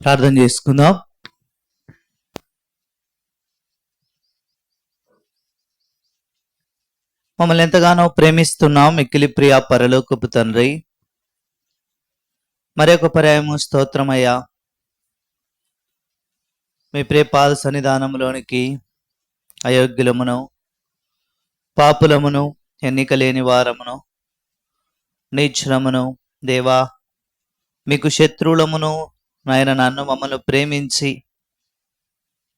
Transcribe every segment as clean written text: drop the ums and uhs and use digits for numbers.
ప్రార్థన చేసుకుందాం. మమ్మల్ని ఎంతగానో ప్రేమిస్తున్నాం మిక్కిలి ప్రియ పరలోకపు తండ్రి, మరొక పర్యాయము స్తోత్రమయ్యా. మీ ప్రియ పాద సన్నిధానంలోనికి అయోగ్యులమును, పాపులమును, ఎన్నిక లేని వారమును, నీచులమును, దేవా మీకు శత్రువులమును నాయన నన్ను మమ్మల్ని ప్రేమించి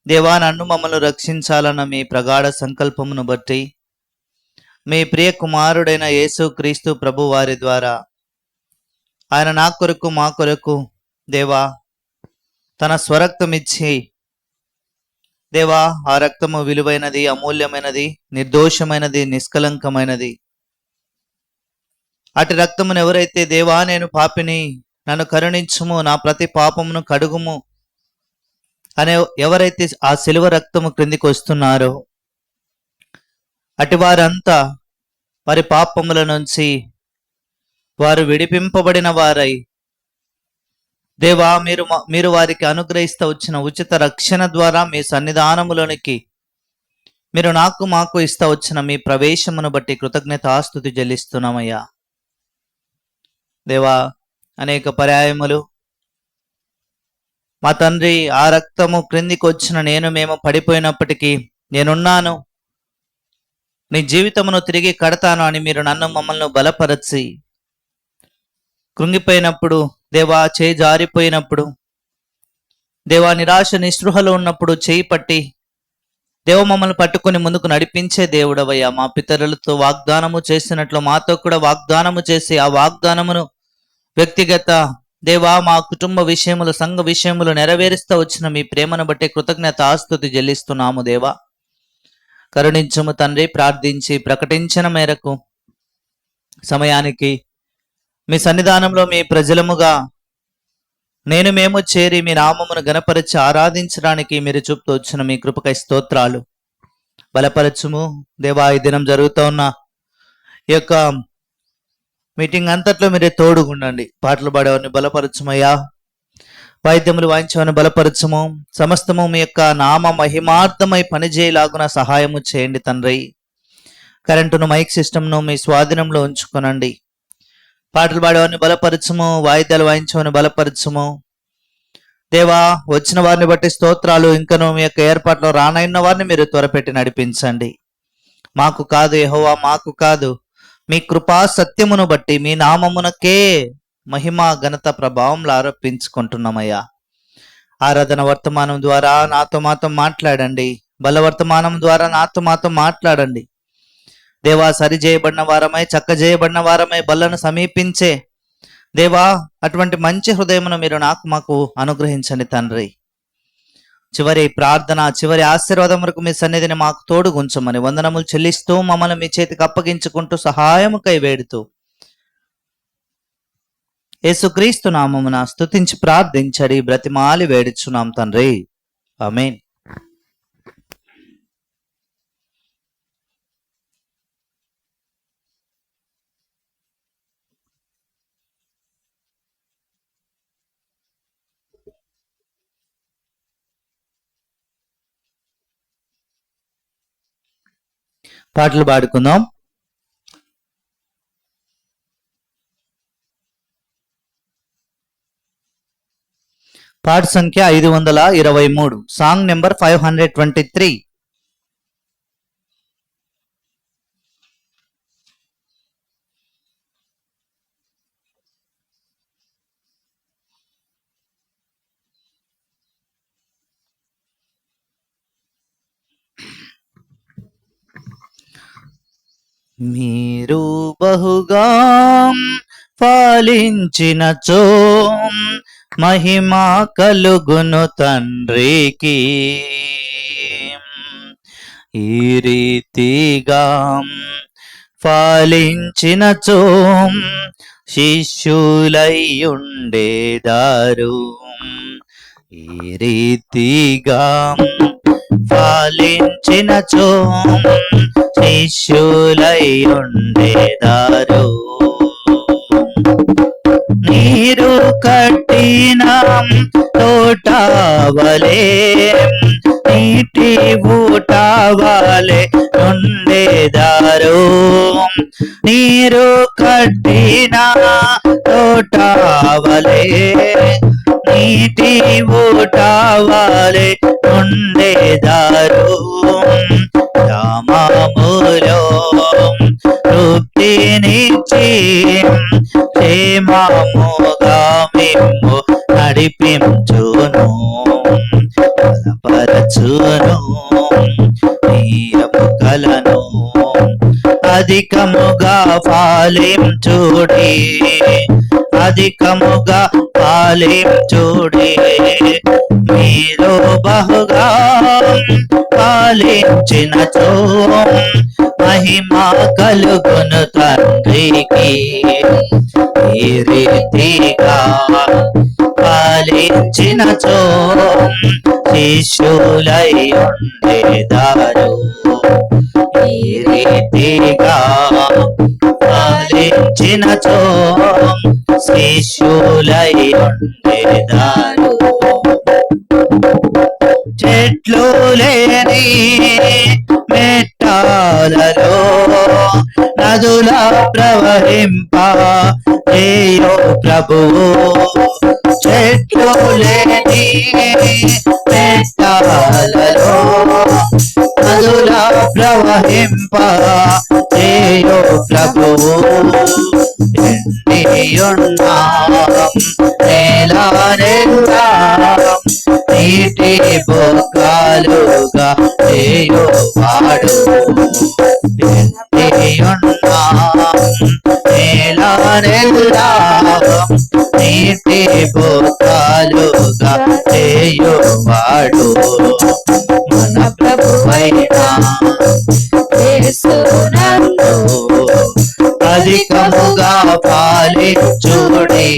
దేవా నన్ను మమ్మల్ని రక్షించాలన్న మీ ప్రగాఢ సంకల్పమును బట్టి మీ ప్రియ కుమారుడైన యేసు క్రీస్తు ప్రభు వారి ద్వారా ఆయన నా కొరకు మా కొరకు దేవా తన స్వరక్తమిచ్చి దేవా ఆ రక్తము విలువైనది, అమూల్యమైనది, నిర్దోషమైనది, నిష్కలంకమైనది. అటు రక్తమును ఎవరైతే దేవా నేను పాపిని నన్ను కరుణించుము, నా ప్రతి పాపమును కడుగుము అనే ఎవరైతే ఆ శిలువ రక్తము క్రిందికి వస్తున్నారో అటు వారంతా వారి పాపముల నుంచి వారు విడిపింపబడిన వారై దేవా మీరు వారికి అనుగ్రహిస్తూ వచ్చిన ఉచిత రక్షణ ద్వారా మీ సన్నిధానములోనికి మీరు నాకు మాకు ఇస్తూ వచ్చిన మీ ప్రవేశమును బట్టి కృతజ్ఞతాస్తుతి చెల్లిస్తున్నామయ్యా. దేవా అనేక పర్యాయములు మా తండ్రి ఆ రక్తము క్రిందికి వచ్చిన మేము పడిపోయినప్పటికీ నేనున్నాను, నీ జీవితమును తిరిగి కడతాను అని మీరు నన్ను మమ్మల్ని బలపరచి కృంగిపోయినప్పుడు దేవా, చేయి జారిపోయినప్పుడు దేవా, నిరాశ నిస్పృహలో ఉన్నప్పుడు చేయి పట్టి దేవ మమ్మల్ని పట్టుకొని ముందుకు నడిపించే దేవుడవయ్యా. మా పితరులతో వాగ్దానము చేసినట్లు మాతో కూడా వాగ్దానము చేసి ఆ వాగ్దానమును వ్యక్తిగత దేవా మా కుటుంబ విషయములు, సంఘ విషయములు నెరవేరుస్తూ వచ్చిన మీ ప్రేమను బట్టి కృతజ్ఞత ఆస్తుతి చెల్లిస్తున్నాము. దేవా కరుణించము తండ్రి. ప్రార్థించి ప్రకటించిన మేరకు సమయానికి మీ సన్నిధానంలో మీ ప్రజలముగా మేము చేరి మీ నామమును గణపరిచి ఆరాధించడానికి మీరు చూపుతూ వచ్చిన మీ కృపకై స్తోత్రాలు. బలపరచుము దేవా. ఈ దినం జరుగుతూ ఉన్న ఈ యొక్క మీటింగ్ అంతట్లో మీరే తోడుగుండండి. పాటలు పాడేవారిని బలపరచుమయ్యా, వాయిద్యములు వాయించేవారిని బలపరచుము. సమస్తము మీ యొక్క నామ మహిమార్థమై పనిచేయలాగున సహాయము చేయండి తండ్రి. కరెంటును, మైక్ సిస్టమ్ను మీ స్వాధీనంలో ఉంచుకొనండి. పాటలు పాడేవారిని బలపరచుము, వాయిద్యాలు వాయించేవారిని బలపరచుము. దేవా వచ్చిన వారిని బట్టి స్తోత్రాలు. ఇంకను మీ యొక్క ఏర్పాట్లో రానైన వారిని మీరు త్వరపెట్టి నడిపించండి. మాకు కాదు యెహోవా, మాకు కాదు, మీ కృపా సత్యమును బట్టి మీ నామమునకే మహిమ ఘనత ప్రభావంలో ఆరోపించుకుంటున్నామయ్యా. ఆరాధన వర్తమానం ద్వారా నాతో మాతో మాట్లాడండి. బలవర్తమానం ద్వారా నాతో మాతో మాట్లాడండి. దేవా సరి చేయబడిన వారమై, చక్క చేయబడిన వారమై బల్లను సమీపించే దేవా అటువంటి మంచి హృదయమును మీరు నాకు మాకు అనుగ్రహించండి తండ్రి. చివరి ప్రార్థన, చివరి ఆశీర్వాదం వరకు మీ సన్నిధిని మాకు తోడుగుంచమని వందనములు చెల్లిస్తూ మమ్మల్ని మీ చేతికి అప్పగించుకుంటూ సహాయముకై వేడుతూ యేసుక్రీస్తు నామమున స్తుతించి ప్రార్థించడి బ్రతిమాలి వేడుచున్నాం తండ్రి. ఆమేన్. పాటలు పాడుకుందాం. పాట సంఖ్య 523, సాంగ్ నెంబర్ 523. మీరు బహుగా ఫలించినచో మహిమా కలుగును తండ్రికి. ఈ రీతిగా ఫలించినచో శిష్యులై ఉండేదారు. ఈ రీతిగా ఫలించినచో శిష్యులై ఉండేదారు. నీరు కట్టిన తోట ఊటావలే నీటి ఊటావలే ఉండేదారు నీరు కట్టిన తోటావలే నీటి ఊటావలే ఉండేదారు రామములో తృప్తినిచ్చి క్షేమముగా మిమ్ము నడిపించును బలపరచును నీ ఎముకలను అధికముగా ఫలించుడి అధికముగా ఫలించుడి మీరు బహుగా ఫలించినచో మహిమ కలుగును తండ్రికి ఈ రీతిగా ఫలించినచో శిష్యులై ఉండేదారు ఈ రీతిగా ఫలించినచో శిష్యులై ఉండేదారు చెట్లు లేని మెట్టాలలో నదుల ప్రవహింప చేయో ప్రభువు చెట్లు లేని మెట్టాలలో నదుల ప్రవహింప చేయో ప్రభువు ఎండియున్నా నేల నిండా నీటి బొక్కలుగా చేయువాడు ఎండియున్నా నేల నిండా నీటి బొక్కలుగా చేయువాడు మన ప్రభువైన యేసునందు అధికముగా ఫలించుడి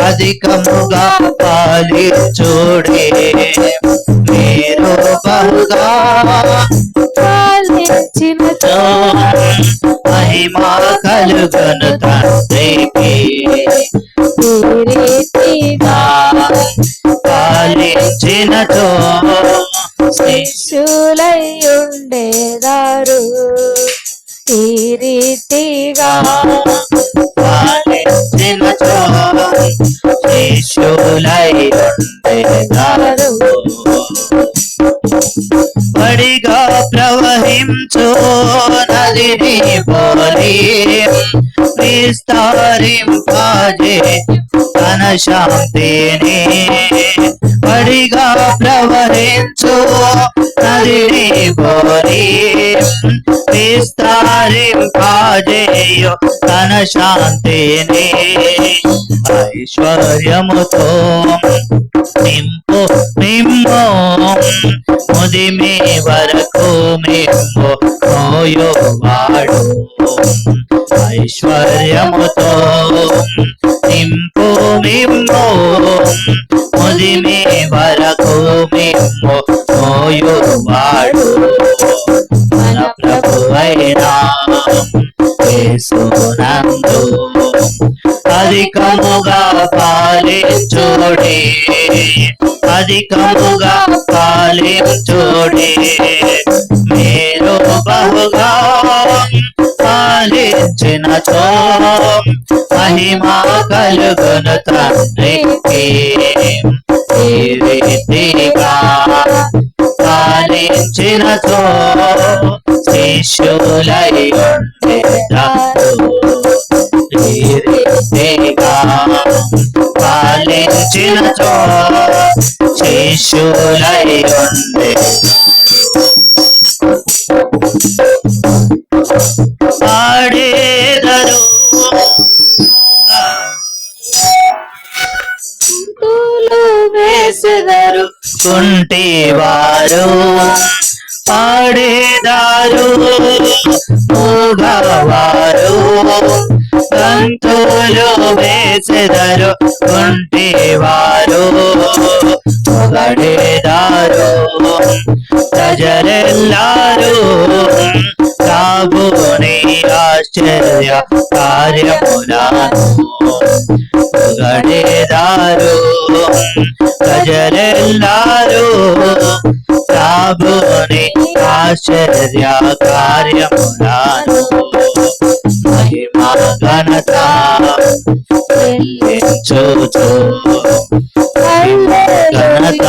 అధికముగా ఫలించుడి మీరు బహుగా ఫలించినచో మహిమ కలుగును తండ్రికి ఈ రీతిగా ఫలించినచో శిష్యులై ఉండేదారు ఈ రీతిగా ఫలించినచో శిష్యులై ఉండేదారు బడిగా ప్రవహించు నదిని పోలి విస్తరింపజే తన శాంతిని బడిగా ప్రవహించు నదిని పోలి విస్తరింపజేయు తన శాంతిని ఐశ్వర్యముతో నింపు మిమ్ము ముదిమి వరకు మిమ్ము మోయువాడు ఐశ్వర్యముతో నింపు మిమ్ము ముదిమి వరకు మిమ్ము మోయువాడు మన ప్రభువైన యేసునందు అధికముగా ఫలించుడి అధికముగా ఫలించుడి మీరు బహుగా ఫలించినచో మహిమ కలుగును తండ్రికి ఈ రీతిగా ఫలించినచో శిష్యులై ఉండేదారు ఈ రీతిగా ఫలించినచో శిష్యులై పాడేదరు వేసెదరు కుంటివారు పాడేదారు మూగవారు గంతులు వేసెదరు కుంటివారు పొగడేదారు ప్రజలెల్లారు కాబోని ఆశ్చర్య కార్యములను పొగడేదారు ప్రజ ప్రభుని ఆశ్చర్య కార్యములను మహిమ ఘనత చెల్లించుచు ఘనత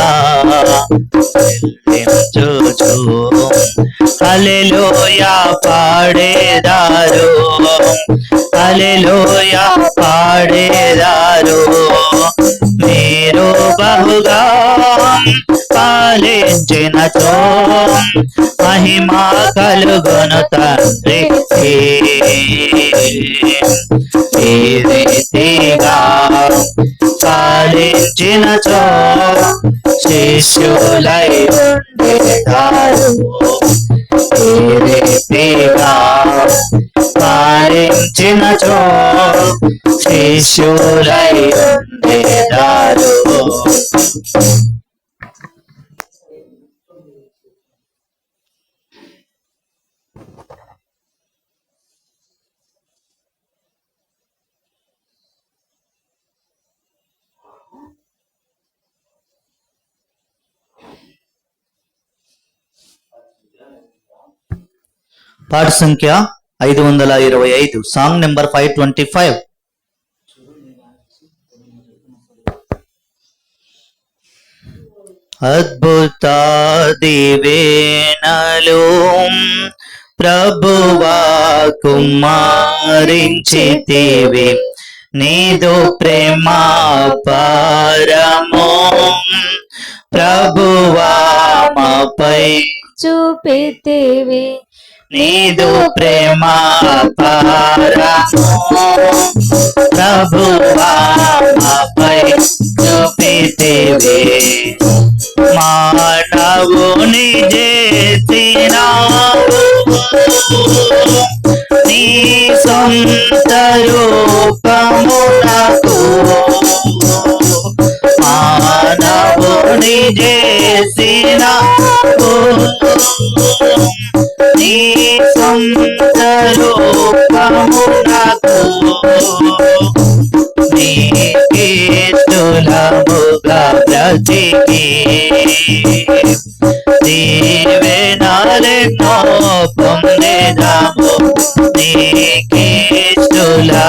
చెల్లించుచు హల్లెలూయా పాడేదారు హల్లెలూయా పాడేదారు మీరు బహుగా పాలించినచో మహిమా కలుగును తండ్రి ఈ రీతిగా పాలించినచో శిష్యులై ఉండేదారు ఈ రీతిగా పాలించినచో శిష్యులై ఉండేదారు. పాట సంఖ్య 525, సాంగ్ నెంబర్ 525. అద్భుత దివేనలు ప్రభువా కుమారించితివి నీదు ప్రేమ పారము ప్రభువా మాపై చూపితివి నీదు ప్రేమ పారము ప్రభువా మాపై చూపితివి మానవుని చేసినావు నీ సొంత రూపమునకు మానవుని చేసినావు నీ సొంత రూపమునకు నీకిష్టముగా బ్రతికి దీవెనలెన్నో పొందెదము నీకిష్టముగా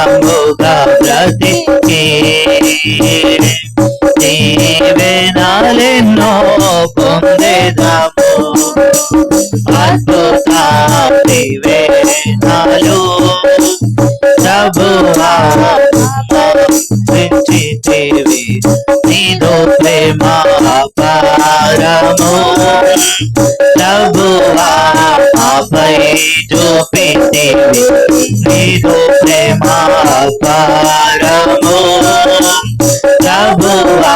బ్రతికి దీవెనలెన్నో పొందెదము అద్భుత దీవెనలు ప్రభువా పెంచితివి నీదు ప్రేమ పారము ప్రభువా మాపై చూపితివి నీదు ప్రేమ పారము ప్రభువా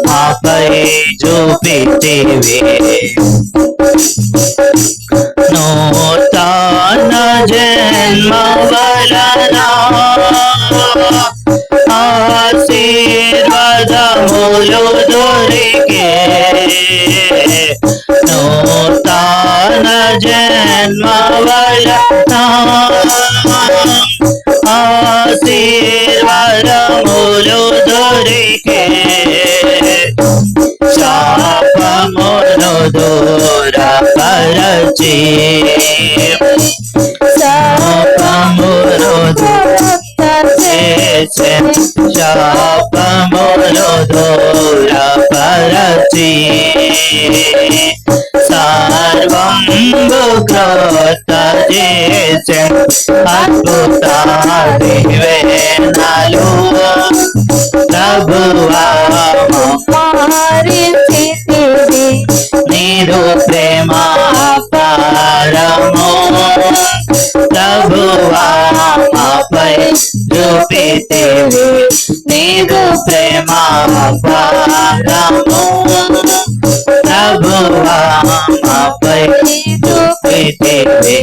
మాపై చూపితివి నూతన జన్మ వలన ఆశీర్వాదములు దొరికే నూతన జన్మ వలన ఆశీర్వాదములు దొరికే శాపమును దూరపరచి శాపమును శాపమును దూరపరచి సర్వంబు క్రోత చేసే అద్భుత దివేనలు ప్రభువా మారించితివి నీదు ప్రేమ పారము ప్రభువా మాపై చూపితివి నీదు ప్రేమ పారము ప్రభువా మాపై చూపితివి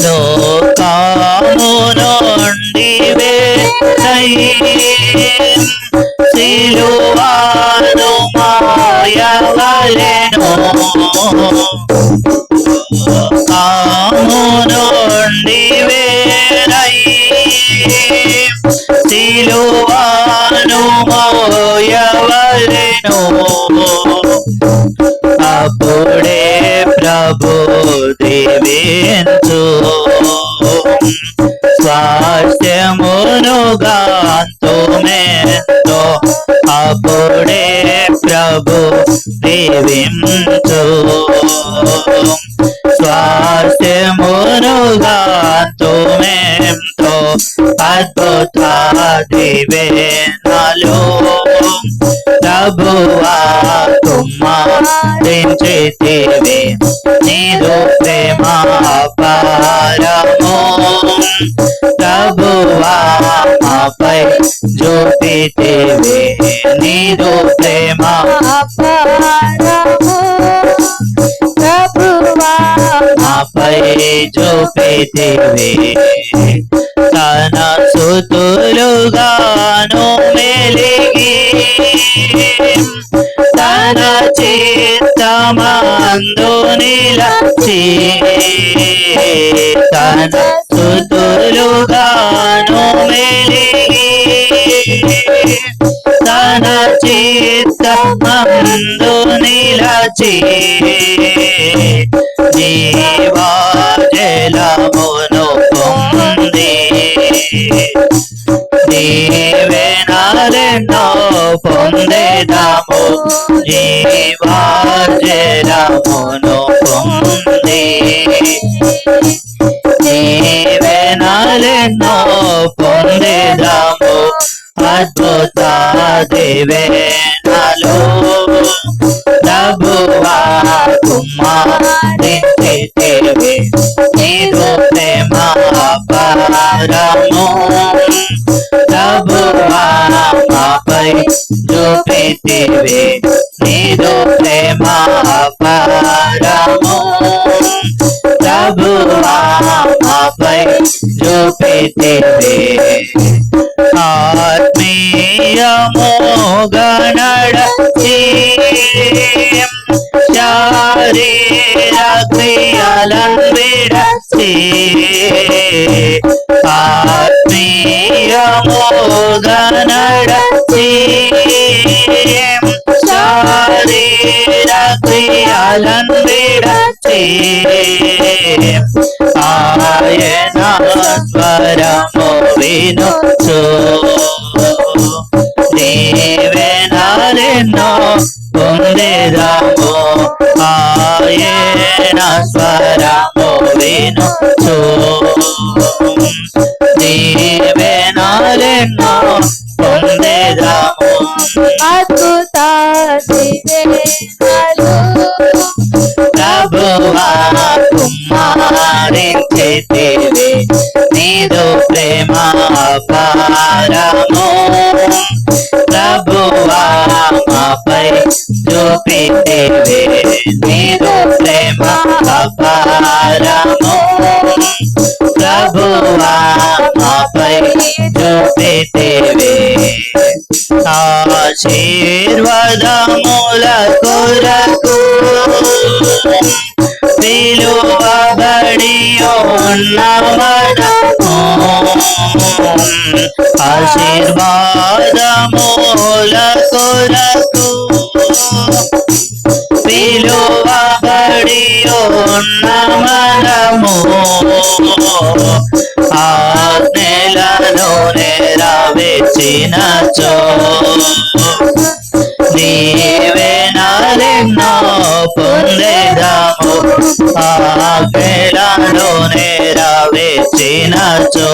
లోకము నుండి వేరై సిలువను మాయవలెను లోకము నుండి వేరై సిలువను మాయవలెను ప్రభు దీవించు స్వాస్థ్యమునుగా తుమెంతో అప్పుడే ప్రభు దీవించు స్వాస్థ్యమునుగా తుమెంతో అద్భుత దీవెనలు ప్రభువా కుమ్మరించితివి నీదు ప్రేమ అపారము ప్రభువా మాపై చూపితివి నీదు ప్రేమ అపారము ప్రభువా మాపై చూపితివి తన సుతులుగాను మెలిగి తన చిత్తమందు నిలచి తన సుతులుగాను మెలిగి తన చిత్తమందు నిలచి జీవజలమును పొంది దీవెనలెన్నో పొందేదాము జీవజలమును పొంది దీవెనలెన్నో పొందేదాము అద్భుత దీవెనలు ప్రభువా కుమ్మరించితివి నీదు ప్రేమ అపారము ప్రభువా మాపై చూపితివి నీదు ప్రేమ అపారము ప్రభువా మాపై చూపితివి ఆత్మీయముగా నడచి శారీర క్రియలను విడచి ఆత్మీయముగా నడచి శారీర క్రియలను విడచి ఆయన స్వరము వినుచు దీవెనలెన్నో పొందేదాము ఆయన స్వరము వినుచు దీవెనలెన్నో పొందేదాము అద్భుత దీవెనలు ప్రభువా కుమ్మరించితివి నీదు ప్రేమ అపారము ప్రభువా మాపై చూపితివి నీదు ప్రేమ అపారము ప్రభువా మాపై చూపితివి ఆశీర్వాదముల కొరకు పిలువబడి ఉన్నవనము ఆశీర్వాదముల కొరకు పిలువబడి ఉన్నవనము ఆజ్ఞలను నెరవేర్చినచో దీవెనలెన్నో పొందేదాము ఆజ్ఞలను నెరవేర్చినచో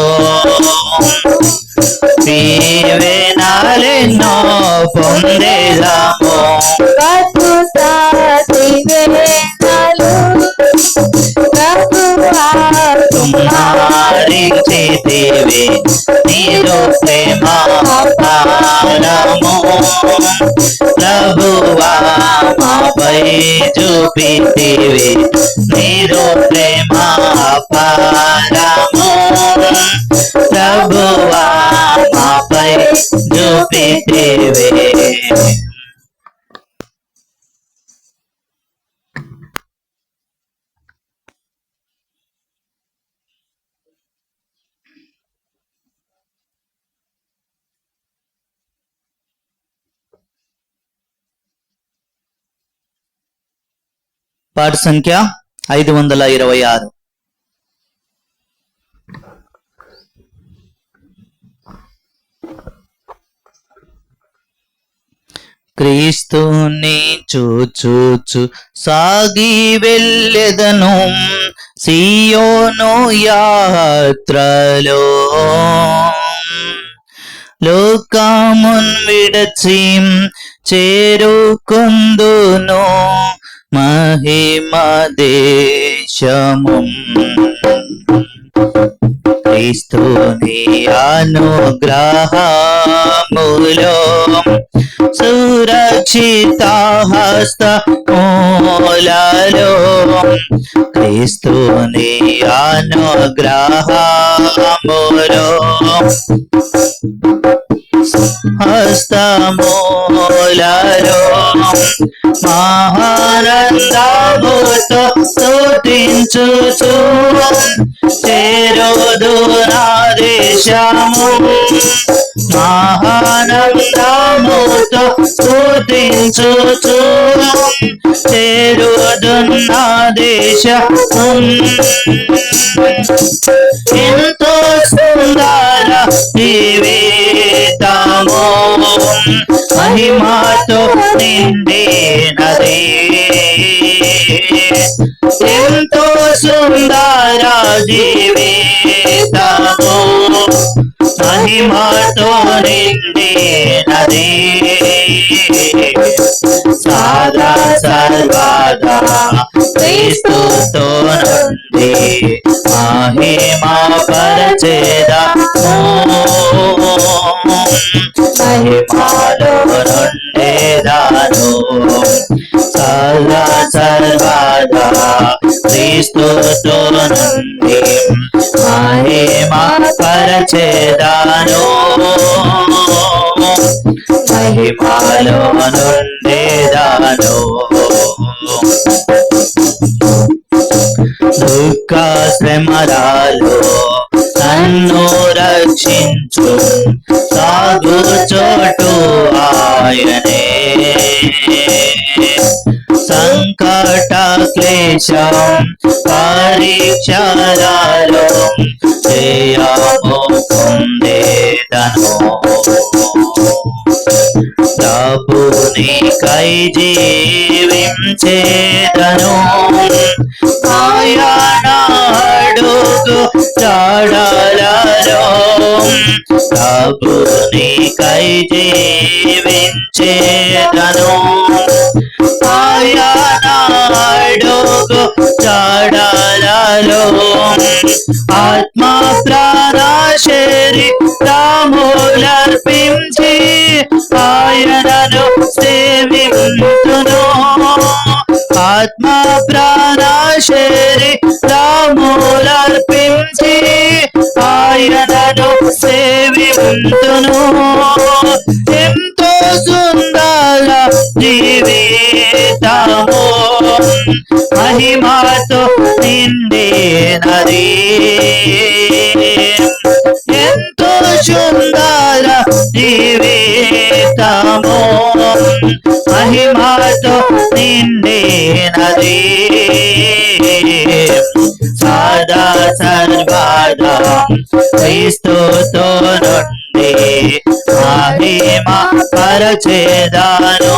దీవెనలెన్నో పొందేదాము అద్భుత దీవెనలు ప్రభువా కుమ్మరించితివి నీదు ప్రేమ అపారము ప్రభువా మాపై చూపితివి నీదు ప్రేమ అపారము ప్రభువా మాపై చూపితివి పాట సంఖ్య 526. క్రీస్తుని చూచూచు సాగి వెళ్ళెదను సియోను యాత్రలో, లోకమున్ విడచి చేరుకుందును మహిమ దేశము. క్రీస్తుని అనుగ్రహములో సురక్షిత హస్తములలో, క్రీస్తుని అనుగ్రహములో హస్తములలో మహానందముతో స్తుతించుచు చేరుదు నా దేశము. మహానందముతో స్తుతించుచు చేరుదు నా దేశము. ఎంతో సుందర జీవితము మహిమతో నిండినది, ఎంతో సుందర జీవితము మహిమతో నిండినది. సదా సర్వదా క్రీస్తుతో నుండి మహిమ పరచెదము, మహిమలో నుండెదను. సదా సర్వదా క్రీస్తుతో నుండి మహిమ పరచెదను, మహిమలో నుండెదను. దుఃఖ శ్రమరాలు నన్ను రక్షించు సాగు చోటు ఆయనే, సంకట క్లేశం పరీక్షలలో జయము పొందేదను. ప్రభునికై జీవించేదను, ఆయన అడుగు జాడలలో. ప్రభునికై జీవించేదను, ఆయన అడుగు జాడలలో. ఆత్మ ప్రాణ శరీరములర్పించి ఆయనను సేవింతును. ఆత్మ ప్రాణ శరీరములర్పించి ఆయనను సేవింతును. ఎంతో సుందర జీవితము మహిమతో నిండినది, ఎంతో సుందర జీవితము మహిమతో నిండినది. సదా సర్వదా క్రీస్తుతో నుండి మహిమ పరచెదను,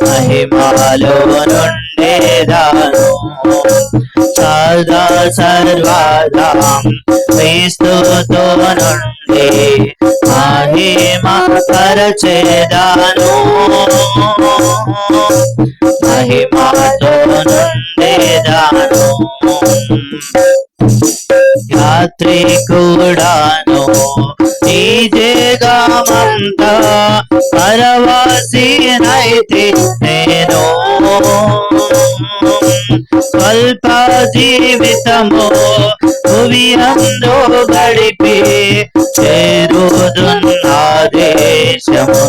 మహిమలో నుండెదను. సదా సర్వదా క్రీస్తుతో నుండి మహిమ పరచెదను, మహిమతో నుండెదను. యాత్రికుడాను ఈ జగమంతా పరవాసినైతే నేను, స్వల్ప జీవితము భువి అందు గడిపి చేరుదున్నా దేశము.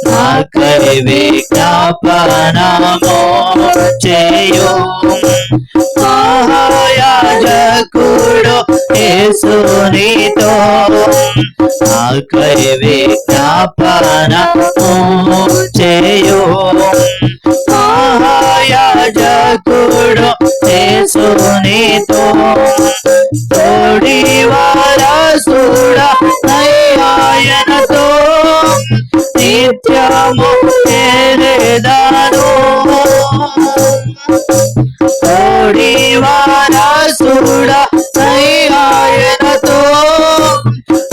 నాకై విజ్ఞాపనము చేయు మహాయాజకుడు యేసునితో, నాకై విజ్ఞాపనము చేయు కూడు చేసునితో తోడి వారసుడ ఆయనతో నిత్యము చేరేదాను తోడి వారసుడ ఆయనతో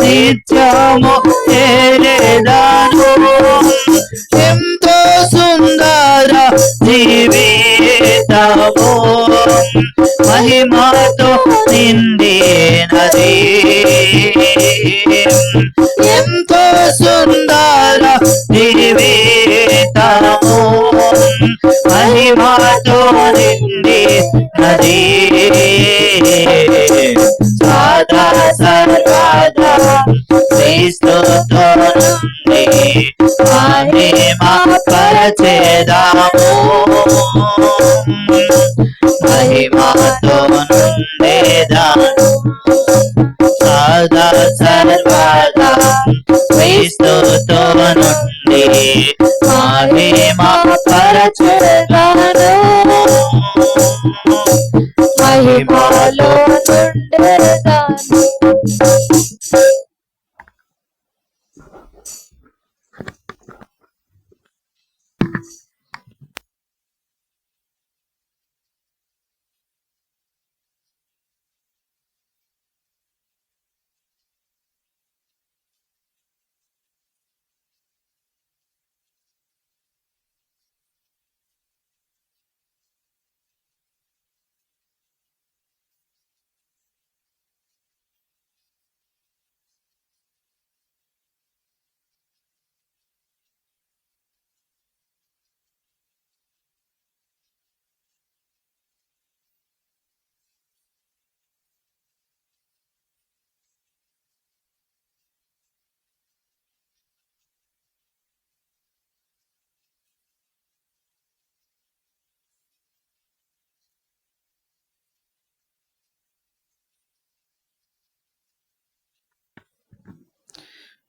నిత్యము చేరేదాను ఎంతో సుందర జీవితము మహిమతో నిండినది ఎంతో సుందర జీవితము మహిమతో నిండినది సదా సర్వదా క్రీస్తుతో నుండి మహిమ పరచెదాము మహిమతో నుండేదాను సదా సర్వదా క్రీస్తుతో నుండి మహిమ పరచెదాను మహిమలో నుండెదాను.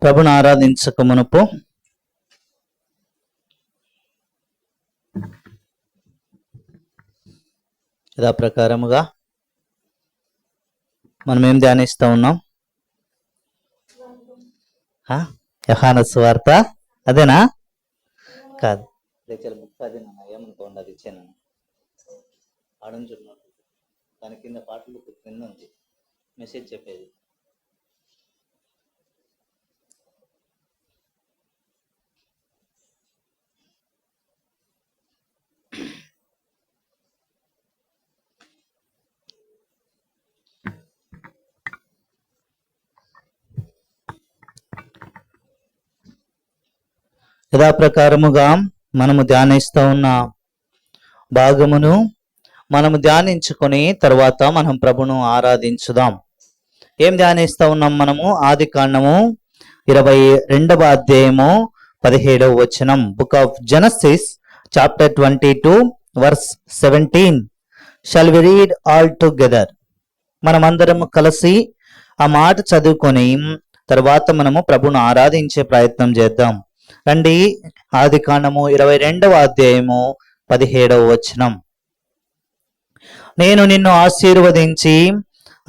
ప్రభుని ఆరాధించక మునుపు యథాప్రకారముగా మనం ఏం ధ్యానిస్తూ ఉన్నాం? యోహాను సువార్త అదేనా? కాదు, ఏమనుకోండి, అది ఇచ్చాను ఆడంచున్నాను. దాని కింద పాటలు కింద ఉంది మెసేజ్ చెప్పేది. యథాప్రకారముగా మనము ధ్యానిస్తూ ఉన్న భాగమును మనము ధ్యానించుకొని తర్వాత మనం ప్రభును ఆరాధించుదాం. ఏం ధ్యానిస్తూ ఉన్నాం మనము? ఆది కాండము 22వ అధ్యాయము 17వ వచనం. Book of Genesis chapter 22 verse 17. Shall we read all together? మనమందరము కలిసి ఆ మాట చదువుకొని తర్వాత మనము ప్రభును ఆరాధించే ప్రయత్నం చేద్దాం. రండి, ఆది కాండము 22వ అధ్యాయము 17వ వచనం. నేను నిన్ను ఆశీర్వదించి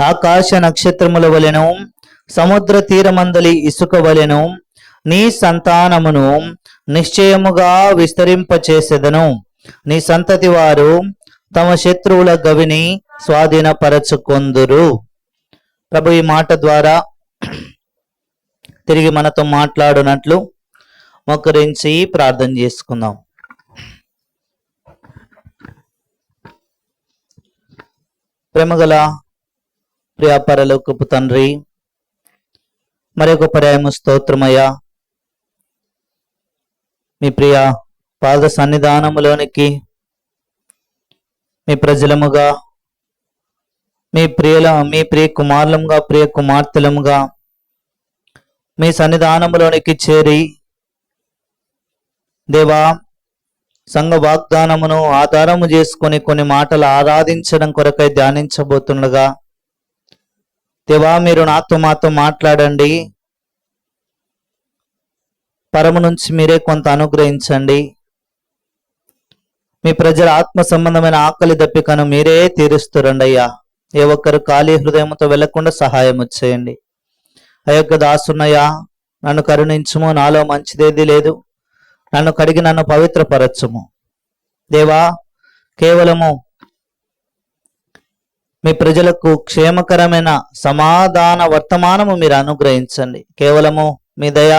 ఆకాశ నక్షత్రముల వలెను సముద్ర తీరమందలి ఇసుక వలెను నీ సంతానమును నిశ్చయముగా విస్తరింపచేసెదను. నీ సంతతి వారు తమ శత్రువుల గవిని స్వాధీనపరచుకొందురు. ప్రభు ఈ మాట ద్వారా తిరిగి మనతో మాట్లాడునట్లు మోకరించి ప్రార్థన చేసుకుందాం. ప్రేమగల ప్రియ పరలోకపు తండ్రి, మరొక పర్యాయము స్తోత్రమయ్యా. మీ ప్రియ పాద సన్నిధానములోనికి మీ ప్రజలముగా, మీ ప్రియ కుమారులముగా, ప్రియ కుమార్తెలముగా మీ సన్నిధానములోనికి చేరి దేవా, సంఘ వాగ్దానమును ఆధారము చేసుకొని కొన్ని మాటలు ఆరాధించడం కొరకై ధ్యానించబోతుండగా దేవా, మీరు మాతో మాట్లాడండి. పరము నుంచి మీరే కొంత అనుగ్రహించండి. మీ ప్రజల ఆత్మ సంబంధమైన ఆకలి దప్పికను మీరే తీరుస్తురండి అయ్యా. ఏ ఒక్కరు ఖాళీ హృదయంతో వెళ్లకుండా సహాయం చేయండి. అయ్యొక్క దాసున్నయ్యా, నన్ను కరుణించుము, నాలో మంచిదేది లేదు, నన్ను కడిగి నన్ను పవిత్రపరచుము. దేవా, కేవలము మీ ప్రజలకు క్షేమకరమైన సమాధాన వర్తమానము మీరు అనుగ్రహించండి. కేవలము మీ దయ,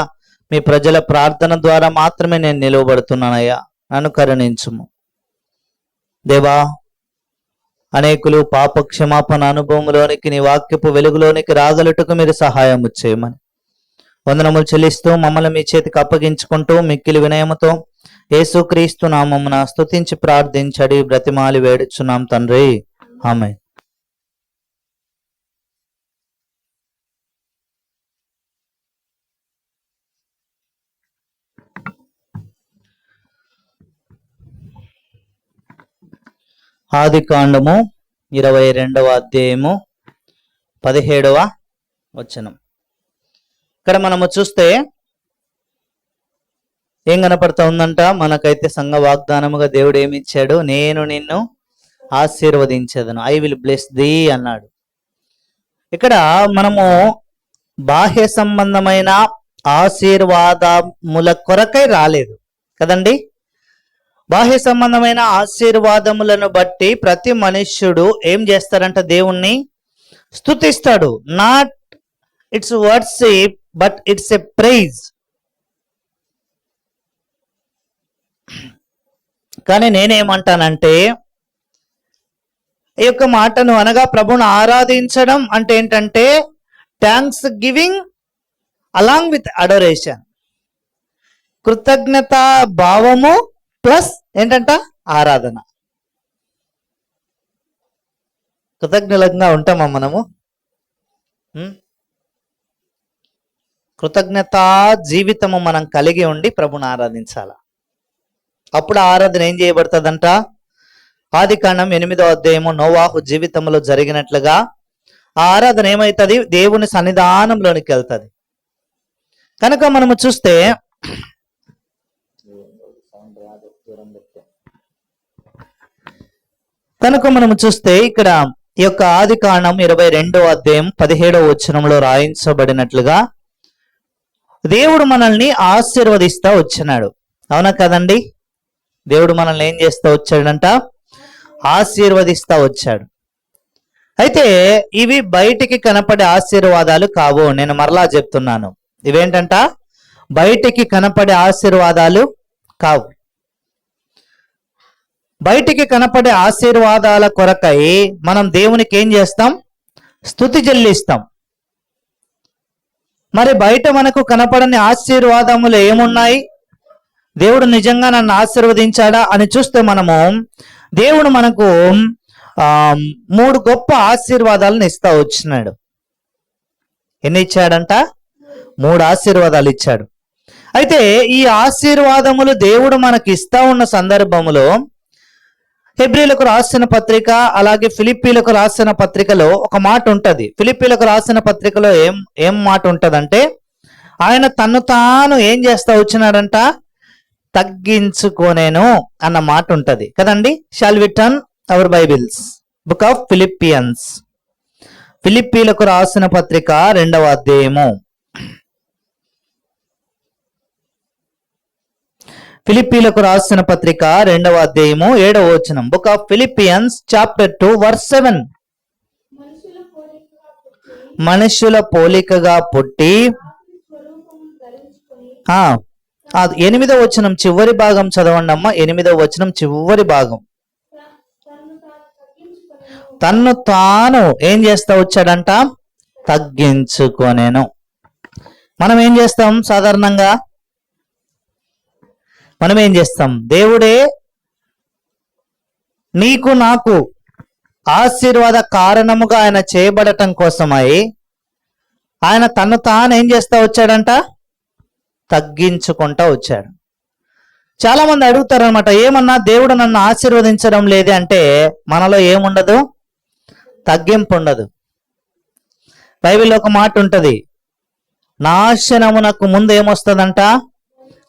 మీ ప్రజల ప్రార్థన ద్వారా మాత్రమే నేను నిలువబడుతున్నానయ్యా. నన్ను కరుణించుము దేవా. అనేకులు పాప క్షమాపణ అనుభవంలోనికి, నీ వాక్యపు వెలుగులోనికి రాగలుటకు మీరు సహాయం చేయమని వందనములు చెల్లిస్తూ మమ్మల్ని మీ చేతికి అప్పగించుకుంటూ మిక్కిలి వినయముతో యేసుక్రీస్తు నామమున స్తుతించి ప్రార్థించడి బ్రతిమాలి వేడుచున్నాం తండ్రి, ఆమేన్. ఆది కాండము 22వ అధ్యాయము 17వ వచనం. ఇక్కడ మనము చూస్తే ఏం కనపడతా ఉందంట? మనకైతే సంఘ వాగ్దానముగా దేవుడు ఏమి ఇచ్చాడు? నేను నిన్ను ఆశీర్వదించేదను, ఐ విల్ బ్లెస్ థీ అన్నాడు. ఇక్కడ మనము బాహ్య సంబంధమైన ఆశీర్వాదముల కొరకై రాలేదు కదండి. బాహ్య సంబంధమైన ఆశీర్వాదములను బట్టి ప్రతి మనుష్యుడు ఏం చేస్తారంట? దేవుణ్ణి స్తుతిస్తాడు. Not it's worship but it's a praise. కానీ నేనేమంటానంటే, ఈ యొక్క మాటను అనగా ప్రభువును ఆరాధించడం అంటే ఏంటంటే thanks giving along with adoration. కృతజ్ఞత భావము ప్లస్ ఏంటంట? ఆరాధన. కృతజ్ఞతంగా ఉంటామా మనము? కృతజ్ఞత జీవితము మనం కలిగి ఉండి ప్రభుని ఆరాధించాల. అప్పుడు ఆరాధన ఏం చేయబడుతుందంట? ఆది కాండం 8వ అధ్యాయము నోవాహు జీవితంలో జరిగినట్లుగా ఆ ఆరాధన ఏమవుతుంది? దేవుని సన్నిధానంలోనికి వెళ్తుంది. కనుక మనము చూస్తే ఇక్కడ ఈ యొక్క ఆది కాండం 22వ అధ్యాయం 17వ వచనంలో రాయించబడినట్లుగా దేవుడు మనల్ని ఆశీర్వదిస్తా వచ్చినాడు. అవునా కదండి? దేవుడు మనల్ని ఏం చేస్తా వచ్చాడంట? ఆశీర్వదిస్తా వచ్చాడు. అయితే ఇవి బయటికి కనపడే ఆశీర్వాదాలు కావు. నేను మరలా చెప్తున్నాను, ఇవేంటంట? బయటికి కనపడే ఆశీర్వాదాలు కావు. బయటికి కనపడే ఆశీర్వాదాల కొరకై మనం దేవునికి ఏం చేస్తాం? స్తుతి చెల్లిస్తాం. మరి బయట మనకు కనపడని ఆశీర్వాదములు ఏమున్నాయి? దేవుడు నిజంగా నన్ను ఆశీర్వదించాడా అని చూస్తే మనము దేవుడు మనకు 3 గొప్ప ఆశీర్వాదాలను ఇస్తా వచ్చినాడు. ఎన్ని ఇచ్చాడంట? 3 ఆశీర్వాదాలు ఇచ్చాడు. అయితే ఈ ఆశీర్వాదములు దేవుడు మనకి ఇస్తా ఉన్న సందర్భములో హెబ్రీలకు రాసిన పత్రిక అలాగే ఫిలిప్పీలకు రాసిన పత్రికలో ఒక మాట ఉంటది. ఫిలిప్పీలకు రాసిన పత్రికలో ఏం మాట ఉంటదంటే, ఆయన తన్ను తాను ఏం చేస్తా వచ్చినాడంట? తగ్గించుకోనేను అన్న మాట ఉంటది కదండి. Shall we turn our Bibles book of Philippians, ఫిలిప్పీలకు రాసిన పత్రిక 2వ అధ్యాయము, ఫిలిప్పీలకు రాసిన పత్రిక 2వ అధ్యాయము 7వ వచనం. Book of Philippians chapter 2 verse 7. మనుషుల పోలికగా పుట్టి 8వ వచనం చివరి భాగం చదవండి అమ్మ. 8వ వచనం చివరి భాగం. తన్ను తాను ఏం చేస్తా వచ్చాడంట? తగ్గించుకోనేను. మనం ఏం చేస్తాం సాధారణంగా? మనం ఏం చేస్తాం? దేవుడే నీకు నాకు ఆశీర్వాద కారణముగా ఆయన చేయబడటం కోసమై ఆయన తను తాను ఏం చేస్తా వచ్చాడంట? తగ్గించుకుంటా వచ్చాడు. చాలా మంది అడుగుతారు అనమాట, ఏమన్నా దేవుడు నన్ను ఆశీర్వదించడం లేదే అంటే మనలో ఏముండదు? తగ్గింపు ఉండదు. బైబిల్లో ఒక మాట ఉంటది, నాశనమునకు ముందు ఏమొస్తుందంట?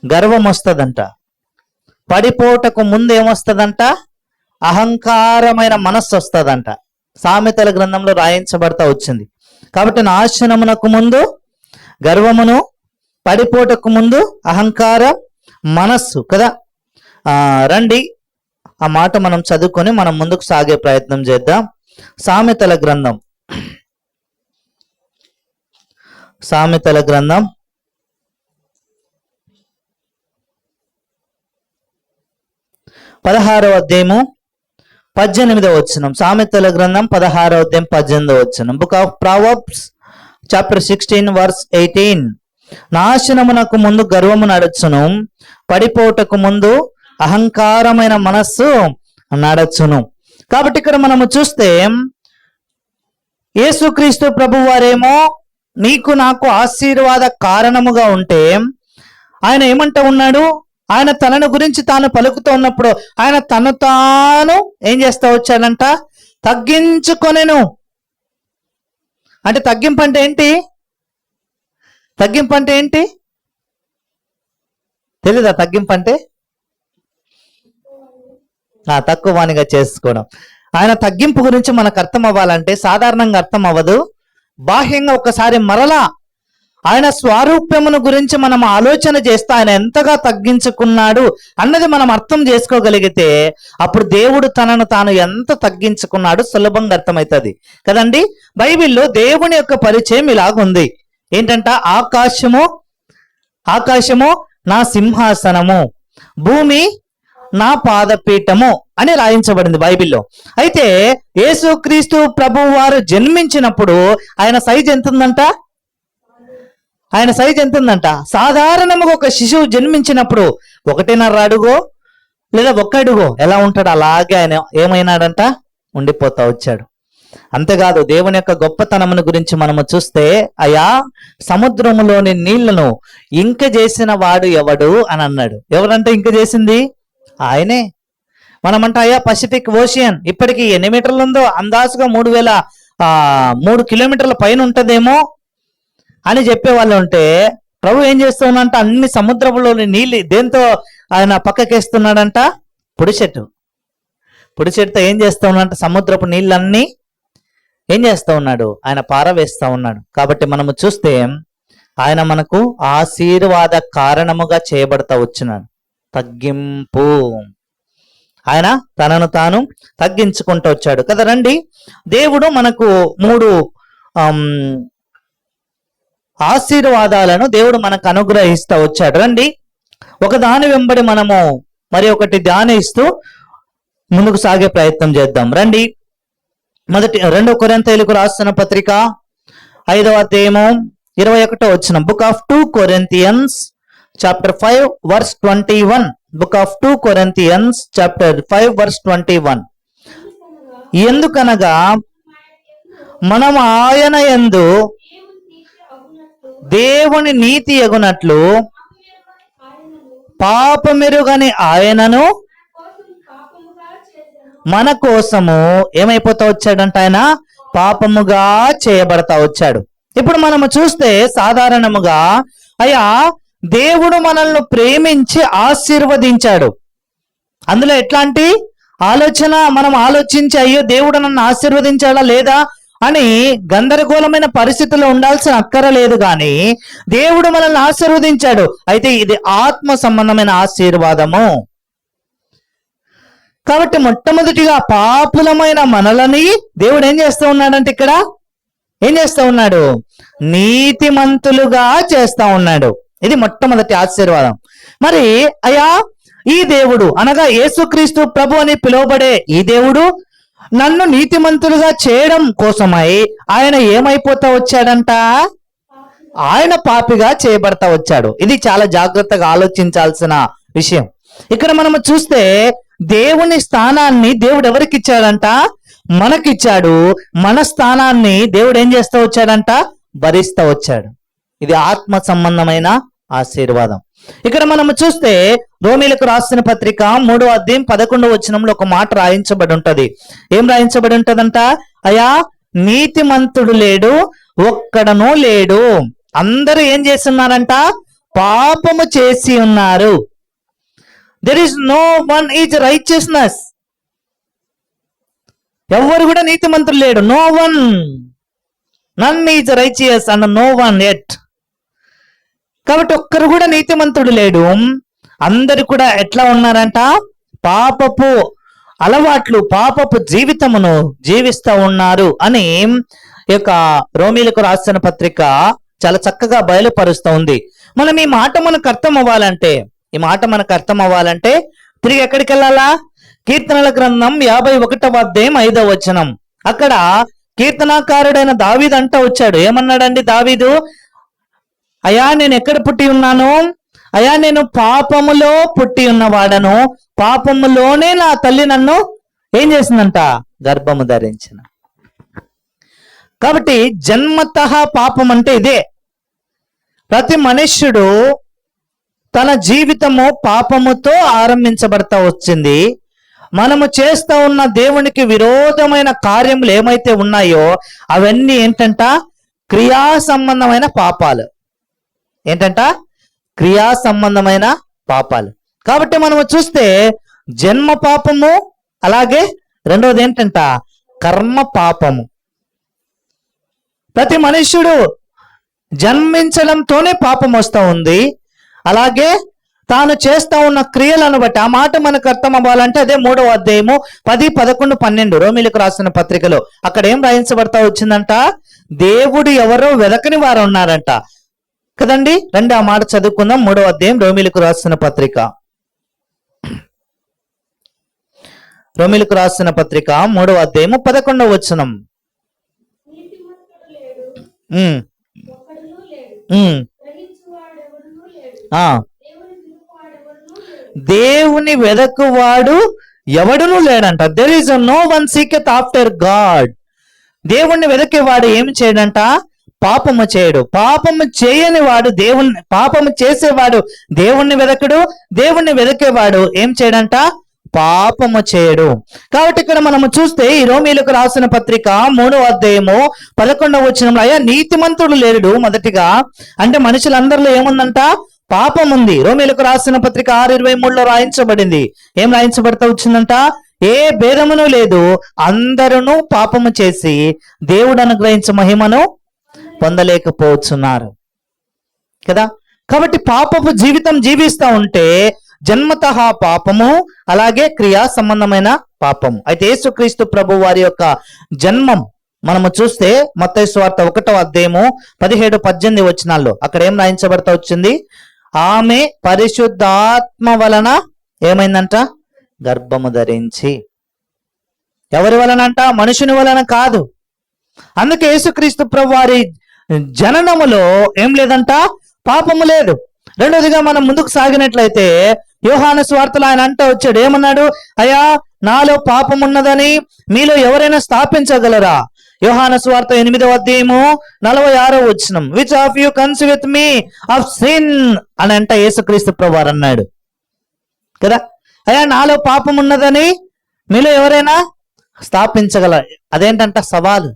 గర్వం వస్తుందంట. పడిపోటకు ముందు ఏమొస్తుందంట? అహంకారమైన మనస్సు వస్తుందంట. సామెతల గ్రంథంలో రాయించబడతా వచ్చింది. కాబట్టి నాశనమునకు ముందు గర్వమును, పడిపోటకు ముందు అహంకార మనస్సు కదా. రండి ఆ మాట మనం చదువుకొని మనం ముందుకు సాగే ప్రయత్నం చేద్దాం. సామెతల గ్రంథం 16వ అధ్యాయము 18వ వచనం. సామెతల గ్రంథం 16వ అధ్యాయం 18వ వచనం. Book of Proverbs chapter 16 verse 18. నాశనమునకు ముందు గర్వము నడచును, పడిపోటకు ముందు అహంకారమైన మనస్సు నడచును. కాబట్టి ఇక్కడ మనము చూస్తే యేసుక్రీస్తు ప్రభువారేమో నీకు నాకు ఆశీర్వాద కారణముగా ఉంటే ఆయన ఏమంటూ ఉన్నాడు? ఆయన తనను గురించి తాను పలుకుతూ ఉన్నప్పుడు ఆయన తను తాను ఏం చేస్తా వచ్చాడంట? తగ్గించుకొనెను. అంటే తగ్గింపు అంటే ఏంటి? తగ్గింపు అంటే ఏంటి తెలీదా? తగ్గింపు అంటే తక్కువ వానిగా చేసుకోవడం. ఆయన తగ్గింపు గురించి మనకు అర్థం అవ్వాలంటే సాధారణంగా అర్థం అవ్వదు. బాహ్యంగా ఒకసారి మరలా ఆయన స్వారూప్యమును గురించి మనం ఆలోచన చేస్తే ఆయన ఎంతగా తగ్గించుకున్నాడు అన్నది మనం అర్థం చేసుకోగలిగితే అప్పుడు దేవుడు తనను తాను ఎంత తగ్గించుకున్నాడు సులభంగా అర్థమవుతుంది కదండి. బైబిల్లో దేవుని యొక్క పరిచయం ఇలాగుంది. ఏంటంట? ఆకాశము నా సింహాసనము, భూమి నా పాదపీఠము అని రాయించబడింది బైబిల్లో. అయితే యేసుక్రీస్తు ప్రభువు వారు జన్మించినప్పుడు ఆయన సైజ్ ఎంత ఉందంట? సాధారణంగా ఒక శిశువు జన్మించినప్పుడు 1.5 అడుగో లేదా 1 అడుగో ఎలా ఉంటాడు అలాగే ఆయన ఏమైనాడంట? ఉండిపోతా వచ్చాడు. అంతేకాదు దేవుని యొక్క గొప్పతనమును గురించి మనము చూస్తే అయా సముద్రములోని నీళ్లను ఇంక చేసిన వాడు ఎవడు అని అన్నాడు. ఎవరంటే ఇంక చేసింది? ఆయనే. మనమంట అయ్యా పసిఫిక్ ఓషియన్ ఇప్పటికి ఎన్ని మీటర్లు ఉందో అందాజుగా 3 కిలోమీటర్ల పైన ఉంటదేమో అని చెప్పేవాళ్ళు ఉంటే ప్రభు ఏం చేస్తూ ఉన్నంట? అన్ని సముద్రంలోని నీళ్ళు దేంతో ఆయన పక్కకేస్తున్నాడంట? పొడి చెట్టుతో ఏం చేస్తూ ఉన్నంట? సముద్రపు నీళ్ళన్నీ ఏం చేస్తూ ఉన్నాడు? ఆయన పారవేస్తూ ఉన్నాడు. కాబట్టి మనము చూస్తే ఆయన మనకు ఆశీర్వాద కారణముగా చేయబడతా వచ్చినాడు. తగ్గింపు. ఆయన తనను తాను తగ్గించుకుంటూ వచ్చాడు కదా. రండి, దేవుడు మనకు 3 ఆశీర్వాదాలను దేవుడు మనకు అనుగ్రహిస్తూ వచ్చాడు. రండి, ఒక దాని వెంబడి మనము మరి ఒకటి ధ్యానిస్తూ ముందుకు సాగే ప్రయత్నం చేద్దాం. రండి, 2 కొరింథీయులకు రాసిన పత్రిక 5వ అధ్యాయము 21వ వచనం. Book of 2 Corinthians chapter 5 verse 21. Book of 2 Corinthians chapter 5 verse 21. ఎందుకనగా మనం ఆయన యందు దేవుని నీతి ఎగునట్లు పాపమెరుగని ఆయనను మన కోసము ఏమైపోతా వచ్చాడంట? ఆయన పాపముగా చేయబడతా వచ్చాడు. ఇప్పుడు మనము చూస్తే సాధారణముగా అయ్యా దేవుడు మనల్ని ప్రేమించి ఆశీర్వదించాడు. అందులో ఎట్లాంటి ఆలోచన మనం ఆలోచించి అయ్యో దేవుడు నన్ను ఆశీర్వదించాడా లేదా అని గందరగోళమైన పరిస్థితుల్లో ఉండాల్సిన అక్కర లేదు. కానీ దేవుడు మనల్ని ఆశీర్వదించాడు. అయితే ఇది ఆత్మ సంబంధమైన ఆశీర్వాదము. కాబట్టి మొట్టమొదటిగా పాపులమైన మనలని దేవుడు ఏం చేస్తూ ఉన్నాడంటే ఇక్కడ ఏం చేస్తూ ఉన్నాడు? నీతిమంతులుగా చేస్తా ఉన్నాడు. ఇది మొట్టమొదటి ఆశీర్వాదం. మరి అయ్యా ఈ దేవుడు అనగా యేసుక్రీస్తు ప్రభు అని పిలువబడే ఈ దేవుడు నన్ను నీతిమంతులుగా చేయడం కోసమై ఆయన ఏమైపోతా వచ్చాడంట? ఆయన పాపిగా చేయబడతా వచ్చాడు. ఇది చాలా జాగ్రత్తగా ఆలోచించాల్సిన విషయం. ఇక్కడ మనము చూస్తే దేవుని స్థానాన్ని దేవుడు ఎవరికి ఇచ్చాడంట? మనకిచ్చాడు. మన స్థానాన్ని దేవుడు ఏం చేస్తూ వచ్చాడంట? భరిస్తూ వచ్చాడు. ఇది ఆత్మ సంబంధమైన ఆశీర్వాదం. ఇక్కడ మనము చూస్తే రోమీలకు రాసిన పత్రిక 3వ అధ్యాయం 11వ వచనంలో ఒక మాట రాయించబడి ఉంటది. ఏం రాయించబడి ఉంటదంట? అయ్యా నీతిమంతుడు లేడు, ఒక్కడనూ లేడు, అందరూ ఏం చేస్తున్నారంట? పాపము చేసి ఉన్నారు. There is no one is righteousness. ఎవరు కూడా నీతిమంతుడు లేడు. No one, none is righteous and no one yet. కాబట్టి ఒక్కరు కూడా నీతిమంతుడు లేడు. అందరు కూడా ఎట్లా ఉన్నారంట? పాపపు అలవాట్లు, పాపపు జీవితమును జీవిస్తూ ఉన్నారు అని ఈ యొక్క రోమీలకు రాసిన పత్రిక చాలా చక్కగా బయలుపరుస్తూ ఉంది. మనం ఈ మాట మనకు అర్థం అవ్వాలంటే తిరిగి ఎక్కడికి వెళ్ళాలా? కీర్తనల గ్రంథం 51వ అధ్యాయం 5వ వచనం. అక్కడ కీర్తనాకారుడైన దావీదు అంటూ వచ్చాడు. ఏమన్నాడండి దావీదు? అయ్యా నేను ఎక్కడ పుట్టి ఉన్నాను? అయ్యా నేను పాపములో పుట్టి ఉన్నవాడను, పాపములోనే నా తల్లి నన్ను ఏం చేసిందంట? గర్భము ధరించిన. కాబట్టి జన్మతః పాపం అంటే ఇదే. ప్రతి మనుష్యుడు తన జీవితము పాపముతో ఆరంభించబడతా వచ్చింది. మనము చేస్తూ ఉన్న దేవునికి విరోధమైన కార్యములు ఏమైతే ఉన్నాయో అవన్నీ ఏంటంట? క్రియా సంబంధమైన పాపాలు. ఏంటంట? క్రియా సంబంధమైన పాపాలు. కాబట్టి మనము చూస్తే జన్మ పాపము, అలాగే రెండవది ఏంటంట? కర్మ పాపము. ప్రతి మనుష్యుడు జన్మించడంతోనే పాపం వస్తూ ఉంది. అలాగే తాను చేస్తా ఉన్న క్రియలను బట్టి, ఆ మాట మనకు అర్థం అవ్వాలంటే అదే 3వ అధ్యాయము 10, 11, 12 రోమీలకు రాసిన పత్రికలో అక్కడ ఏం రాయించబడతా వచ్చిందంట? దేవుడు ఎవరో వెదకని వారు ఉన్నారంట కదండి. రండి ఆ మాట చదువుకుందాం. 3వ అధ్యాయం రోమీలకు రాసిన పత్రిక, రోమీలకు రాసిన పత్రిక 3వ అధ్యాయము 11వ వచనం. దేవుని వెదకువాడు ఎవడునూ లేడంట. There is no one seeketh after God. దేవుణ్ణి వెదకేవాడు ఏమి చేయడంట? పాపము చేయడు. పాపము చేయని వాడు దేవుణ్ణి, పాపము చేసేవాడు దేవుణ్ణి వెదకడు, దేవుణ్ణి వెదకేవాడు ఏం చేయడంట? పాపము చేయడు. కాబట్టి ఇక్కడ మనము చూస్తే ఈ రోమీలకు రాసిన పత్రిక 3వ అధ్యాయము 11వ వచనంలో అయ్యా నీతిమంతుడు లేడు. మొదటిగా అంటే మనుషులందరిలో ఏముందంట? పాపం ఉంది. రోమీలకు రాసిన పత్రిక 6:23లో రాయించబడింది. ఏం రాయించబడతా వచ్చిందంట? ఏ భేదమును లేదు, అందరూ పాపము చేసి దేవుడు అనుగ్రహించే మహిమను పొందలేకపోతున్నారు కదా. కాబట్టి పాపపు జీవితం జీవిస్తా ఉంటే జన్మతః పాపము, అలాగే క్రియా సంబంధమైన పాపము. అయితే యేసుక్రీస్తు ప్రభు వారి యొక్క జన్మం మనము చూస్తే మత్తయి సువార్త 1వ అధ్యాయము 17, 18 వచనాల్లో అక్కడ ఏం రాయించబడతా వచ్చింది? ఆమె పరిశుద్ధాత్మ వలన ఏమైందంట? గర్భము ధరించి. ఎవరి వలన అంట? మనుషుని వలన కాదు. అందుకే యేసుక్రీస్తు ప్రభు వారి జననములో ఏం లేదంట? పాపము లేదు. రెండోదిగా మనం ముందుకు సాగినట్లయితే యోహాను సువార్తలో ఆయన అంటూ వచ్చాడు. ఏమన్నాడు? అయ్యా నాలో పాపం ఉన్నదని మీలో ఎవరైనా స్థాపించగలరా? యోహాను సువార్త 8వ అధ్యాయము 46వ వచనం. Which of you conceive with me of sin అని అంట యేసుక్రీస్తు ప్రభు వారు అన్నాడు కదా. అయ్యా నాలో పాపం ఉన్నదని మీలో ఎవరైనా స్థాపించగలరు. అదేంటంట? సవాలు.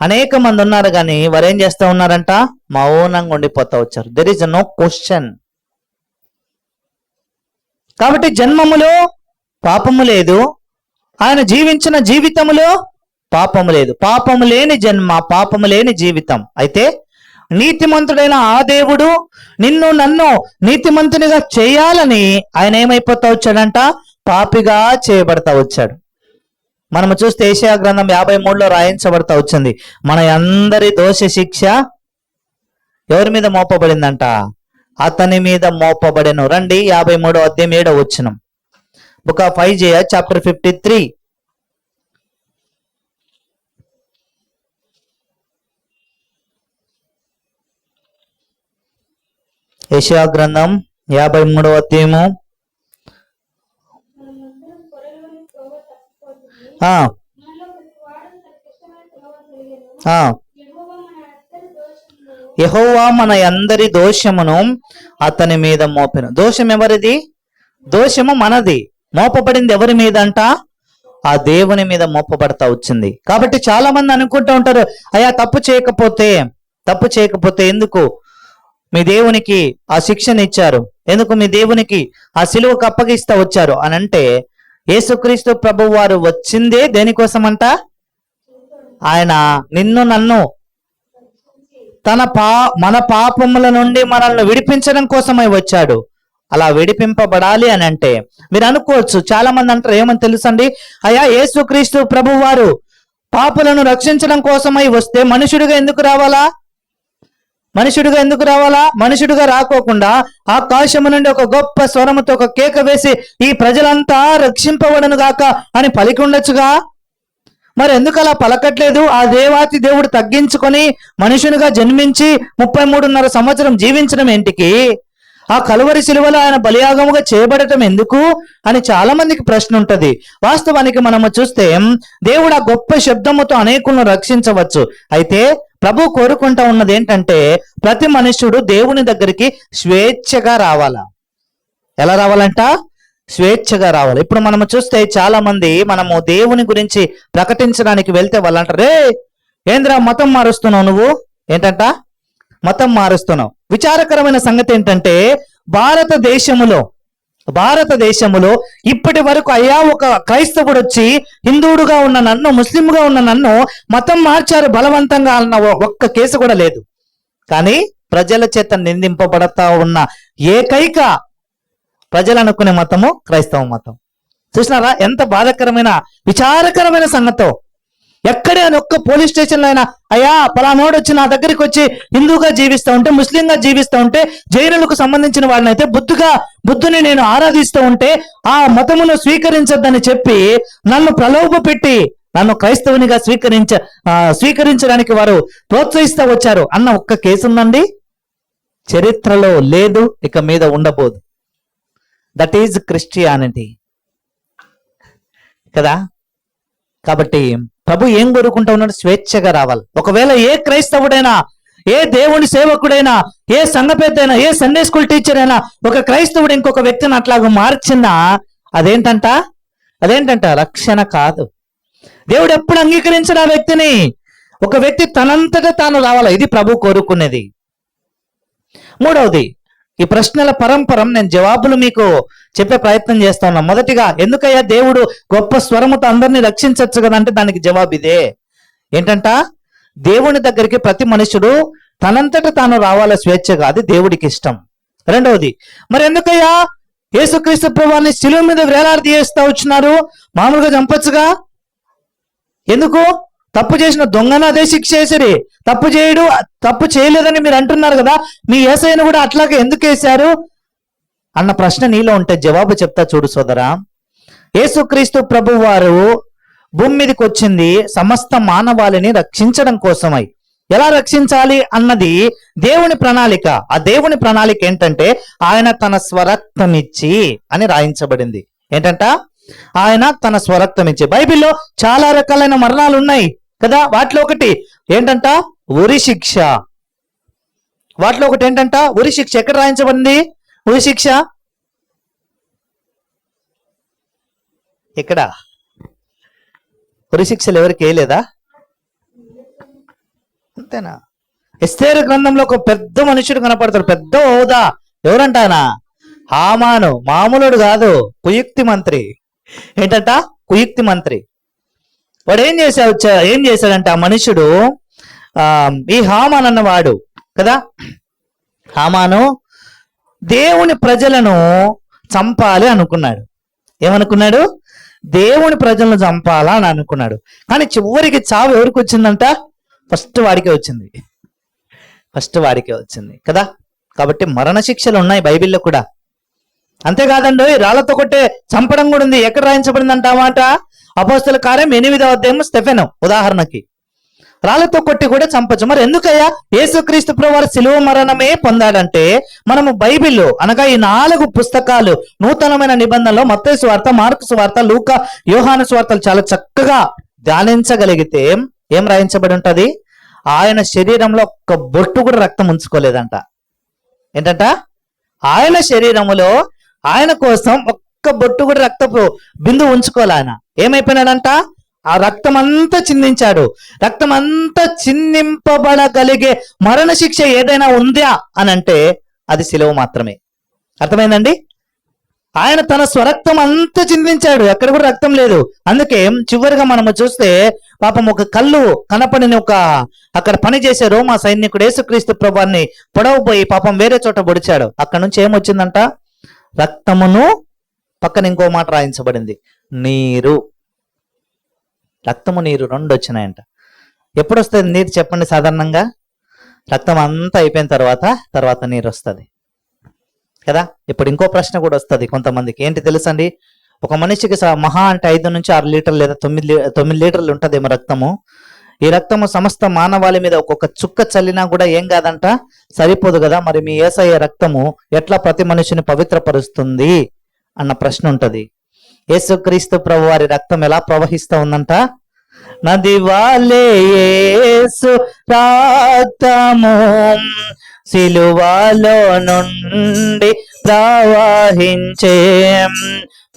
అనేక మంది ఉన్నారు కానీ వారు ఏం చేస్తూ ఉన్నారంట? మౌనంగా ఉండిపోతా వచ్చారు. There is no question. కాబట్టి జన్మములో పాపము లేదు, ఆయన జీవించిన జీవితములో పాపము లేదు. పాపము లేని జన్మ, పాపము లేని జీవితం. అయితే నీతిమంతుడైన ఆ దేవుడు నిన్ను నన్ను నీతిమంతునిగా చేయాలని ఆయన ఏమైపోతా వచ్చాడంట? పాపిగా చేయబడతా వచ్చాడు. మనము చూస్తే యెషయా గ్రంథం 53లో రాయించబడతా వచ్చింది. మన అందరి దోష శిక్ష ఎవరి మీద మోపబడిందంట? అతని మీద మోపబడెను. రండి 53వ అధ్యాయం 7వ వచనం. Book of Isaiah chapter 53. యెషయా గ్రంథం 53వ అధ్యాయము యెహోవా మన అందరి దోషమును అతని మీద మోపెను. దోషం ఎవరిది? దోషము మనది. మోపబడింది ఎవరి మీద అంట? ఆ దేవుని మీద మోపబడతా వచ్చింది. కాబట్టి చాలా మంది అనుకుంటూ ఉంటారు, అయ్యా తప్పు చేయకపోతే ఎందుకు మీ దేవునికి ఆ శిక్షణ ఇచ్చారు? ఎందుకు మీ దేవునికి ఆ సిలువకు అప్పగిస్తా వచ్చారు అని అంటే, యేసుక్రీస్తు ప్రభు వారు వచ్చిందే దేనికోసమంట? ఆయన నిన్ను నన్ను మన పాపముల నుండి మనల్ని విడిపించడం కోసమై వచ్చాడు. అలా విడిపింపబడాలి అని అంటే మీరు అనుకోవచ్చు, చాలా మంది అంటారు ఏమని తెలుసండి, అయ్యా యేసుక్రీస్తు ప్రభు వారు పాపులను రక్షించడం కోసమై వస్తే మనుషుడిగా ఎందుకు రావాలా? మనుషుడిగా రాకోకుండా ఆకాశము నుండి ఒక గొప్ప స్వరముతో ఒక కేక వేసి ఈ ప్రజలంతా రక్షింపబడను గాక అని పలికి ఉండొచ్చుగా. మరి ఎందుకు అలా పలకట్లేదు? ఆ దేవాతి దేవుడు తగ్గించుకొని మనుషునిగా జన్మించి 33.5 సంవత్సరం జీవించడం ఏంటికి? ఆ కలువరి శిలువలో ఆయన బలియాగముగా చేయబడటం ఎందుకు అని చాలా మందికి ప్రశ్న ఉంటది. వాస్తవానికి మనము చూస్తే దేవుడు ఆ గొప్ప శబ్దముతో అనేకులను రక్షించవచ్చు. అయితే ప్రభు కోరుకుంటా ఉన్నది ఏంటంటే, ప్రతి మనుష్యుడు దేవుని దగ్గరికి స్వేచ్ఛగా రావాలా. ఎలా రావాలంట? స్వేచ్ఛగా రావాలి. ఇప్పుడు మనము చూస్తే చాలా మంది మనము దేవుని గురించి ప్రకటించడానికి వెళ్తే వాళ్ళు అంటారు, రే ఏంద్రా మతం మారుస్తున్నావు నువ్వు? ఏంటంట? మతం మారుస్తున్నావు. విచారకరమైన సంగతి ఏంటంటే, భారతదేశములో ఇప్పటి వరకు అయ్యా ఒక క్రైస్తవుడు వచ్చి హిందువుడుగా ఉన్న నన్ను, ముస్లింగా ఉన్న నన్ను మతం మార్చారు బలవంతంగా అన్న ఒక్క కేసు కూడా లేదు. కానీ ప్రజల చేత నిందింపబడతా ఉన్న ఏకైక ప్రజలు అనుకునే మతము క్రైస్తవ మతం. చూసినారా ఎంత బాధాకరమైన విచారకరమైన సంగతో? ఎక్కడే ఒక్క పోలీస్ స్టేషన్లో అయినా అయ్యా పలానోడు వచ్చి నా దగ్గరికి వచ్చి హిందూగా జీవిస్తూ ఉంటే, ముస్లింగా జీవిస్తూ ఉంటే, జైనులకు సంబంధించిన వాడిని అయితే బుద్ధుని నేను ఆరాధిస్తూ ఉంటే ఆ మతమును స్వీకరించద్దని చెప్పి నన్ను ప్రలోభ పెట్టి నన్ను క్రైస్తవునిగా స్వీకరించడానికి వారు ప్రోత్సహిస్తూ వచ్చారు అన్న ఒక్క కేసు ఉందండి? చరిత్రలో లేదు, ఇక మీద ఉండబోదు. దట్ ఈజ్ క్రిస్టియానిటీ కదా. కాబట్టి ప్రభు ఏం కోరుకుంటా ఉన్నాడు? స్వేచ్ఛగా రావాలి. ఒకవేళ ఏ క్రైస్తవుడైనా, ఏ దేవుని సేవకుడైనా, ఏ సంఘ పెద్దైనా, ఏ సండే స్కూల్ టీచర్ అయినా ఒక క్రైస్తవుడు ఇంకొక వ్యక్తిని అట్లాగా మార్చినా అదేంటంట రక్షణ కాదు. దేవుడు ఎప్పుడు అంగీకరించిన ఆ వ్యక్తిని. ఒక వ్యక్తి తనంతటా తాను రావాలి. ఇది ప్రభు కోరుకునేది. మూడవది, ఈ ప్రశ్నల పరంపరం నేను జవాబులు మీకు చెప్పే ప్రయత్నం చేస్తా ఉన్నా. మొదటిగా, ఎందుకయ్యా దేవుడు గొప్ప స్వరముతో అందరినీ రక్షించవచ్చు కదా అంటే దానికి జవాబు ఇదే. ఏంటంట? దేవుని దగ్గరికి ప్రతి మనుషుడు తనంతట తాను రావాల స్వేచ్ఛగా, అది దేవుడికి ఇష్టం. రెండవది, మరి ఎందుకయ్యా యేసుక్రీస్తు ప్రభువుని శిలువ మీద వేలాడదీయేస్తా వచ్చినారు? మామూలుగా చంపొచ్చుగా. ఎందుకు? తప్పు చేసిన దొంగను అదే శిక్ష వేసిరి. తప్పు చేయలేదని మీరు అంటున్నారు కదా, మీ యేసయ్యను కూడా అట్లాగే ఎందుకు వేశారు అన్న ప్రశ్న నీలో ఉంటే జవాబు చెప్తా చూడు సోదరా. యేసుక్రీస్తు ప్రభు వారు భూమి మీదకి వచ్చింది సమస్త మానవాళిని రక్షించడం కోసమై. ఎలా రక్షించాలి అన్నది దేవుని ప్రణాళిక. ఆ దేవుని ప్రణాళిక ఏంటంటే, ఆయన తన స్వరక్తం ఇచ్చి అని రాయించబడింది. ఏంటంట? ఆయన తన స్వరక్తం ఇచ్చి. బైబిల్లో చాలా రకాలైన మరణాలు ఉన్నాయి కదా. వాటిలో ఒకటి ఏంటంట? ఉరి శిక్ష. వాటిలో ఒకటి ఏంటంట? ఉరి శిక్ష. ఎక్కడ రాయించబడింది ఉరి శిక్ష? ఎక్కడ? ఉరి శిక్షలు ఎవరికి వేయలేదా? అంతేనా? ఎస్తేరు గ్రంథంలో ఒక పెద్ద మనుషుడు కనపడతాడు, పెద్ద హోదా. ఎవరంట ఆయన? హామాను. మామూలుడు కాదు, కుయుక్తి మంత్రి. ఏంటంట? కుయుక్తి మంత్రి. వాడు ఏం చేశాడంటే ఆ మనుషుడు, ఈ హామాన్ అన్నవాడు కదా, హామాను దేవుని ప్రజలను చంపాలి అనుకున్నాడు. ఏమనుకున్నాడు? దేవుని ప్రజలను చంపాలా అని అనుకున్నాడు. కానీ చివరికి చావు ఎవరికి వచ్చిందంట? ఫస్ట్ వాడికే వచ్చింది కదా. కాబట్టి మరణ శిక్షలు ఉన్నాయి బైబిల్లో కూడా. అంతేకాదండి, రాళ్లతో కొట్టే చంపడం కూడా ఉంది. ఎక్కడ రాయించబడిందంట ఆ మాట? అపోస్తల కార్యం 8వ అధ్యాయం స్టెఫెను ఉదాహరణకి. రాళ్లతో కొట్టి కూడా చంపచ్చు. మరి ఎందుకయ్యా యేసుక్రీస్తు ప్రభువు శిలువ మరణమే పొందాడంటే, మనము బైబిల్ అనగా ఈ 4 పుస్తకాలు నూతనమైన నిబంధనలో మత్తయి సువార్త, మార్కు సువార్త, లూకా, యోహాను సువార్తలు చాలా చక్కగా ధ్యానించగలిగితే ఏం రాయించబడి ఉంటది? ఆయన శరీరంలో ఒక్క బొట్టు కూడా రక్తం ఉంచుకోలేదంట. ఏంటంట? ఆయన శరీరములో ఆయన కోసం ఒక్క బొట్టు కూడా రక్తపు బిందువు ఉంచుకోలే. ఆయన ఏమైపోయినాడంట? ఆ రక్తం అంతా చిందించాడు. రక్తం అంతా చిందింపబడగలిగే మరణ శిక్ష ఏదైనా ఉందా అని అంటే అది శిలువ మాత్రమే. అర్థమైందండి? ఆయన తన స్వరక్తం అంతా చిందించాడు, ఎక్కడ కూడా రక్తం లేదు. అందుకే చివరిగా మనము చూస్తే పాపం ఒక కళ్ళు కనపడిన ఒక అక్కడ పనిచేసే రోమా సైనికుడు యేసుక్రీస్తు ప్రభువాన్ని పొడవబోయి పాపం వేరే చోట పొడిచాడు. అక్కడ నుంచి ఏమొచ్చిందంట? రక్తమును, పక్కన ఇంకో మాట రాయించబడింది, నీరు. రక్తము నీరు రెండు వచ్చినాయంట. ఎప్పుడు వస్తుంది నీరు చెప్పండి? సాధారణంగా రక్తం అంతా అయిపోయిన తర్వాత నీరు వస్తుంది కదా. ఇప్పుడు ఇంకో ప్రశ్న కూడా వస్తుంది కొంతమందికి, ఏంటి తెలుసండి? ఒక మనిషికి మహా అంటే 5 నుంచి 6 లీటర్లు లేదా 9 లీటర్లు ఉంటుందేమో రక్తము. ఈ రక్తము సమస్త మానవాళి మీద ఒక్కొక్క చుక్క చల్లినా కూడా ఏం కాదంట, సరిపోదు కదా. మరి మీ యేసయ్య రక్తము ఎట్లా ప్రతి మనిషిని పవిత్రపరుస్తుంది అన్న ప్రశ్న ఉంటది. యేసుక్రీస్తు ప్రభు వారి రక్తం ఎలా ప్రవహిస్తూ ఉందంట? నది వాలే యేసు రక్తము సిలువలో నుండి ప్రవహించే,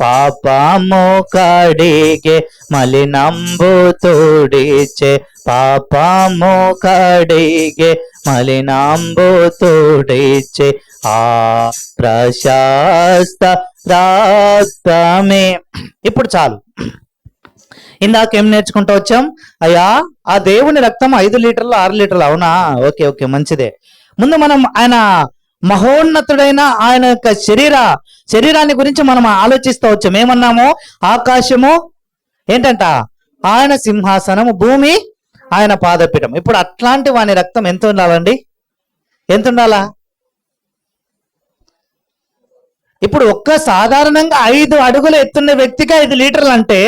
పాపము కడిగే మలినంబు తోడిచే, పాపము కడిగే మలినంబు తోడిచే ఆ ప్రశస్త రక్తమే. ఇప్పుడు చాలు, ఇందాకేం నేర్చుకుంటూ వచ్చాం? అయ్యా ఆ దేవుని రక్తం 5 లీటర్లు 6 లీటర్లు, అవునా? ఓకే మంచిదే. ముందు మనం ఆయన మహోన్నతుడైన ఆయన యొక్క శరీరాన్ని గురించి మనం ఆలోచిస్తూ వచ్చాం. ఏమన్నాము? ఆకాశము ఏంటంట? ఆయన సింహాసనము, భూమి ఆయన పాదపీఠం. ఇప్పుడు అట్లాంటి వాని రక్తం ఎంత ఉండాలండి? ఎంత ఉండాలా? ఇప్పుడు సాధారణంగా 5 అడుగులు ఎత్తున్న వ్యక్తికి 5 లీటర్లు అంటే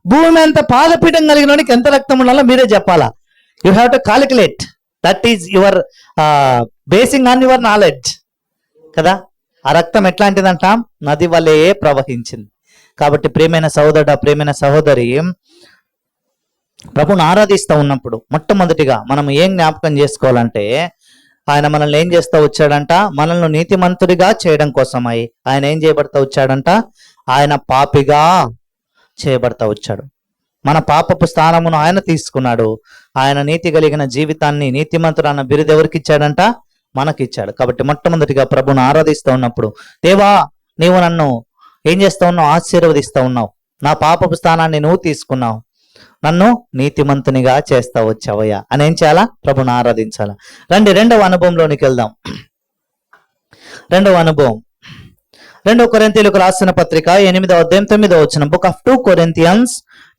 భూమి అంత పాదపీఠం కలిగిన వానికి ఎంత రక్తం ఉండాలో మీరే చెప్పాలా. You have to calculate. That is your basing on your knowledge కదా. ఆ రక్తం ఎట్లాంటిదంట? నది వలె ప్రవహించింది. కాబట్టి ప్రియమైన సహోదరుడు, ప్రియమైన సహోదరి, ప్రభుని ఆరాధిస్తూ ఉన్నప్పుడు మొట్టమొదటిగా మనం ఏం జ్ఞాపకం చేసుకోవాలంటే, ఆయన మనల్ని ఏం చేస్తూ వచ్చాడంట? మనల్ని నీతిమంతుడిగా చేయడం కోసమై ఆయన ఏం చేయబడతా వచ్చాడంట? ఆయన పాపిగా చేయబడతా వచ్చాడు. మన పాపపు స్థానమును ఆయన తీసుకున్నాడు. ఆయన నీతి కలిగిన జీవితాన్ని, నీతిమంతుడు అన్న బిరుదు ఎవరికి ఇచ్చాడంట? మనకిచ్చాడు. కాబట్టి మొట్టమొదటిగా ప్రభుని ఆరాధిస్తూ ఉన్నప్పుడు, దేవా నీవు నన్ను ఏం చేస్తూ ఉన్నావు? ఆశీర్వదిస్తూ ఉన్నావు. నా పాపపు స్థానాన్ని నువ్వు తీసుకున్నావు, నన్ను నీతిమంతునిగా చేస్తా వచ్చావయ్యా అని ఏం చేయాలా? ప్రభుని ఆరాధించాలా. రండి రెండవ అనుభవంలోనికి వెళ్దాం. రెండవ అనుభవం 2 కొరింథీయులకు రాసిన పత్రిక 8వ అధ్యాయం 9వ వచనం. Book of 2 Corinthians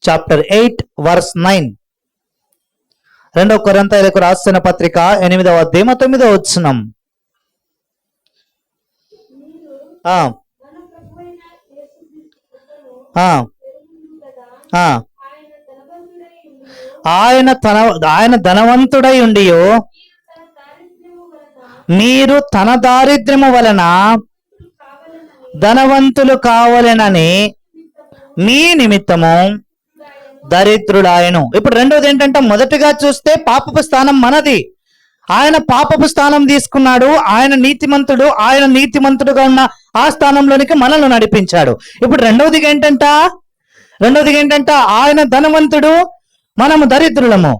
chapter 8 verse 9. 2 కొరింథీయులకు రాసిన పత్రిక 8వ అధ్యాయం 9వ వచనం. ఆయన ధనవంతుడై ఉండియో మీరు తన దారిద్ర్యము వలన ధనవంతులు కావాలనని మీ నిమిత్తము దరిద్రుడాయను. ఇప్పుడు రెండోది ఏంటంటే, మొదటిగా చూస్తే పాపపు స్థానం మనది. ఆయన పాపపు స్థానం తీసుకున్నాడు. ఆయన నీతిమంతుడుగా ఉన్న ఆ స్థానంలోనికి మనల్ని నడిపించాడు. ఇప్పుడు రెండవదిగా ఏంటంట, ఆయన ధనవంతుడు, మనము దరిద్రులము.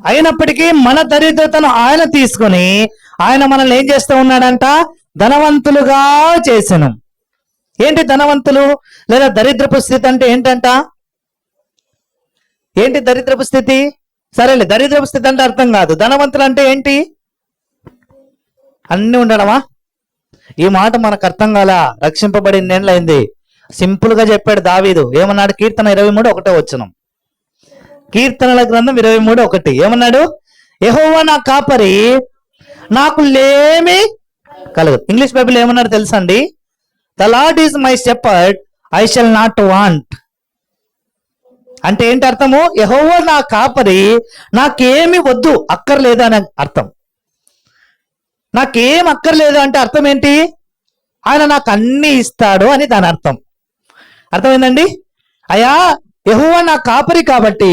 అయినప్పటికీ మన దరిద్రతను ఆయన తీసుకొని ఆయన మనల్ని ఏం చేస్తూ ఉన్నాడంట? ధనవంతులుగా చేసెను. ఏంటి ధనవంతులు లేదా దరిద్రపు స్థితి అంటే ఏంటంట? ఏంటి దరిద్రపు స్థితి? సరేలే, దరిద్రపు స్థితి అంటే అర్థం కాదు. ధనవంతులు అంటే ఏంటి? అన్ని ఉండడమా? ఈ మాట మనకు అర్థం కాలా. రక్షింపబడిన ఏళ్ళైంది. సింపుల్ గా చెప్పాడు దావీదు. ఏమన్నాడు? కీర్తన 23:1 వచనం. కీర్తనల గ్రంథం 23:1 ఏమన్నాడు? యెహోవా నా కాపరి, నాకు లేమి కలగదు. ఇంగ్లీష్ బైబిల్ ఏమన్నాడు తెలుసా అండి? The lord is my shepherd, I shall not want. అంటే ఏంటి అర్థము? యెహోవా నా కాపరి, నాకేమి వద్దు, అక్కర్లేదు అని అర్థం. నాకేం అక్కర్లేదు అంటే అర్థం ఏంటి? ఆయన నాకు అన్ని ఇస్తాడు అని దాని అర్థం. అర్థమైందండి? అయ్యా యెహోవా నా కాపరి కాబట్టి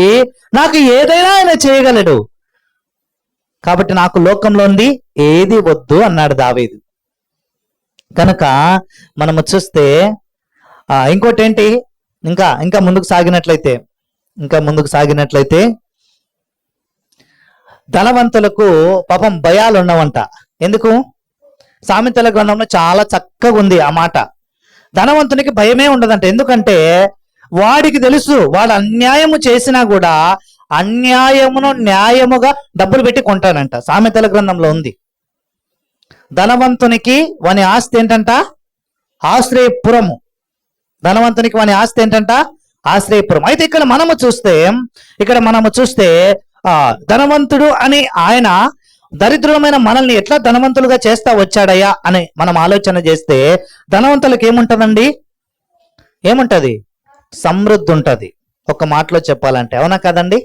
నాకు ఏదైనా ఆయన చేయగలడు, కాబట్టి నాకు లోకంలోంది ఏది వద్దు అన్నాడు దావీదు. కనుక మనము చూస్తే ఇంకోటి ఏంటి, ఇంకా ముందుకు సాగినట్లయితే ధనవంతులకు పాపం భయాలు ఉన్నవంట. ఎందుకు? సామెతల గ్రంథంలో చాలా చక్కగా ఉంది ఆ మాట. ధనవంతునికి భయమే ఉండదంట. ఎందుకంటే వాడికి తెలుసు వాడు అన్యాయము చేసినా కూడా అన్యాయమును న్యాయముగా డబ్బులు పెట్టి కొంటానంట. సామెతల గ్రంథంలో ఉంది. ధనవంతునికి వాని ఆస్తి ఏంటంట? ఆశ్రయపురము. ధనవంతునికి వాని ఆస్తి ఏంటంట? ఆశ్రయపురం. అయితే ఇక్కడ మనము చూస్తే ధనవంతుడు అని ఆయన దరిద్రులమైన మనల్ని ఎట్లా ధనవంతులుగా చేస్తా వచ్చాడయ్యా అని మనం ఆలోచన చేస్తే ధనవంతులకు ఏముంటదండి? ఏముంటది? సమృద్ధి ఉంటది. ఒక మాటలో చెప్పాలంటే, అవునా కదండి?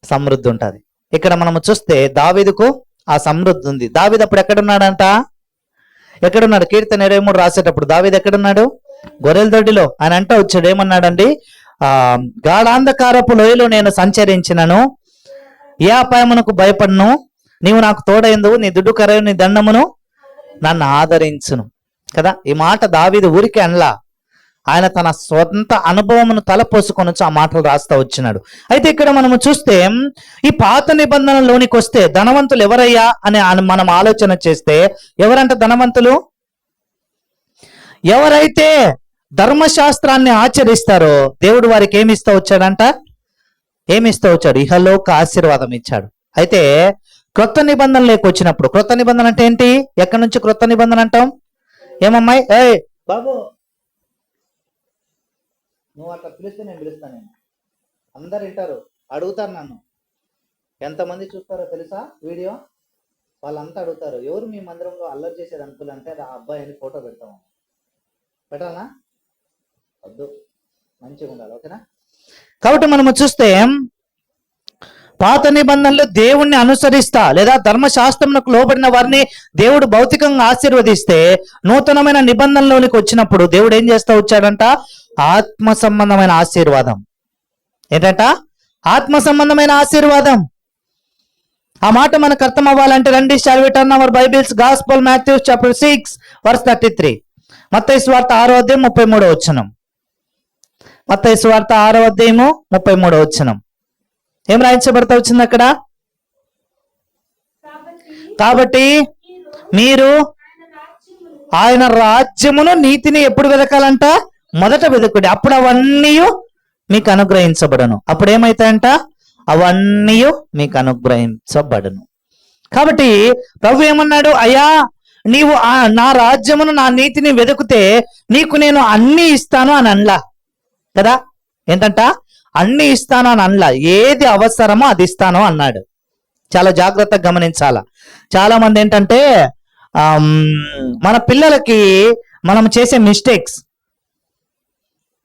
సమృద్ధి ఉంటది. ఇక్కడ మనము చూస్తే దావీదుకు ఆ సమృద్ధి ఉంది. దావీదు అప్పుడు ఎక్కడున్నాడంట? ఎక్కడున్నాడు? కీర్తన 23 రాసేటప్పుడు దావీదు ఎక్కడున్నాడు? గొర్రెల దొడ్డిలో. ఆయన అంటే వచ్చాడు, ఏమన్నాడండి? గాఢాంధకారపు లోయలో నేను సంచరించినను ఏ అపాయమునకు భయపడను, నీవు నాకు తోడైందువు, నీ దుడ్డు కరయు, నీ దండమును నన్ను ఆదరించును. కదా, ఈ మాట దావీదు ఊరికే అనలా, ఆయన తన సొంత అనుభవమును తలపోసుకొని ఆ మాటలు రాస్తా వచ్చినాడు. అయితే ఇక్కడ మనము చూస్తే ఈ పాత నిబంధనలోనికి వస్తే ధనవంతులు ఎవరయ్యా అని మనం ఆలోచన చేస్తే ఎవరంట ధనవంతులు? ఎవరైతే ధర్మశాస్త్రాన్ని ఆచరిస్తారో దేవుడు వారికి ఏమిస్తూ వచ్చాడంట? ఏమిస్తూ వచ్చాడు? ఇహలోక ఆశీర్వాదం ఇచ్చాడు. అయితే క్రొత్త నిబంధనలోకి వచ్చినప్పుడు, క్రొత్త నిబంధన అంటే ఏంటి? ఎక్కడి నుంచి క్రొత్త నిబంధన అంటాం? ఏమమ్మాయి? బాబు నువ్వు అట్లా పిలిస్తే నేను పిలుస్తాను. అందరు వింటారు, అడుగుతారు నన్ను. ఎంతమంది చూస్తారో తెలుసా వీడియో? వాళ్ళంతా అడుగుతారు, ఎవరు మీ మందిరంలో అల్లరి చేసేది అంకుల్ అంటే ఆ అబ్బాయి అని ఫోటో పెడతాము. పెట్టాలనా? వద్దు, మంచిగా ఉండాలి. ఓకేనా? కాబట్టి మనము చూస్తే పాత నిబంధనలు దేవుణ్ణి అనుసరిస్తా లేదా ధర్మశాస్త్రమునకు లోబడిన వారిని దేవుడు భౌతికంగా ఆశీర్వదిస్తే, నూతనమైన నిబంధనలోనికి వచ్చినప్పుడు దేవుడు ఏం చేస్తా వచ్చాడంట? ఆత్మ సంబంధమైన ఆశీర్వాదం. ఏంటంట? ఆత్మ సంబంధమైన ఆశీర్వాదం. ఆ మాట మనకు అర్థం అవ్వాలంటే రండి, shall we turn our Bibles, Gospel Matthew chapter 6 verse 33. మత్తయి సువార్త 6వ అధ్యాయం 33వ వచనం. మత్తయి సువార్త 6వ అధ్యాయము 33వ వచనం. ఏం రాయించబడతా వచ్చింది అక్కడ? కాబట్టి మీరు ఆయన రాజ్యమును నీతిని ఎప్పుడు వెతకాలంట? మొదట వెతుకుడి, అప్పుడు అవన్నీ మీకు అనుగ్రహించబడను. అప్పుడు ఏమైతాయంట? అవన్నీ మీకు అనుగ్రహించబడను. కాబట్టి ప్రభు ఏమన్నాడు? అయ్యా, నీవు నా రాజ్యమును నా నీతిని వెతుకుతే నీకు నేను అన్ని ఇస్తాను అని అనలా కదా. ఏంటంట? అన్ని ఇస్తాను అని అనలా, ఏది అవసరమో అది ఇస్తాను అన్నాడు. చాలా జాగ్రత్తగా గమనించాల. చాలా మంది ఏంటంటే మన పిల్లలకి మనం చేసే మిస్టేక్స్,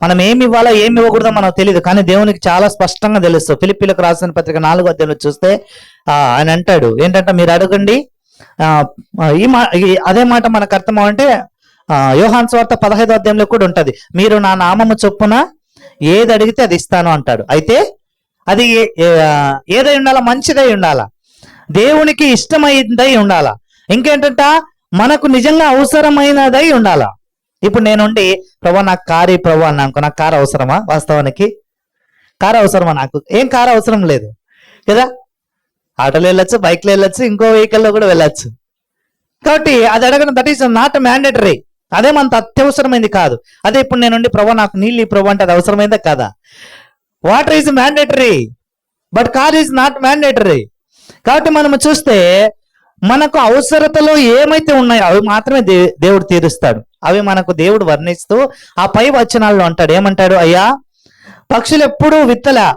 మనం ఏమి ఇవ్వాలో ఏమి ఇవ్వకూడదో మనకు తెలియదు, కానీ దేవునికి చాలా స్పష్టంగా తెలుసు. ఫిలిప్పీలకు రాసిన పత్రిక 4వ అధ్యాయంలో చూస్తే ఆయన అంటాడు ఏంటంటే, మీరు అడగండి. అదే మాట మనకు అర్థం అంటే యోహాను సువార్త 15వ అధ్యాయంలో కూడా ఉంటది, మీరు నా నామము చొప్పున ఏది అడిగితే అది ఇస్తాను అంటాడు. అయితే అది ఏదై ఉండాలా? మంచిదై ఉండాలా, దేవునికి ఇష్టమైనదై ఉండాలా, ఇంకేంటంట మనకు నిజంగా అవసరమైనదై ఉండాలా. ఇప్పుడు నేనుండి ప్రభా నాకు కారు ప్రభు అన్నాను, నాకు కారు అవసరమా? వాస్తవానికి కారు అవసరమా? నాకు ఏం కారు అవసరం లేదు కదా. ఆటోలో వెళ్ళొచ్చు, బైక్లో వెళ్ళొచ్చు, ఇంకో వెహికల్లో కూడా వెళ్ళొచ్చు. కాబట్టి అది అడగడం దట్ ఈస్ నాట్ మ్యాండేటరీ. అదేమంత అత్యవసరమైంది కాదు. అదే ఇప్పుడు నేనుండి ప్రభా నాకు నీళ్ళు ప్రభు అంటే అది అవసరమైందా కాదా? Water is mandatory but car is not mandatory. కాబట్టి మనము చూస్తే మనకు అవసరతలో ఏమైతే ఉన్నాయో అవి మాత్రమే దేవుడు తీరుస్తాడు. అవి మనకు దేవుడు వర్ణిస్తూ ఆ పై వచనాల్లో అంటాడు, ఏమంటాడు? అయ్యా, పక్షులు ఎప్పుడూ విత్తలా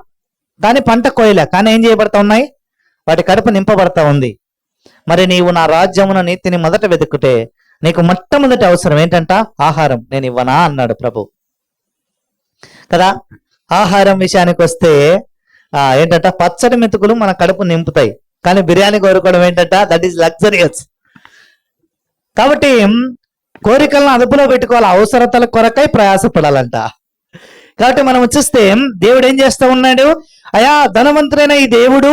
కానీ పంట కోయలే, కానీ ఏం చేయబడతా ఉన్నాయి? వాటి కడుపు నింపబడతా ఉంది. మరి నీవు నా రాజ్యమును నీతిని మొదట వెతుకుతే నీకు మొట్టమొదటి అవసరం ఏంటంట? ఆహారం. నేను ఇవ్వనా అన్నాడు ప్రభు కదా. ఆహారం విషయానికి వస్తే ఏంటంట? పచ్చడి మెతుకులు మన కడుపు నింపుతాయి, కానీ బిర్యానీ కోరుకోవడం ఏంటంట? That is luxurious. కాబట్టి కోరికలను అదుపులో పెట్టుకోవాలి, అవసరతల కొరకై ప్రయాసపడాలంట. కాబట్టి మనం చూస్తే దేవుడు ఏం చేస్తూ ఉన్నాడు? అయా, ధనవంతుడైన ఈ దేవుడు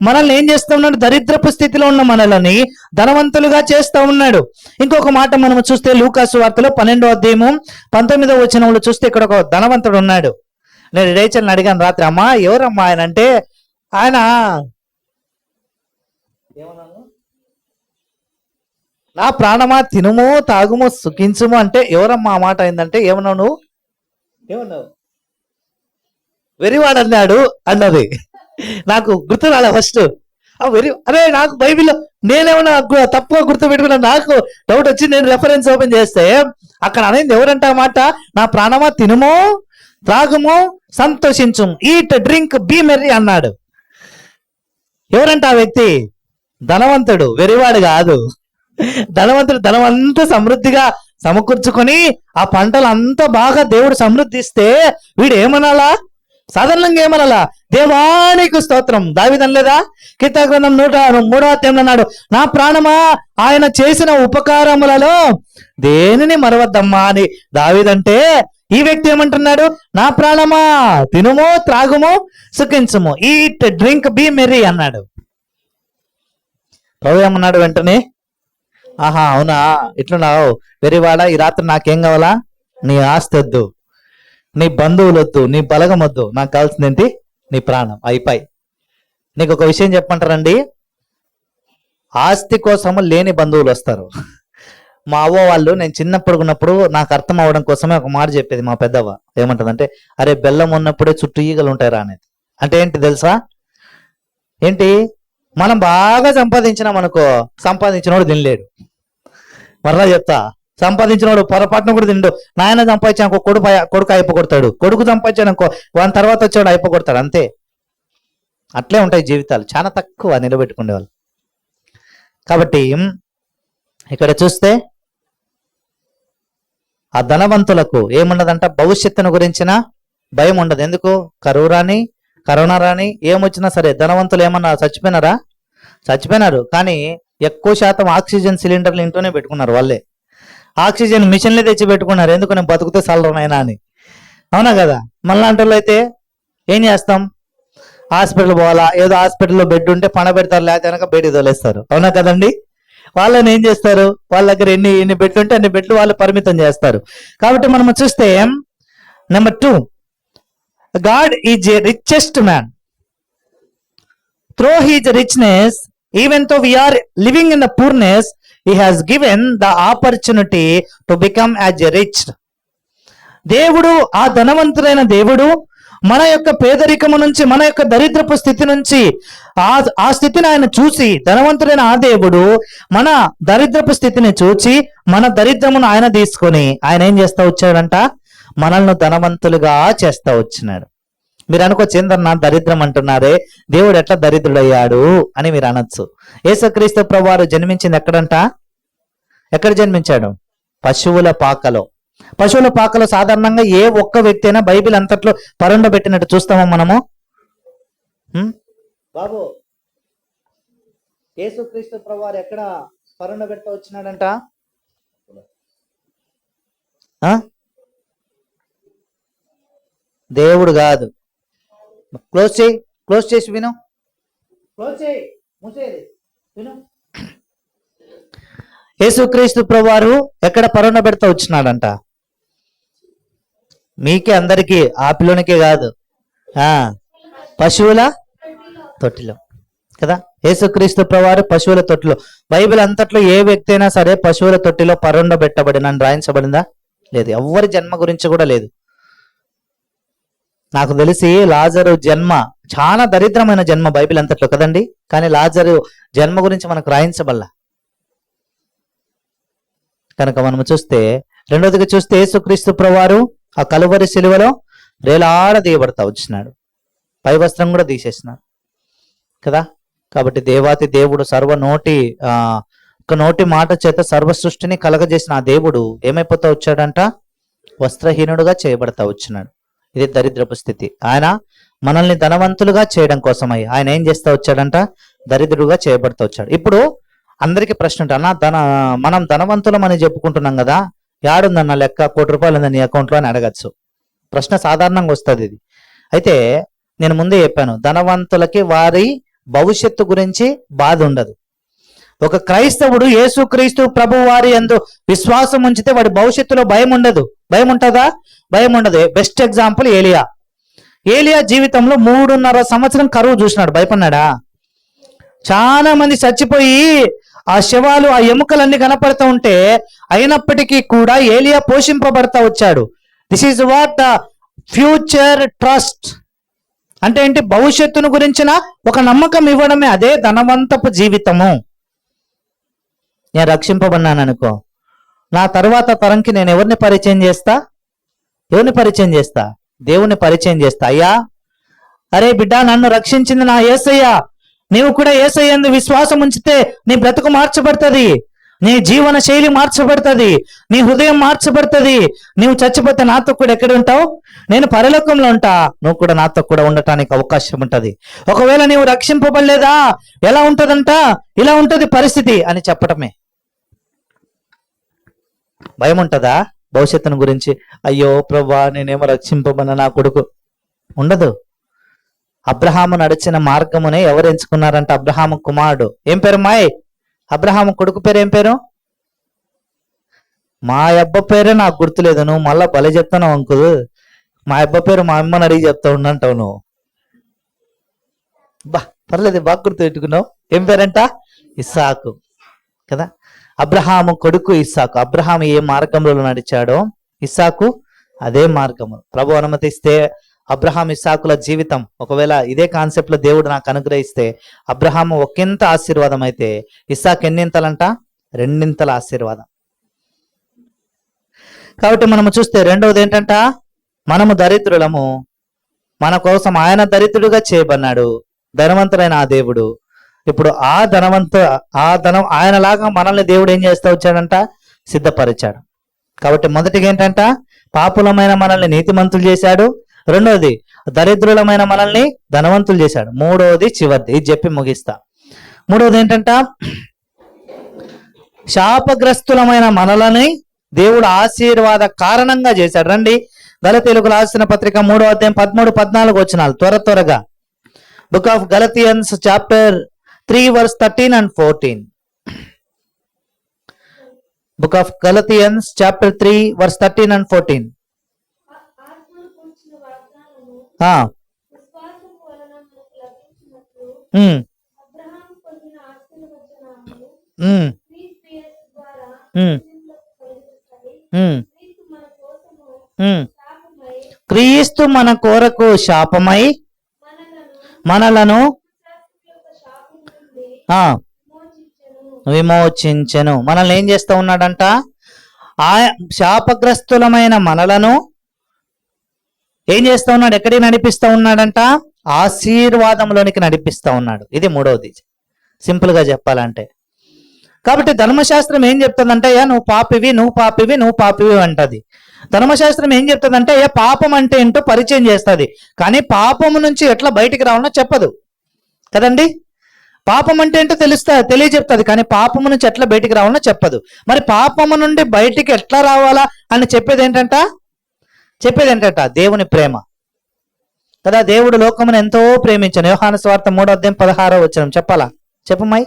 మనల్ని ఏం చేస్తూ ఉన్నాడు? దరిద్రపు స్థితిలో ఉన్న మనల్ని ధనవంతులుగా చేస్తూ ఉన్నాడు. ఇంకొక మాట మనం చూస్తే లూకా సువార్తలో 12వ అధ్యాయము 19వ వచనంలో చూస్తే ఇక్కడ ఒక ధనవంతుడు ఉన్నాడు. నేను రేచల్ని అడిగాను రాత్రి, అమ్మా ఎవరమ్మా ఆయన అంటే, ఆయన ఏమన్నాను నా ప్రాణమా తినుము తాగుము సుఖించుము అంటే ఎవరమ్మా ఆ మాట అయిందంటే ఏమన్నావు నువ్వు? ఏమన్నావు? వెరివాడు అన్నాడు అన్నది నాకు గుర్తు రాలే ఫస్ట్. అరే నాకు బైబిల్లో నేనేమన్నా తప్పుగా గుర్తు పెట్టుకున్నా, నాకు డౌట్ వచ్చి నేను రెఫరెన్స్ ఓపెన్ చేస్తే అక్కడ అనేది ఎవరంట ఆ మాట? నా ప్రాణమా తినుము త్రాగుము సంతోషించు, ఈట్ డ్రింక్ బీ మెర్రీ అన్నాడు. ఎవరంట ఆ వ్యక్తి? ధనవంతుడు, వెరివాడు కాదు. ధనవంతుడు ధనమంతా సమృద్ధిగా సమకూర్చుకొని ఆ పంటలు అంతా బాగా దేవుడు సమృద్ధిస్తే వీడు ఏమనాలా? సాధారణంగా ఏమనాలా? దేవానికి స్తోత్రం. దావీదనలేదా? కీర్తనగ్రంథం 103వ అధ్యాయంలో అన్నాడు, నా ప్రాణమా ఆయన చేసిన ఉపకారములలో దేనిని మరవద్దమ్మా అని. దావీదంటే ఈ వ్యక్తి ఏమంటున్నాడు? నా ప్రాణమా తినుము త్రాగుము సుఖించుము, ఈట్ డ్రింక్ బీ మెర్రీ అన్నాడు. ప్రభు ఏమన్నాడు వెంటనే? ఆహా అవునా ఇట్లున్నావు వెరివాడా, ఈ రాత్రి నాకేం కావాలా? నీ ఆస్తి వద్దు, నీ బంధువులు వద్దు, నీ బలగం వద్దు, నాకు కావాల్సింది ఏంటి? నీ ప్రాణం. అయిపోయి నీకు ఒక విషయం చెప్పమంటారండి, ఆస్తి కోసము లేని బంధువులు వస్తారు. మా అవ్వ వాళ్ళు నేను చిన్నప్పుడు ఉన్నప్పుడు నాకు అర్థం అవ్వడం కోసమే ఒక మాట చెప్పేది మా పెద్దవ్వ. ఏమంటదంటే, అరే బెల్లం ఉన్నప్పుడే చుట్టూ ఈగలు ఉంటాయిరా అనేది. అంటే ఏంటి తెలుసా? ఏంటి? మనం బాగా సంపాదించినాం అనుకో, సంపాదించినోడు తినలేడు. మరలా చెప్తా, సంపాదించినోడు పొరపాటున కూడా తిండు. నాయన సంపాదించాను కొడుకు అయిపోగొడతాడు, కొడుకు సంపాదించాను అనుకో వాని తర్వాత వచ్చాడు అయిపోగొడతాడు. అంతే, అట్లే ఉంటాయి జీవితాలు. చాలా తక్కువ నిలబెట్టుకునేవాళ్ళు. కాబట్టి ఇక్కడ చూస్తే ఆ ధనవంతులకు ఏముండదంట? భవిష్యత్తును గురించిన భయం ఉండదు. ఎందుకు? కరువు రాని కరోనా రాని ఏమొచ్చినా సరే ధనవంతులు ఏమన్నా చచ్చిపోయినారా? చచ్చిపోయినారు. కానీ ఎక్కువ శాతం ఆక్సిజన్ సిలిండర్లు ఇంట్లోనే పెట్టుకున్నారు. వాళ్ళే ఆక్సిజన్ మిషన్లే తెచ్చి పెట్టుకున్నారు. ఎందుకు? నేను బతుకుతే సలరనైనా అని. అవునా కదా? మళ్ళాంటి అయితే ఏం చేస్తాం? హాస్పిటల్ పోవాలా, ఏదో హాస్పిటల్లో బెడ్ ఉంటే పణ పెడతారు, లేకపోతే కనుక బయటికి తోలేస్తారు. అవునా కదండి? వాళ్ళని ఏం చేస్తారు? వాళ్ళ దగ్గర ఎన్ని బెడ్లు ఉంటే అన్ని బెడ్లు వాళ్ళు పరిమితం చేస్తారు. కాబట్టి మనం చూస్తే number 2, God is a richest man. Through his richness, even though we are living in the poorness, he has given the opportunity to become as a rich. దేవుడు, ఆ ధనవంతుడైన దేవుడు మన యొక్క పేదరికము నుంచి, మన యొక్క దరిద్రపు స్థితి నుంచి ఆ స్థితిని ఆయన చూసి, ధనవంతుడైన ఆ దేవుడు మన దరిద్రపు స్థితిని చూచి మన దరిద్రమును ఆయన తీసుకొని ఆయన ఏం చేస్తా వచ్చాడంట? మనల్ని ధనవంతులుగా చేస్తా వచ్చినాడు. మీరు అనుకోవచ్చు, ఏందన్నా దరిద్రం అంటున్నారే, దేవుడు ఎట్లా దరిద్రుడయ్యాడు అని మీరు అనొచ్చు. యేసుక్రీస్తు ప్రభువారు జన్మించింది ఎక్కడంట? ఎక్కడ జన్మించాడు? పశువుల పాకలో. పశువుల పాకలో సాధారణంగా ఏ ఒక్క వ్యక్తి అయినా బైబిల్ అంతట్లో పరుండబెట్టినట్టు చూస్తామా మనము? బాబు, యేసుక్రీస్తు ప్రభువారు ఎక్కడ పరుండబెట్ట వచ్చినాడంట? దేవుడు కాదు. క్లోజ్ చేసి విను. విను. యేసుక్రీస్తు ప్రభువారు ఎక్కడ పరుండబెడతా వచ్చినాడంట? మీకే అందరికీ, ఆ పిల్లోనికే కాదు, పశువుల తొట్టిలో కదా. యేసుక్రీస్తు ప్రభువారు పశువుల తొట్టిలో. బైబిల్ అంతట్లో ఏ వ్యక్తి అయినా సరే పశువుల తొట్టిలో పరుండబెట్టబడిన రాయించబడిందా? లేదు. ఎవరి జన్మ గురించి కూడా లేదు. నాకు తెలిసి లాజరు జన్మ చాలా దరిద్రమైన జన్మ బైబిల్ అంతట్లో కదండి. కానీ లాజరు జన్మ గురించి మనకు రాయించబల్లా. కనుక మనం చూస్తే, రెండోదిగా చూస్తే యేసుక్రీస్తు ప్రభువారు ఆ కలువరి శిలువలో రేలాడదీయబడతా వచ్చినాడు. పై వస్త్రం కూడా తీసేసినాడు కదా. కాబట్టి దేవాతి దేవుడు ఒక నోటి మాట చేత సర్వ సృష్టిని కలగజేసిన ఆ దేవుడు ఏమైపోతా వచ్చాడంట? వస్త్రహీనుడుగా చేయబడతా వచ్చినాడు. ఇది దరిద్రపు స్థితి. ఆయన మనల్ని ధనవంతులుగా చేయడం కోసమై ఆయన ఏం చేస్తా వచ్చాడంట? దరిద్రుడుగా చేయబడతా వచ్చాడు. ఇప్పుడు అందరికీ ప్రశ్న ఉంటుంది, అన్న మనం ధనవంతులం అని చెప్పుకుంటున్నాం కదా, యాడుందన్న లెక్క, ₹1 కోటి ఉందని నీ అకౌంట్లో అని అడగచ్చు. ప్రశ్న సాధారణంగా వస్తుంది ఇది. అయితే నేను ముందే చెప్పాను, ధనవంతులకి వారి భవిష్యత్తు గురించి బాధ ఉండదు. ఒక క్రైస్తవుడు యేసుక్రీస్తు ప్రభు వారి యందు విశ్వాసం ఉంచితే వాడి భవిష్యత్తులో భయం ఉండదు. భయం ఉంటుందా? భయం ఉండదు. బెస్ట్ ఎగ్జాంపుల్ ఏలియా జీవితంలో 3.5 సంవత్సరం కరువు చూసినాడు. భయపడినాడా? చాలా మంది చచ్చిపోయి ఆ శవాలు, ఆ ఎముకలన్నీ కనపడుతూ ఉంటే అయినప్పటికీ కూడా ఏలియా పోషింపబడతా వచ్చాడు. This is what the future trust అంటే ఏంటి? భవిష్యత్తును గురించిన ఒక నమ్మకం ఇవ్వడమే, అదే ధనవంతపు జీవితము. నేను రక్షింపబడినాను అనుకో, నా తర్వాత తరంకి నేను ఎవరిని పరిచయం చేస్తా? ఎవరిని పరిచయం చేస్తా? దేవుని పరిచయం చేస్తా. అయ్యా, అరే బిడ్డ, నన్ను రక్షించింది నా యేసయ్య, నీవు కూడా యేసయ్యందు విశ్వాసం ఉంచితే నీ బ్రతుకు మార్చబడుతుంది, నీ జీవన శైలి మార్చబడుతుంది, నీ హృదయం మార్చబడుతుంది. నీవు చచ్చిపోతే నాతో కూడా ఎక్కడ ఉంటావు? నేను పరలోకంలో ఉంటా, నువ్వు కూడా నాతో కూడా ఉండటానికి అవకాశం ఉంటది. ఒకవేళ నీవు రక్షింపబడలేదా, ఎలా ఉంటదంట? ఇలా ఉంటది పరిస్థితి అని చెప్పటమే. భయం ఉంటదా భవిష్యత్తును గురించి? అయ్యో ప్రభా, నేనేమో రక్షింపబడిన నా కొడుకు ఉండదు. అబ్రహాము నడిచిన మార్గమునే ఎవరు ఎంచుకున్నారంట? అబ్రహాము కుమారుడు. ఏం పేరు మాయ్? అబ్రహాము కొడుకు పేరు ఏం పేరు? మా అబ్బ పేరే నాకు గుర్తులేదు. నువ్వు మళ్ళా భలే చెప్తావు అంకుల్. మా అబ్బ పేరు మా అమ్మని అడిగి చెప్తా ఉండంటావు నువ్వు. బా పర్లేదు, బాగా గుర్తు పెట్టుకున్నావు. ఏం పేరంట? ఇస్సాకు కదా. అబ్రహాము కొడుకు ఇస్సాకు. అబ్రహాము ఏ మార్గంలో నడిచాడో ఇస్సాకు అదే మార్గము. ప్రభు అనుమతిస్తే అబ్రహాం ఇస్సాకుల జీవితం ఒకవేళ ఇదే కాన్సెప్ట్ లో దేవుడు నాకు అనుగ్రహిస్తే, అబ్రహాము ఒకంత ఆశీర్వాదం అయితే ఇస్సాకు ఎన్నింతలంట? రెండింతల ఆశీర్వాదం. కాబట్టి మనము చూస్తే రెండవది ఏంటంట? మనము దరిద్రులము, మన కోసం ఆయన దరిద్రుడుగా చేయబడినాడు. ధనవంతుడైన ఆ దేవుడు ఇప్పుడు ఆ ధనం ఆయనలాగా మనల్ని దేవుడు ఏం చేస్తూ వచ్చాడంట? సిద్ధపరిచాడు. కాబట్టి మొదటిగా ఏంటంట? పాపులమైన మనల్ని నీతిమంతులు చేశాడు. రెండవది దరిద్రులమైన మనల్ని ధనవంతులు చేశాడు. మూడవది చివరిది, ఇది చెప్పి ముగిస్తా. మూడవది ఏంటంట? శాపగ్రస్తులమైన మనలని దేవుడు ఆశీర్వాద కారణంగా చేశాడు. రండి, గలతీయులకు రాసిన పత్రిక 3వ అధ్యాయం 13-14 వచనాలు త్వరగా. Book of Galatians chapter 3 verse 13 and 14. Book of Galatians chapter 3 verse 13 and 14. క్రీస్తు మన కొరకు శాపమై మనలను విమోచించెను. మనల్ని ఏం చేస్తూ ఉన్నాడంట? ఆ శాపగ్రస్తులమైన మనలను ఏం చేస్తూ ఉన్నాడు? ఎక్కడికి నడిపిస్తూ ఉన్నాడంట? ఆశీర్వాదంలోనికి నడిపిస్తూ ఉన్నాడు. ఇది మూడవది, సింపుల్ గా చెప్పాలంటే. కాబట్టి ధర్మశాస్త్రం ఏం చెప్తుందంటే, నువ్వు పాపివి, నువ్వు పాపివి, నువ్వు పాపివి అంటది. ధర్మశాస్త్రం ఏం చెప్తుందంటే, పాపం అంటే ఏంటో పరిచయం చేస్తుంది, కానీ పాపము నుంచి ఎట్లా బయటికి రావాలో చెప్పదు కదండి. పాపం అంటే ఏంటో తెలియజెప్తుంది, కానీ పాపము నుంచి ఎట్లా బయటికి రావాలో చెప్పదు. మరి పాపము నుండి బయటికి ఎట్లా రావాలా అని చెప్పేది ఏంటంట? దేవుని ప్రేమ కదా. దేవుడు లోకమును ఎంతో ప్రేమించాను. యోహాను సువార్త 3వ అధ్యాయం 16వ వచనం చెప్పాలా? చెప్పమ్మాయి,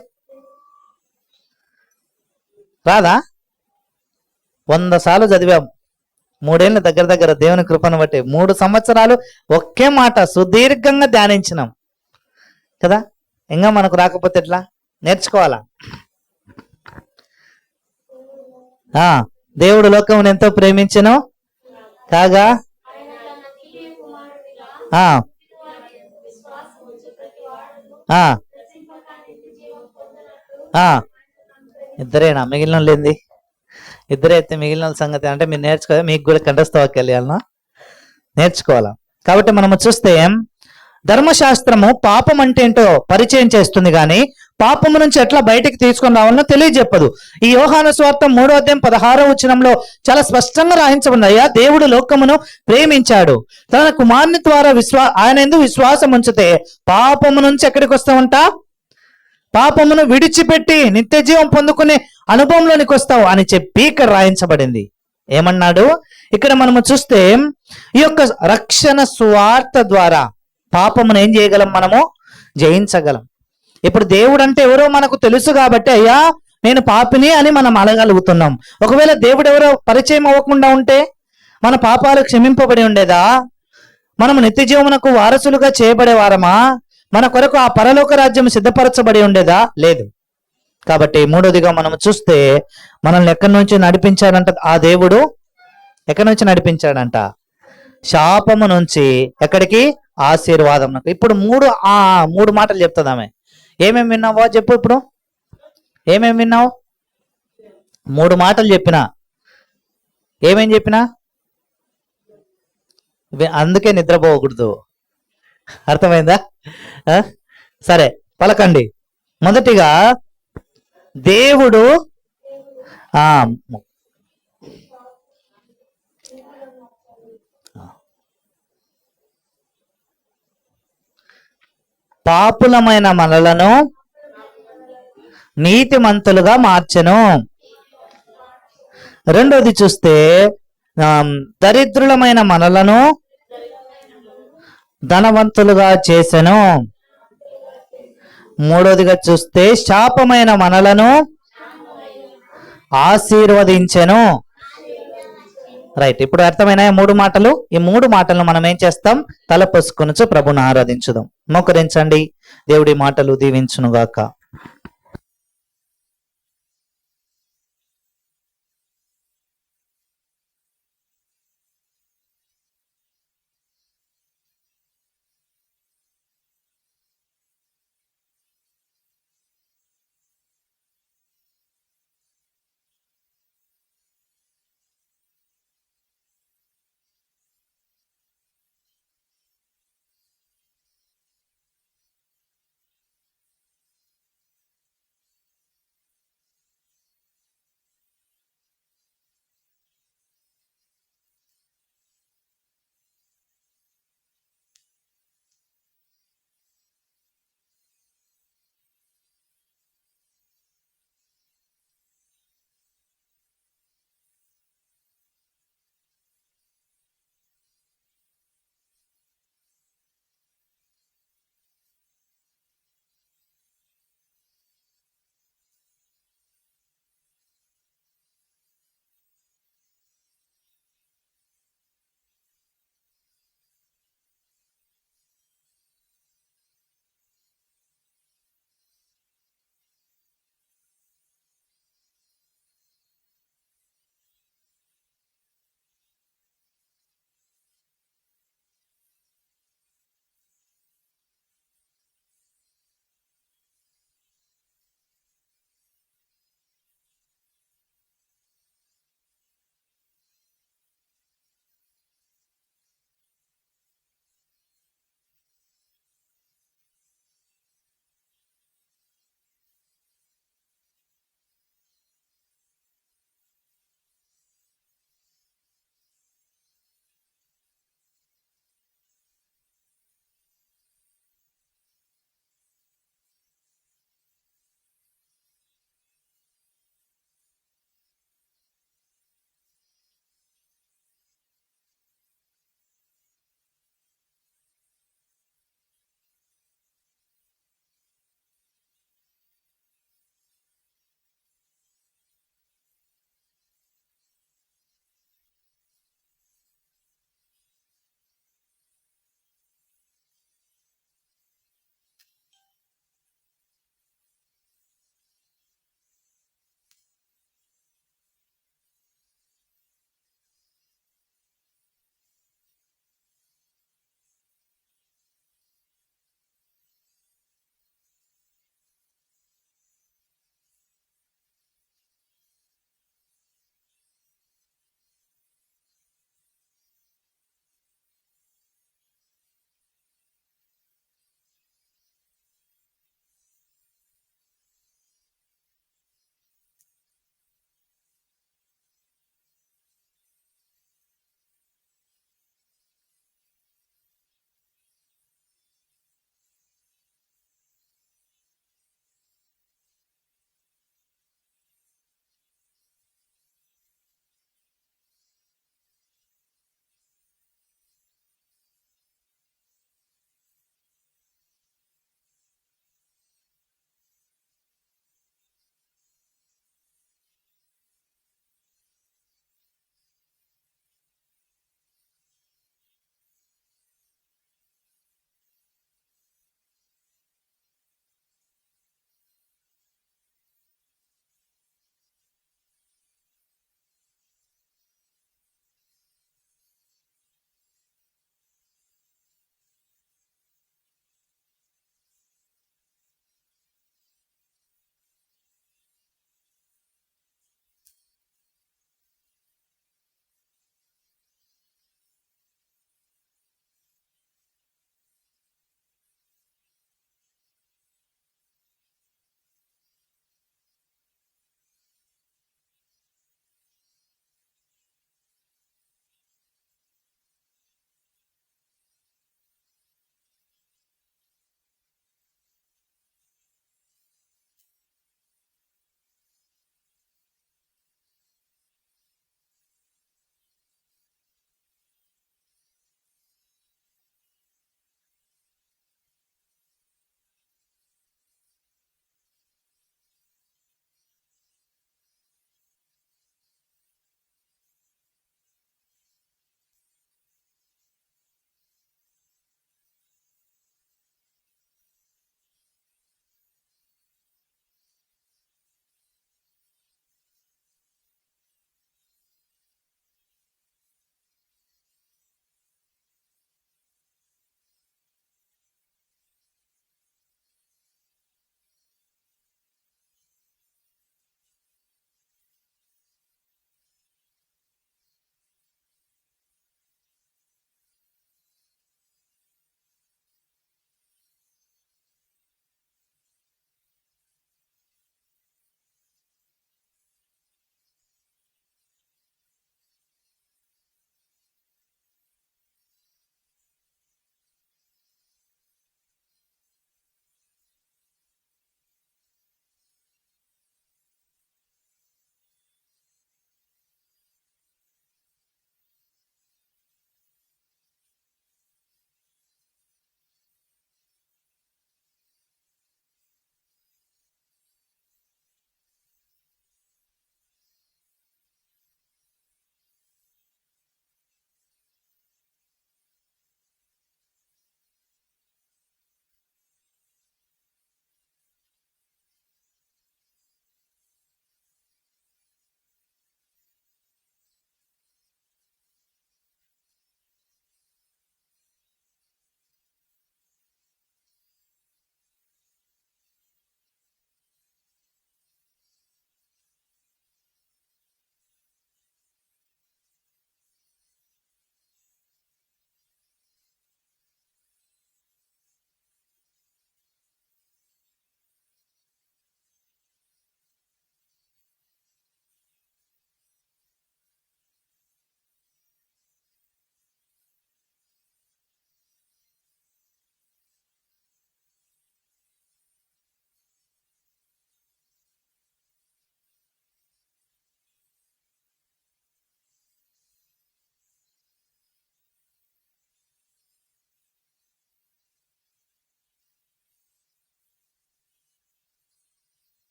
రాదా? 100 సార్లు చదివాం. 3 ఏళ్ళు దగ్గర దేవుని కృపను బట్టి 3 సంవత్సరాలు ఒకే మాట సుదీర్ఘంగా ధ్యానించినాం కదా. ఇంకా మనకు రాకపోతే ఎట్లా? నేర్చుకోవాలా? దేవుడు లోకమును ఎంతో ప్రేమించెను కాగా ఇద్దరేనా? మిగిలిన లేంది? ఇద్దరే అయితే మిగిలిన సంగతి అంటే మీరు నేర్చుకోవాలి. మీకు కూడా కంఠస్థ వాక్యాలు నేర్చుకోవాలా. కాబట్టి మనము చూస్తే ధర్మశాస్త్రము పాపం అంటే ఏంటో పరిచయం చేస్తుంది, కానీ పాపము నుంచి ఎట్లా బయటికి తీసుకొని రావాలనో తెలియజెప్పదు. ఈ యోహాను సువార్త 3వ అధ్యాయం 16వ వచనంలో చాలా స్పష్టంగా రాయించబడింది. అయ్యా, దేవుడు లోకమును ప్రేమించాడు, తన కుమారుని ద్వారా ఆయన యందు విశ్వాసం ఉంచితే పాపము నుంచి ఎక్కడికి వస్తావంట? పాపమును విడిచిపెట్టి నిత్య జీవం పొందుకునే అనుభవంలోనికి వస్తావు అని చెప్పి ఇక్కడ రాయించబడింది. ఏమన్నాడు? ఇక్కడ మనము చూస్తే ఈ యొక్క రక్షణ సువార్త ద్వారా పాపమును ఏం చేయగలం? మనము జయించగలం. ఇప్పుడు దేవుడు అంటే ఎవరో మనకు తెలుసు కాబట్టి, అయ్యా నేను పాపిని అని మనం అనగలుగుతున్నాం. ఒకవేళ దేవుడు ఎవరో పరిచయం అవ్వకుండా ఉంటే మన పాపాలు క్షమింపబడి ఉండేదా? మనము నిత్య జీవమునకు వారసులుగా చేయబడేవారమా? మన కొరకు ఆ పరలోక రాజ్యం సిద్ధపరచబడి ఉండేదా? లేదు. కాబట్టి మూడోదిగా మనం చూస్తే మనల్ని ఎక్కడి నుంచి నడిపించాడంట ఆ దేవుడు? ఎక్కడి నుంచి నడిపించాడంట? శాపము నుంచి ఎక్కడికి? ఆశీర్వాదం. ఇప్పుడు మూడు మాటలు చెప్తుంది ఆమె. ఏమేమి విన్నావో చెప్పు. ఇప్పుడు ఏమేమి విన్నావు? మూడు మాటలు చెప్పినా. ఏమేం చెప్పినా? అందుకే నిద్రపోకూడదు. అర్థమైందా? ఆ? సరే పలకండి. మొదటిగా దేవుడు ఆ పాపులమైన మనలను నీతిమంతులుగా మార్చెను. రెండోది చూస్తే దరిద్రులమైన మనలను ధనవంతులుగా చేసెను. మూడోదిగా చూస్తే శాపమైన మనలను ఆశీర్వదించెను. రైట్. ఇప్పుడు అర్థమైన మూడు మాటలు. ఈ మూడు మాటలను మనం ఏం చేస్తాం? తలపోసుకొనుచు ప్రభుని ఆరాధించుదాం. మోకరించండి. దేవుడి మాటలు దీవించునుగాక.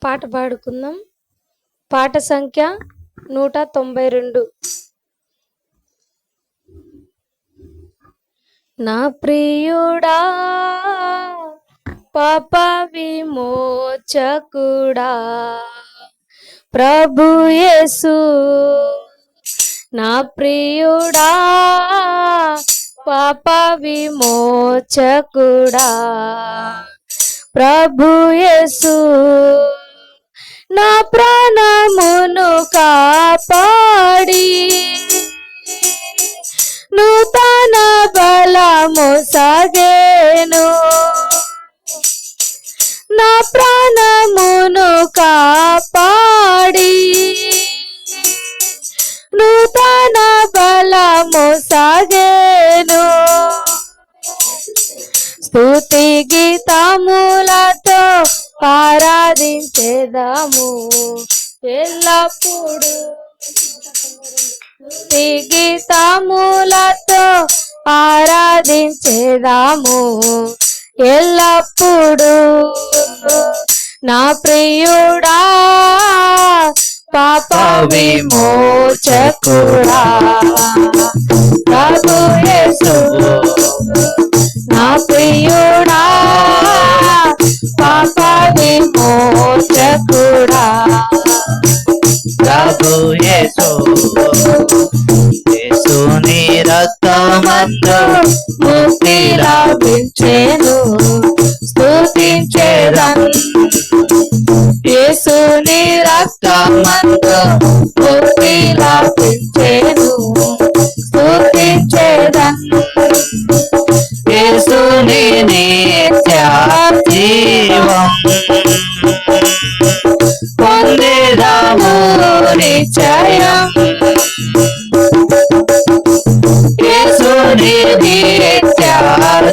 పాట పాడుకుందాం. పాట సంఖ్య 192. నా ప్రియుడా పాప విమోచకుడా ప్రభు యేసు, నా ప్రియుడా పాప విమోచకుడా ప్రభు యేసు, నా ప్రాణమును కాపాడి నూతన బలము సాగేను, నా ప్రాణమును కాపాడి నూతన బలము సాగేను. స్తుతి గీతములతో ఆరాధించేదాము ఎల్లప్పుడు, స్తుతి గీతములతో ఆరాధించేదాము ఎల్లప్పుడు. నా ప్రియుడా పాప విమోచకుడా ప్రభు యేసు, నా ప్రియుడా పాప విమోచకుడా ప్రభు యేసు, యేసుని రక్తమందు ముక్తి లభించెను, స్తుతించెదం యేసుని రక్తమందు ముక్తి లభించెను, స్తుతించెదం యేసుని నిత్య జీవం పొందేదాము నిశ్చయం. యేసుని నిత్య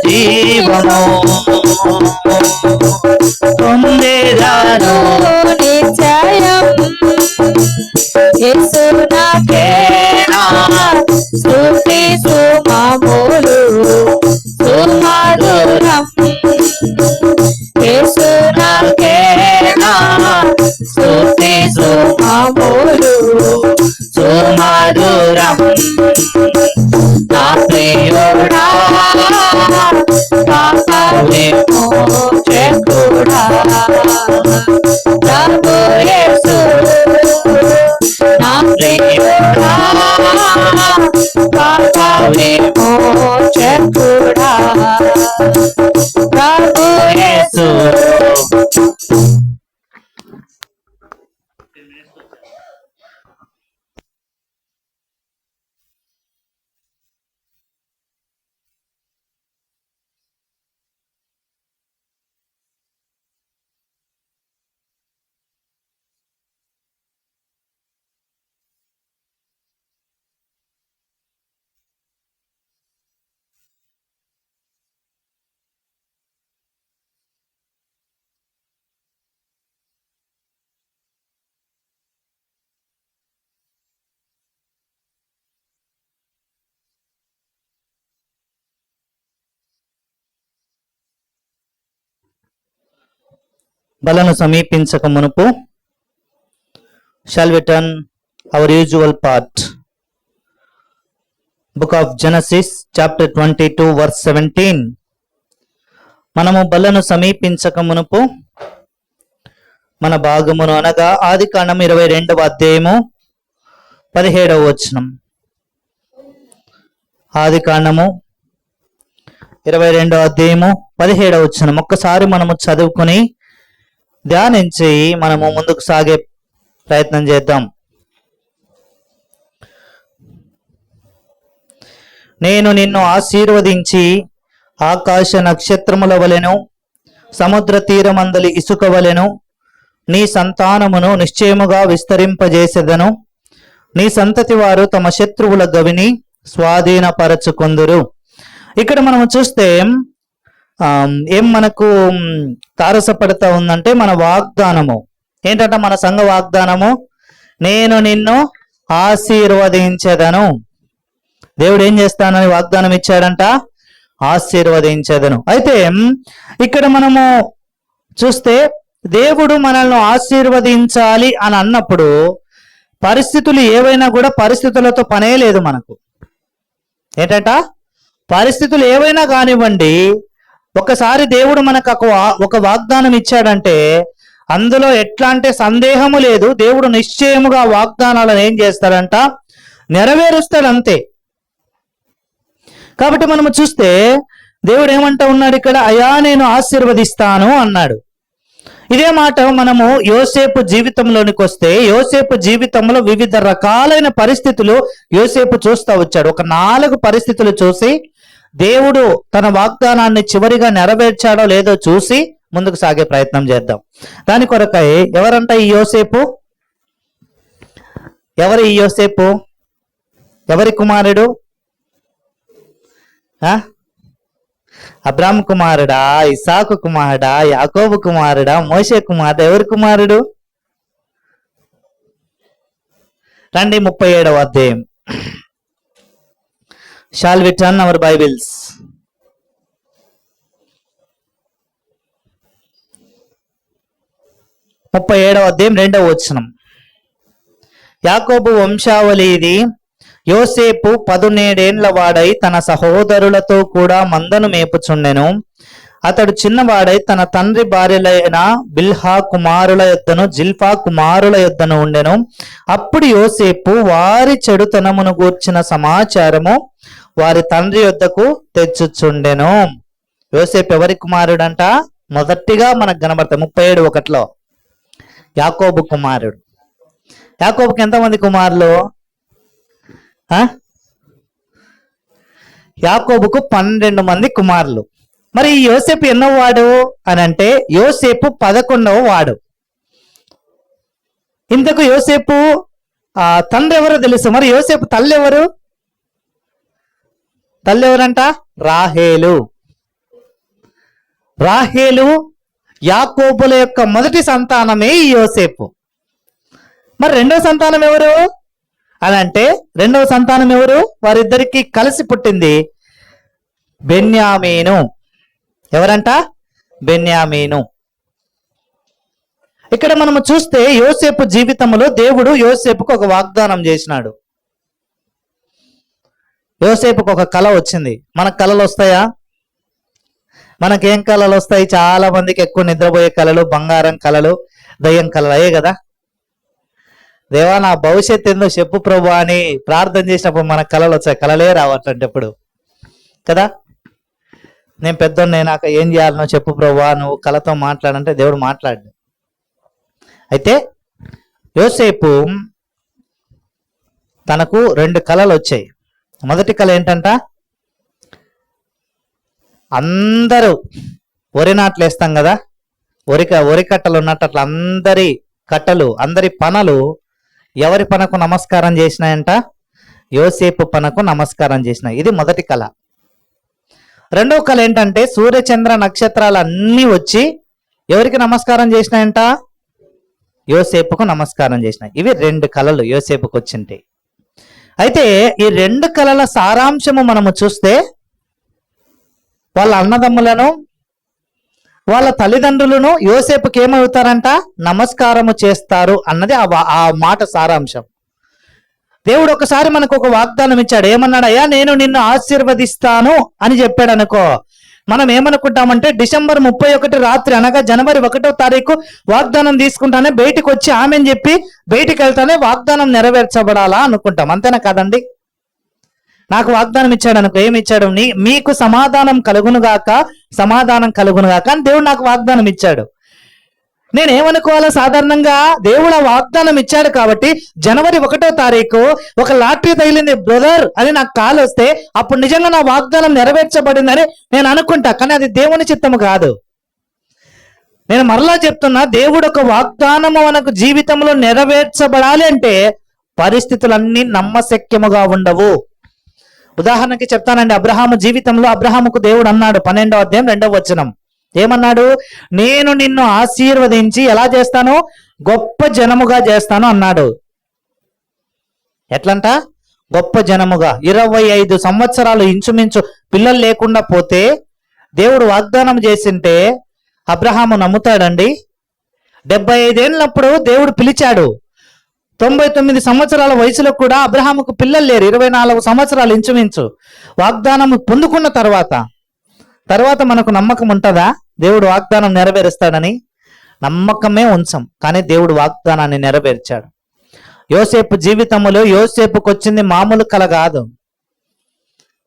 జీవము పొందేదాను నిశ్చయం. యేసు నాకేనా స్తుతి సుమములు సుమధురం, యేసు నాకేనా స్తుతి సుమములు సుమధురం. నా ప్రియుడా పాప విమోచకుడా ప్రభు యేసు, నా ప్రియుడా పాప విమోచకుడా ప్రభు యేసు. బలను సమీపించక మునుపు shall we turn our usual part, book of Genesis chapter 22 verse 17. మనము బలను సమీపించక మునుపు మన భాగమును అనగా ఆదికాండం 22వ అధ్యాయము 17వ వచనం. ఆదికాండము 22వ అధ్యాయము 17వ వచనం ఒక్కసారి మనము చదువుకుని ధ్యానించి మనము ముందుకు సాగే ప్రయత్నం చేద్దాం. నేను నిన్ను ఆశీర్వదించి ఆకాశ నక్షత్రముల వలెను సముద్ర తీరమందలి ఇసుక వలెను నీ సంతానమును నిశ్చయముగా విస్తరింపజేసెదను, నీ సంతతి వారు తమ శత్రువుల గవిని స్వాధీనపరచుకొందురు. ఇక్కడ మనము చూస్తే ఏం మనకు తారసపడతా ఉందంటే మన వాగ్దానము ఏంటంటే మన సంఘ వాగ్దానము, నేను నిన్ను ఆశీర్వదించెదను. దేవుడు ఏం చేస్తానని వాగ్దానం ఇచ్చాడంట, ఆశీర్వదించెదను. అయితే ఇక్కడ మనము చూస్తే దేవుడు మనల్ని ఆశీర్వదించాలి అని అన్నప్పుడు పరిస్థితులు ఏవైనా కూడా పరిస్థితులతో పనే లేదు మనకు. ఏంటంట, పరిస్థితులు ఏవైనా కానివ్వండి, ఒకసారి దేవుడు మనకు ఒక వాగ్దానం ఇచ్చాడంటే అందులో ఎట్లాంటి సందేహము లేదు. దేవుడు నిశ్చయముగా వాగ్దానాలను ఏం చేస్తాడంట, నెరవేరుస్తాడు అంతే. కాబట్టి మనము చూస్తే దేవుడు ఏమంటా ఉన్నాడు ఇక్కడ, అయా నేను ఆశీర్వదిస్తాను అన్నాడు. ఇదే మాట మనము యోసేపు జీవితంలోనికి వస్తే, యోసేపు జీవితంలో వివిధ రకాలైన పరిస్థితులు యోసేపు చూస్తూ వచ్చాడు. ఒక 4 పరిస్థితులు చూసి దేవుడు తన వాగ్దానాన్ని చివరిగా నెరవేర్చాడో లేదో చూసి ముందుకు సాగే ప్రయత్నం చేద్దాం. దాని కొరకై ఎవరంట ఈ యోసేపు? ఎవరు ఈ యోసేపు? ఎవరి కుమారుడు? అబ్రాహాము కుమారుడా, ఇసాకు కుమారుడా, యాకోబు కుమారుడా, మోషే కుమారుడా? ఎవరి కుమారుడు? రండి 37వ అధ్యాయం. Shall we turn our Bibles? 37వ అధ్యాయం 2వ వచనం. యాకోబు వంశావళి ఇది. యోసేపు 17 వాడై తన సహోదరులతో కూడా మందను మేపుచుండెను. అతడు చిన్నవాడై తన తండ్రి భార్యలైన బిల్హా కుమారుల యొద్దను జిల్ఫా కుమారుల యొద్దను ఉండెను. అప్పుడు యోసేపు వారి చెడుతనమును గూర్చిన సమాచారము వారి తండ్రి యొద్దకు తెచ్చుచుండెను. యోసేపు ఎవరి కుమారుడంట? మొదటిగా మనకు కనబడతాయి 37:1 యాకోబు కుమారుడు. యాకోబుకి ఎంతమంది కుమారులు? యాకోబుకు 12 మంది కుమారులు. మరి యోసేపు ఎన్నో వాడు అని అంటే యోసేపు 11వ వాడు. ఇంతకు యోసేపు తండ్రి ఎవరో తెలుసు. మరి యోసేపు తల్లి ఎవరు? తల్లి ఎవరంట? రాహేలు. రాహేలు యాకోబుల యొక్క మొదటి సంతానమే ఈ యోసేపు. మరి రెండవ సంతానం ఎవరు అని అంటే రెండవ సంతానం ఎవరు? వారిద్దరికి కలిసి పుట్టింది బెన్యామీను. ఎవరంట? బెన్యామీను. ఇక్కడ మనము చూస్తే యోసేపు జీవితంలో దేవుడు యోసేపుకు ఒక వాగ్దానం చేసినాడు. యోసేపుకు ఒక కళ వచ్చింది. మనకు కళలు వస్తాయా? మనకేం కళలు వస్తాయి? చాలా మందికి ఎక్కువ నిద్రపోయే కళలు, బంగారం కళలు, దయ్యం కళలు అయ్యే కదా. దేవా నా భవిష్యత్తు ఎందుకు చెప్పు ప్రభు అని ప్రార్థన చేసినప్పుడు మనకు కళలు వచ్చాయి. కళలే రావట్లంటప్పుడు కదా. నేను పెద్దోడిని నాకు ఏం చేయాలనో చెప్పు ప్రభు, నువ్వు కళతో మాట్లాడంటే దేవుడు మాట్లాడు. అయితే యోసేపు తనకు 2 కళలు వచ్చాయి. మొదటి కళ ఏంటంట, అందరూ వరి నాట్లు వేస్తాం కదా, వరి కట్టలు ఉన్నట్టు అట్లా అందరి కట్టలు, అందరి పనలు ఎవరి పనకు నమస్కారం చేసినాయంట? యోసేపు పనకు నమస్కారం చేసినాయి. ఇది మొదటి కళ. రెండవ కళ ఏంటంటే సూర్యచంద్ర నక్షత్రాలు అన్నీ వచ్చి ఎవరికి నమస్కారం చేసినాయంట? యోసేపుకు నమస్కారం చేసినాయి. ఇవి 2 కళలు యోసేపుకు వచ్చింటాయి. అయితే ఈ 2 కళల సారాంశము మనము చూస్తే వాళ్ళ అన్నదమ్ములను, వాళ్ళ తల్లిదండ్రులను యోసేపుకి ఏమవుతారంట? నమస్కారము చేస్తారు అన్నది ఆ మాట సారాంశం. దేవుడు ఒకసారి మనకు ఒక వాగ్దానం ఇచ్చాడు. ఏమన్నాడు? అయ్యా నేను నిన్ను ఆశీర్వదిస్తాను అని చెప్పాడు అనుకో. మనం ఏమనుకుంటామంటే డిసెంబర్ 31 రాత్రి అనగా జనవరి 1వ తారీఖు వాగ్దానం తీసుకుంటానే బయటికి వచ్చి ఆమెను చెప్పి బయటికి వెళ్తానే వాగ్దానం నెరవేర్చబడాలా అనుకుంటాం. అంతేనా కాదండి? నాకు వాగ్దానం ఇచ్చాడు అనుకో. ఏమి ఇచ్చాడు? మీకు సమాధానం కలుగునుగాక, సమాధానం కలుగునుగాక అని దేవుడు నాకు వాగ్దానం ఇచ్చాడు. నేనేమనుకోవాలో? సాధారణంగా దేవుడు ఆ వాగ్దానం ఇచ్చాడు కాబట్టి జనవరి 1వ తారీఖు ఒక లాటరీ తగిలింది బ్రదర్ అని నాకు కాల్ వస్తే అప్పుడు నిజంగా నా వాగ్దానం నెరవేర్చబడిందని నేను అనుకుంటా. కానీ అది దేవుని చిత్తము కాదు. నేను మరలా చెప్తున్నా, దేవుడు ఒక వాగ్దానము మనకు జీవితంలో నెరవేర్చబడాలి అంటే పరిస్థితులన్నీ నమ్మశక్యముగా ఉండవు. ఉదాహరణకి చెప్తానండి. అబ్రహాము జీవితంలో అబ్రహాముకు దేవుడు అన్నాడు 12వ అధ్యాయం 2వ వచనం. ఏమన్నాడు? నేను నిన్ను ఆశీర్వదించి ఎలా చేస్తాను? గొప్ప జనముగా చేస్తాను అన్నాడు. ఎట్లంట? గొప్ప జనముగా. 25 సంవత్సరాలు ఇంచుమించు పిల్లలు లేకుండా పోతే దేవుడు వాగ్దానం చేసింటే అబ్రహాము నమ్ముతాడండి? 75 ఏళ్ళప్పుడు దేవుడు పిలిచాడు. 99 సంవత్సరాల వయసులో కూడా అబ్రహాముకు పిల్లలు లేరు. 24 సంవత్సరాలు ఇంచుమించు వాగ్దానం పొందుకున్న తర్వాత మనకు నమ్మకం ఉంటుందా దేవుడు వాగ్దానం నెరవేరుస్తాడని? నమ్మకమే ఉంచం, కానీ దేవుడు వాగ్దానాన్ని నెరవేర్చాడు. యోసేపు జీవితంలో యోసేపుకు వచ్చింది మామూలు కల కాదు.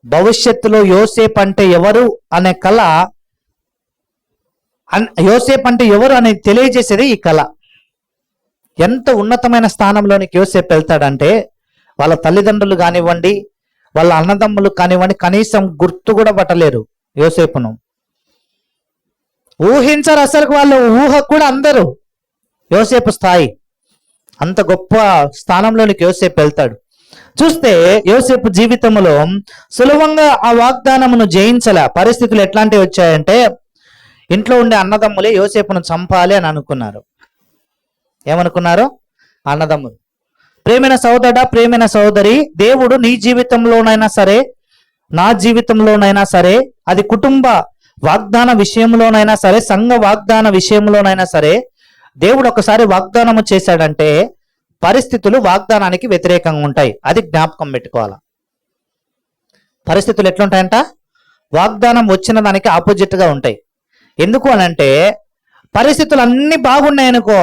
భవిష్యత్తులో యోసేపు అంటే ఎవరు అనే కళ, యోసేపు అంటే ఎవరు అనేది తెలియజేసేది ఈ కళ. ఎంత ఉన్నతమైన స్థానంలోనికి యోసేపు వెళ్తాడంటే వాళ్ళ తల్లిదండ్రులు కానివ్వండి, వాళ్ళ అన్నదమ్ములు కానివ్వండి, కనీసం గుర్తు కూడా పట్టలేరు యోసేపును. ఊహించరు అసలు, వాళ్ళ ఊహ కూడా అందరూ యోసేపు స్థాయి. అంత గొప్ప స్థానంలోనికి యోసేపు వెళ్తాడు. చూస్తే యోసేపు జీవితంలో సులభంగా ఆ వాగ్దానమును జయించలే. పరిస్థితులు ఎట్లాంటివి వచ్చాయంటే, ఇంట్లో ఉండే అన్నదమ్ములే యోసేపును చంపాలి అని అనుకున్నారు. ఏమనుకున్నారు? అన్నదమ్ములు. ప్రేమైన సోదరుడా, ప్రేమైన సోదరి, దేవుడు నీ జీవితంలోనైనా సరే, నా జీవితంలోనైనా సరే, అది కుటుంబ వాగ్దాన విషయంలోనైనా సరే, సంఘ వాగ్దాన విషయంలోనైనా సరే, దేవుడు ఒకసారి వాగ్దానము చేశాడంటే పరిస్థితులు వాగ్దానానికి వ్యతిరేకంగా ఉంటాయి. అది జ్ఞాపకం పెట్టుకోవాలి. పరిస్థితులు ఎట్లుంటాయంట? వాగ్దానం వచ్చిన దానికి ఆపోజిట్ గా ఉంటాయి. ఎందుకు అనంటే, పరిస్థితులు అన్ని బాగున్నాయనుకో,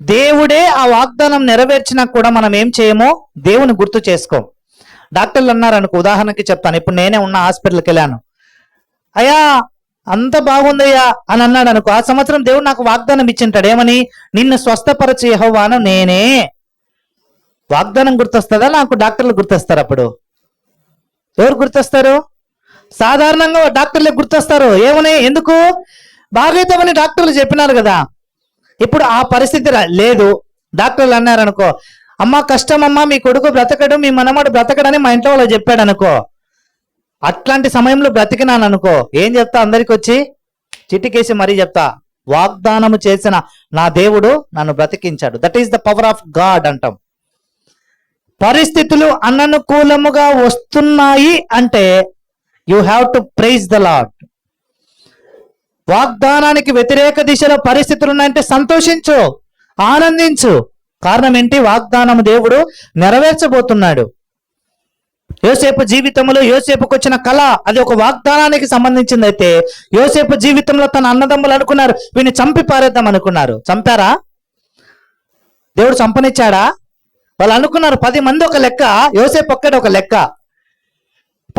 దేవుడే ఆ వాగ్దానం నెరవేర్చినా కూడా మనం ఏం చేయమో దేవుని గుర్తు చేసుకోం. డాక్టర్లు అన్నారు అనుకో, ఉదాహరణకి చెప్తాను. ఇప్పుడు నేనే ఉన్న హాస్పిటల్కి వెళ్ళాను, అయ్యా అంత బాగుందయ్యా అని అన్నాడు అనుకో, ఆ సంవత్సరం దేవుడు నాకు వాగ్దానం ఇచ్చింటాడు. ఏమని? నిన్ను స్వస్థపరచు యెహోవాను నేనే. వాగ్దానం గుర్తొస్తుందా? నాకు డాక్టర్లు గుర్తొస్తారు. అప్పుడు ఎవరు గుర్తొస్తారు? సాధారణంగా డాక్టర్లే గుర్తొస్తారు. ఏమని? ఎందుకు? బాగైతామని డాక్టర్లు చెప్పినారు కదా. ఇప్పుడు ఆ పరిస్థితి లేదు. డాక్టర్లు అన్నారు అనుకో, అమ్మ కష్టమమ్మా, మీ కొడుకు బ్రతకడు, మీ మనమడు బ్రతకడని మా ఇంట్లో వాళ్ళు చెప్పాడు అనుకో. అట్లాంటి సమయంలో బ్రతికినాను అనుకో, ఏం చెప్తా? అందరికి వచ్చి చిటికేసి మరీ చెప్తా, వాగ్దానము చేసిన నా దేవుడు నన్ను బ్రతికించాడు. That is the power of God అంటాం. పరిస్థితులు అననుకూలముగా వస్తున్నాయి అంటే you have to praise the Lord. వాగ్దానానికి వ్యతిరేక దిశలో పరిస్థితులు ఉన్నాయంటే సంతోషించు, ఆనందించు. కారణం ఏంటి? వాగ్దానము దేవుడు నెరవేర్చబోతున్నాడు. యోసేపు జీవితంలో యోసేపుకు వచ్చిన కళ అది ఒక వాగ్దానానికి సంబంధించింది. అయితే యోసేపు జీవితంలో తన అన్నదమ్ములు అనుకున్నారు, వీడిని చంపి పారేద్దాం అనుకున్నారు. చంపారా? దేవుడు చంపనిచ్చాడా? వాళ్ళు అనుకున్నారు 10 మంది ఒక లెక్క, యోసేపు ఒక్కడే ఒక లెక్క.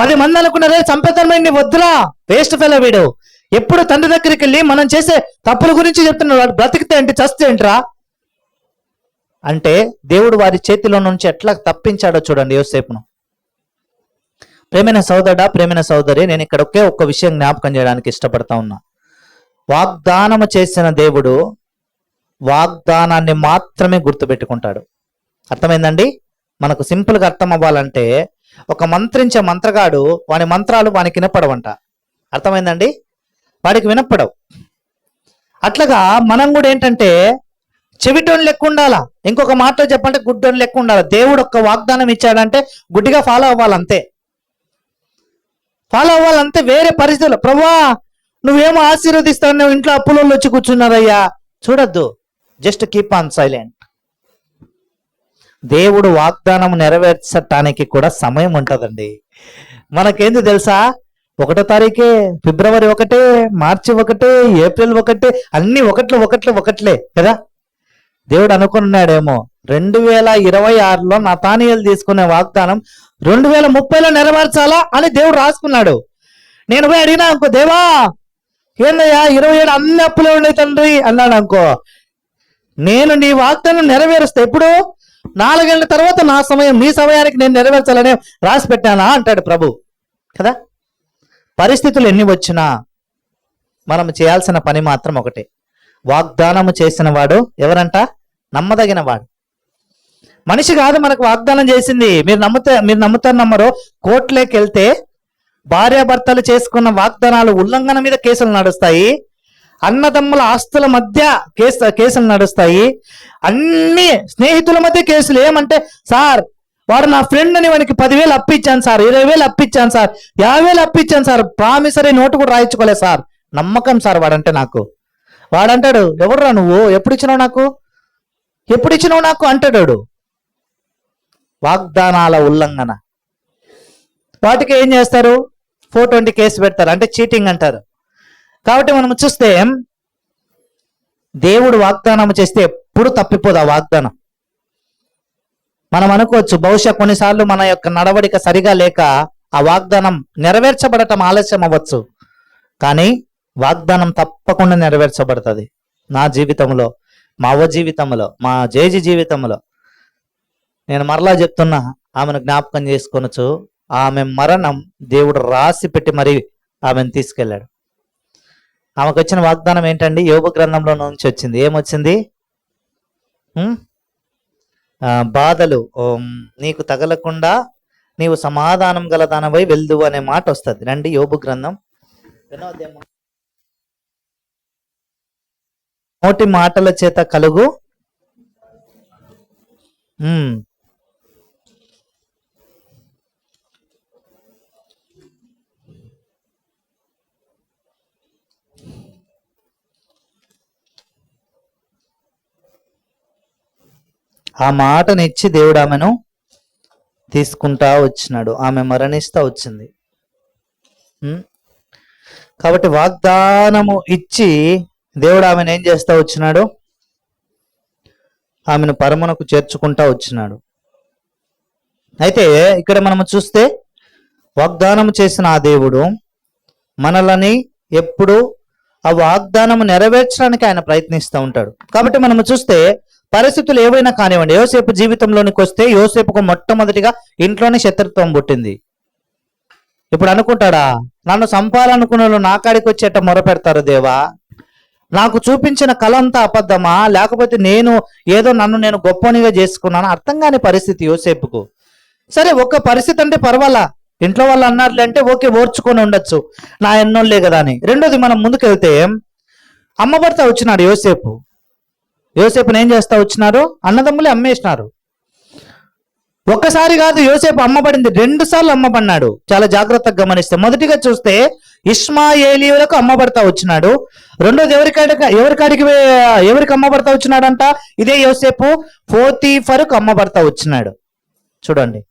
10 మంది అనుకున్నారే చంపేద్దామండి, వద్దురా, వేస్ట్ ఫెలో వీడు. ఎప్పుడు తండ్రి దగ్గరికి వెళ్ళి మనం చేసే తప్పుల గురించి చెప్తున్నాడు, వాడు బ్రతికితే ఏంటి, చస్తే ఏంట్రా అంటే దేవుడు వారి చేతిలో నుంచి ఎట్లా తప్పించాడో చూడండి యోసేపును. ప్రేమైన సోదరుడా, ప్రేమైన సోదరి, నేను ఇక్కడ ఒక్క విషయం జ్ఞాపకం చేయడానికి ఇష్టపడతా ఉన్నా. వాగ్దానము చేసిన దేవుడు వాగ్దానాన్ని మాత్రమే గుర్తుపెట్టుకుంటాడు. అర్థమైందండి? మనకు సింపుల్ గా అర్థం అవ్వాలంటే, ఒక మంత్రించే మంత్రగాడు వాని మంత్రాలు వానికి వినపడవంట. అర్థమైందండి? వాడికి వినపడవు. అట్లాగా మనం కూడా ఏంటంటే చెవిటోని లెక్క ఉండాలా. ఇంకొక మాటలో చెప్పాలంటే గుడ్డోని లెక్క ఉండాలి. దేవుడు ఒక్క వాగ్దానం ఇచ్చాడంటే గుడ్డిగా ఫాలో అవ్వాలంతే. ఫాలో అవ్వాలంతే. వేరే పరిస్థితులు, ప్రభువా నువ్వేమో ఆశీర్వదిస్తావు, నువ్వు ఇంట్లో అప్పులలో వచ్చి కూర్చున్నారయ్యా, చూడొద్దు. Just keep on silent. దేవుడు వాగ్దానం నెరవేర్చటానికి కూడా సమయం ఉంటుందండి. మనకేంది తెలుసా? 1వ తారీఖే, ఫిబ్రవరి 1, మార్చి 1, ఏప్రిల్ 1, అన్ని ఒకట్లే కదా. దేవుడు అనుకున్నాడేమో 2026లో నతానియేలు తీసుకునే వాగ్దానం 2030లో నెరవేర్చాలా అని దేవుడు రాసుకున్నాడు. నేను పోయి అడిగినా అనుకో, దేవా ఏందయ్యా 27 అన్ని అప్పులే ఉండే తండ్రి అన్నాడు అనుకో, నేను నీ వాగ్దానం నెరవేరుస్తా. ఎప్పుడు? 4 ఏళ్ల తర్వాత నా సమయం, నీ సమయానికి నేను నెరవేర్చాలని రాసి పెట్టానా అంటాడు ప్రభు కదా. పరిస్థితులు ఎన్ని వచ్చినా మనం చేయాల్సిన పని మాత్రం ఒకటే. వాగ్దానము చేసిన వాడు ఎవరంట? నమ్మదగిన వాడు. మనిషి కాదు మనకు వాగ్దానం చేసింది. మీరు నమ్ముతారు నమ్మరో, కోర్టులోకి వెళ్తే భార్యాభర్తలు చేసుకున్న వాగ్దానాలు ఉల్లంఘన మీద కేసులు నడుస్తాయి. అన్నదమ్ముల ఆస్తుల మధ్య కేసులు నడుస్తాయి. అన్ని స్నేహితుల మధ్య కేసులు. ఏమంటే, సార్ వాడు నా ఫ్రెండ్ అని వానికి 10,000 అప్పిచ్చాను సార్, 20,000 అప్పిచ్చాను సార్, 50,000 అప్పిచ్చాను సార్, ప్రామిసరీ నోటు కూడా రాయించుకోలేదు సార్, నమ్మకం సార్ వాడంటే నాకు. వాడంటాడు, ఎవడురా నువ్వు, ఎప్పుడు ఇచ్చినావు నాకు, ఎప్పుడు ఇచ్చినావు నాకు అంటాడు. వాగ్దానాల ఉల్లంఘన. వాటికి ఏం చేస్తారు, 420 కేసు పెడతారు, అంటే చీటింగ్ అంటారు. కాబట్టి మనం చూస్తే దేవుడు వాగ్దానం చేస్తే ఎప్పుడు తప్పిపోదు ఆ వాగ్దానం. మనం అనుకోవచ్చు బహుశా కొన్నిసార్లు మన యొక్క నడవడిక సరిగా లేక ఆ వాగ్దానం నెరవేర్చబడటం ఆలస్యం అవ్వచ్చు, కానీ వాగ్దానం తప్పకుండా నెరవేర్చబడుతుంది. నా జీవితంలో, మా అవ్వ జీవితంలో, మా జేజీ జీవితంలో. నేను మరలా చెప్తున్నా, ఆమెను జ్ఞాపకం చేసుకొనొచ్చు. ఆమె మరణం దేవుడు రాసి పెట్టి మరి ఆమెను తీసుకెళ్ళాడు. ఆమెకు వచ్చిన వాగ్దానం ఏంటండి? యోబు గ్రంథంలో నుంచి వచ్చింది. ఏమొచ్చింది? బాధలు నీకు తగలకుండా నీవు సమాధానం గల దానవై వెళ్దువు అనే మాట వస్తుంది. రండి యోబు గ్రంథం. నోటి మాటల చేత కలుగు ఆ మాటనిచ్చి దేవుడు ఆమెను తీసుకుంటా వచ్చినాడు. ఆమె మరణిస్తా వచ్చింది. కాబట్టి వాగ్దానము ఇచ్చి దేవుడు ఆమెను ఏం చేస్తా వచ్చినాడు? ఆమెను పరమునకు చేర్చుకుంటా వచ్చినాడు. అయితే ఇక్కడ మనము చూస్తే వాగ్దానం చేసిన ఆ దేవుడు మనలని ఎప్పుడు ఆ వాగ్దానము నెరవేర్చడానికి ఆయన ప్రయత్నిస్తూ ఉంటాడు. కాబట్టి మనము చూస్తే పరిస్థితులు ఏవైనా కానివ్వండి, యోసేపు జీవితంలోనికి వస్తే యోసేపుకు మొట్టమొదటిగా ఇంట్లోనే శత్రుత్వం పుట్టింది. ఇప్పుడు అనుకుంటాడా, నన్ను చంపాలనుకున్న వాళ్ళు నా కాడికి వచ్చేట మొర పెడతారు, దేవా నాకు చూపించిన కళ అంతా అబద్ధమా, లేకపోతే నేను ఏదో నన్ను నేను గొప్పనిగా చేసుకున్నాను? అర్థం కాని పరిస్థితి యోసేపుకు. సరే, ఒక పరిస్థితి అంటే పర్వాలా, ఇంట్లో వాళ్ళు అన్నారులే అంటే ఓకే, ఓర్చుకొని ఉండొచ్చు, నా ఎన్నోళ్ళే కదా అని. రెండోది, మనం ముందుకెళ్తే అమ్మభర్త వచ్చినాడు యోసేపు. యోసేపుని ఏం చేస్తా వచ్చినారు? అన్నదమ్ములే అమ్మేసినారు. ఒక్కసారి కాదు యోసేపు అమ్మబడింది, 2 సార్లు అమ్మబడినాడు. చాలా జాగ్రత్తగా గమనిస్తే మొదటిగా చూస్తే ఇష్మాయేలీయులకు అమ్మబడతా వచ్చినాడు. రెండోది ఎవరికి అమ్మబడతా వచ్చినాడంట? ఇదే యోసేపు పోతీఫరుకు అమ్మబడతా వచ్చినాడు. చూడండి,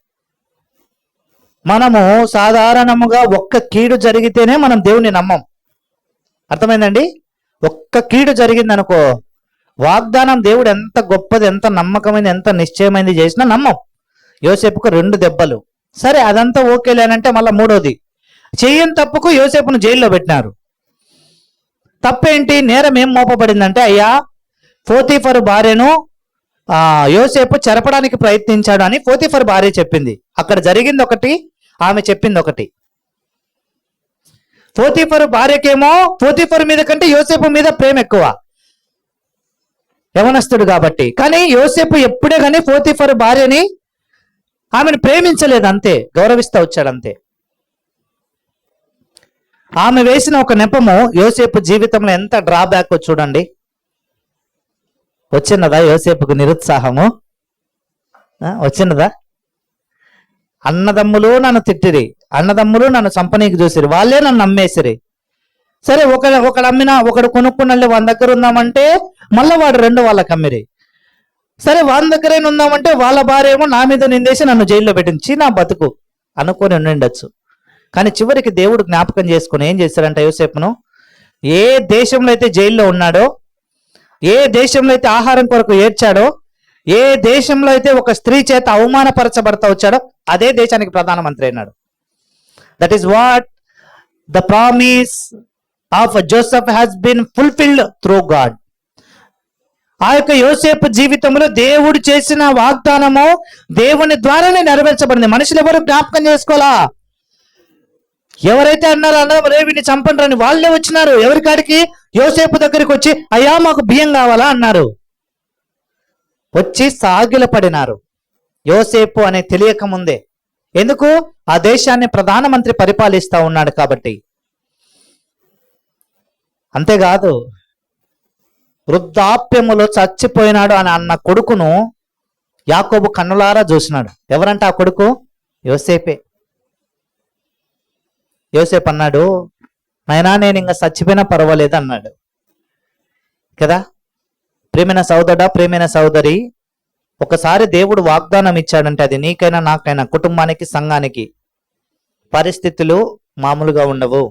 మనము సాధారణముగా ఒక్క కీడు జరిగితేనే మనం దేవుని నమ్మం. అర్థమైందండి? ఒక్క కీడు జరిగింది అనుకో, వాగ్దానం దేవుడు ఎంత గొప్పది, ఎంత నమ్మకమైంది, ఎంత నిశ్చయమైంది చేసినా నమ్మం. యోసేపుకు 2 దెబ్బలు. సరే, అదంతా ఓకేలేనంటే మళ్ళీ మూడోది, చెయ్యని తప్పుకు యోసేపును జైల్లో పెట్టినారు. తప్పేంటి, నేరం ఏం మోపబడిందంటే, అయ్యా పోతీఫరు భార్యను యోసేపు చెరపడానికి ప్రయత్నించాడు అని పోతీఫరు భార్య చెప్పింది. అక్కడ జరిగింది ఒకటి, ఆమె చెప్పింది ఒకటి. పోతీఫరు భార్యకేమో పోతీఫరు మీద కంటే యోసేపు మీద ప్రేమ ఎక్కువ, యవనస్తుడు కాబట్టి. కానీ యోసేపు ఎప్పుడే కానీ పోతీఫరు భార్యని, ఆమెను ప్రేమించలేదు, అంతే, గౌరవిస్తూ వచ్చాడు అంతే. ఆమె వేసిన ఒక నెపము యోసేపు జీవితంలో ఎంత డ్రాబ్యాక్ చూడండి. వచ్చినదా యోసేపుకు నిరుత్సాహము? వచ్చినదా? అన్నదమ్ములు నన్ను తిట్టిరి, అన్నదమ్ములు నన్ను చంపనీకి చూసిరి, వాళ్ళే నన్ను నమ్మేసిరి. సరే, ఒకడు అమ్మినా, ఒకడు కొనుక్కున్నళ్ళి వాని దగ్గర ఉందామంటే మళ్ళీ వాడు 2 వాళ్ళకి అమ్మిరి. సరే, వాని దగ్గరైనా ఉందామంటే వాళ్ళ భార్య ఏమో నా మీద నిందేసి నన్ను జైల్లో పెట్టించి నా బతుకు అనుకొని ఉండిండొచ్చు. కానీ చివరికి దేవుడు జ్ఞాపకం చేసుకుని ఏం చేశారంట యోసేపును? ఏ దేశంలో అయితే జైల్లో ఉన్నాడో, ఏ దేశంలో అయితే ఆహారం కొరకు ఏడ్చాడో, ఏ దేశంలో అయితే ఒక స్త్రీ చేత అవమానపరచబడతా వచ్చాడో అదే దేశానికి ప్రధానమంత్రి అయినాడు. That is what the promise of Joseph has been fulfilled through God. ఆ యొక్క యోసేపు జీవితంలో దేవుడు చేసిన వాగ్దానము దేవుని ద్వారానే నెరవేర్చబడింది. మనుషులు ఎవరు జ్ఞాపకం చేసుకోవాలా? ఎవరైతే అన్నారో రేవిని చంపండి అని వాళ్ళే వచ్చినారు. ఎవరికాడికి? యోసేపు దగ్గరికి వచ్చి, అయ్యా మాకు బియ్యం కావాలా అన్నారు. వచ్చి సాగిలపడినారు. యోసేపు అనే తెలియక ముందే. ఎందుకు? ఆ దేశాన్ని ప్రధానమంత్రి పరిపాలిస్తా ఉన్నాడు కాబట్టి. అంతేకాదు, వృద్ధాప్యములో చచ్చిపోయినాడు అని అన్న కొడుకును యాకోబు కన్నులారా చూసినాడు. ఎవరంటే ఆ కొడుకు? యోసేపే. యోసేపు అన్నాడు, నాయనా నేను ఇంకా చచ్చిపోయినా పర్వాలేదు అన్నాడు. కదా. ప్రియమైన సోదరుడా, ప్రియమైన సోదరి, ఒకసారి దేవుడు వాగ్దానం ఇచ్చాడంటే అది నీకైనా నాకైనా కుటుంబానికి సంఘానికి పరిస్థితులు మామూలుగా ఉండవు.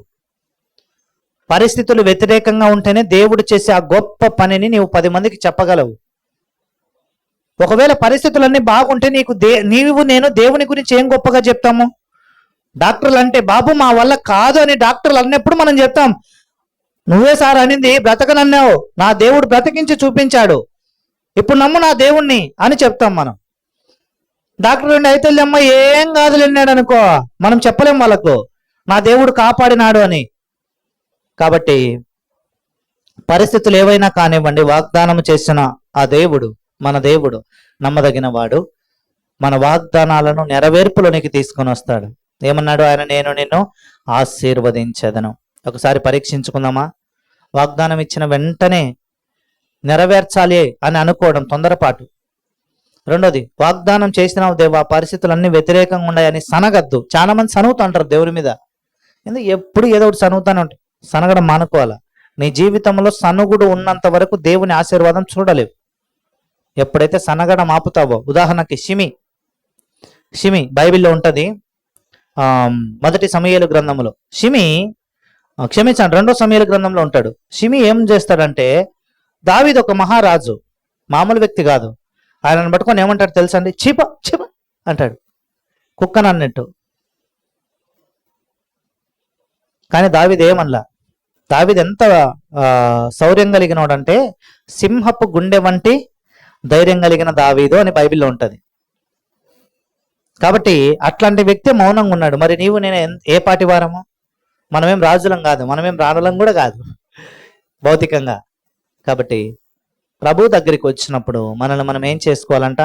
పరిస్థితులు వ్యతిరేకంగా ఉంటేనే దేవుడు చేసే ఆ గొప్ప పనిని నీవు 10 మందికి చెప్పగలవు. ఒకవేళ పరిస్థితులన్నీ బాగుంటే నీవు నేను దేవుని గురించి ఏం గొప్పగా చెప్తాము? డాక్టర్లు అంటే బాబు మా వల్ల కాదు అని డాక్టర్లు అన్నప్పుడు మనం చెప్తాం, నువ్వే సార్ అనింది, బ్రతకనన్నావు, నా దేవుడు బ్రతికించి చూపించాడు, ఇప్పుడు నమ్ము నా దేవుణ్ణి అని చెప్తాం మనం. డాక్టర్ అండి అయితే అమ్మ ఏం కాదులేన్నాడు అనుకో, మనం చెప్పలేం వాళ్ళకు నా దేవుడు కాపాడినాడు అని. కాబట్టి పరిస్థితులు ఏవైనా కానివ్వండి, వాగ్దానం చేసిన ఆ దేవుడు, మన దేవుడు నమ్మదగిన వాడు. మన వాగ్దానాలను నెరవేర్పులోనికి తీసుకొని వస్తాడు. ఏమన్నాడు ఆయన? నేను నిన్ను ఆశీర్వదించదను. ఒకసారి పరీక్షించుకుందామా? వాగ్దానం ఇచ్చిన వెంటనే నెరవేర్చాలి అని అనుకోవడం తొందరపాటు. రెండోది, వాగ్దానం చేసినావు దేవా, పరిస్థితులన్నీ వ్యతిరేకంగా ఉన్నాయని సనగద్దు. చాలా మంది సనుగుతూ అంటారు దేవుని మీద. ఎందుకు ఎప్పుడు ఏదో ఒకటి సనుగుతానే ఉంటాయి. సనగడం మానుకోవాలా. నీ జీవితంలో సనుగుడు ఉన్నంత వరకు దేవుని ఆశీర్వాదం చూడలేవు. ఎప్పుడైతే సనగడం ఆపుతావో, ఉదాహరణకి షిమి బైబిల్లో ఉంటది. మొదటి సమూయేలు గ్రంథంలో క్షమించండి, 2వ సమూయేలు గ్రంథంలో ఉంటాడు. షిమి ఏం చేస్తాడంటే, దావీదు ఒక మహారాజు, మామూలు వ్యక్తి కాదు. ఆయనను పట్టుకొని ఏమంటాడు తెలుసా అండి? చీప చీప అంటాడు, కుక్కను అన్నట్టు. కానీ దావీదు ఏమనలా. దావీదు ఎంత శౌర్యం కలిగినోడంటే, సింహపు గుండె వంటి ధైర్యం కలిగిన దావీదు అని బైబిల్లో ఉంటది. కాబట్టి అట్లాంటి వ్యక్తి మౌనంగా ఉన్నాడు. మరి నీవు నేను ఏ పాటి వారము? మనమేం రాజులం కాదు, మనమేం రాణులం కూడా కాదు భౌతికంగా. కాబట్టి ప్రభు దగ్గరికి వచ్చినప్పుడు మనల్ని మనం ఏం చేసుకోవాలంట?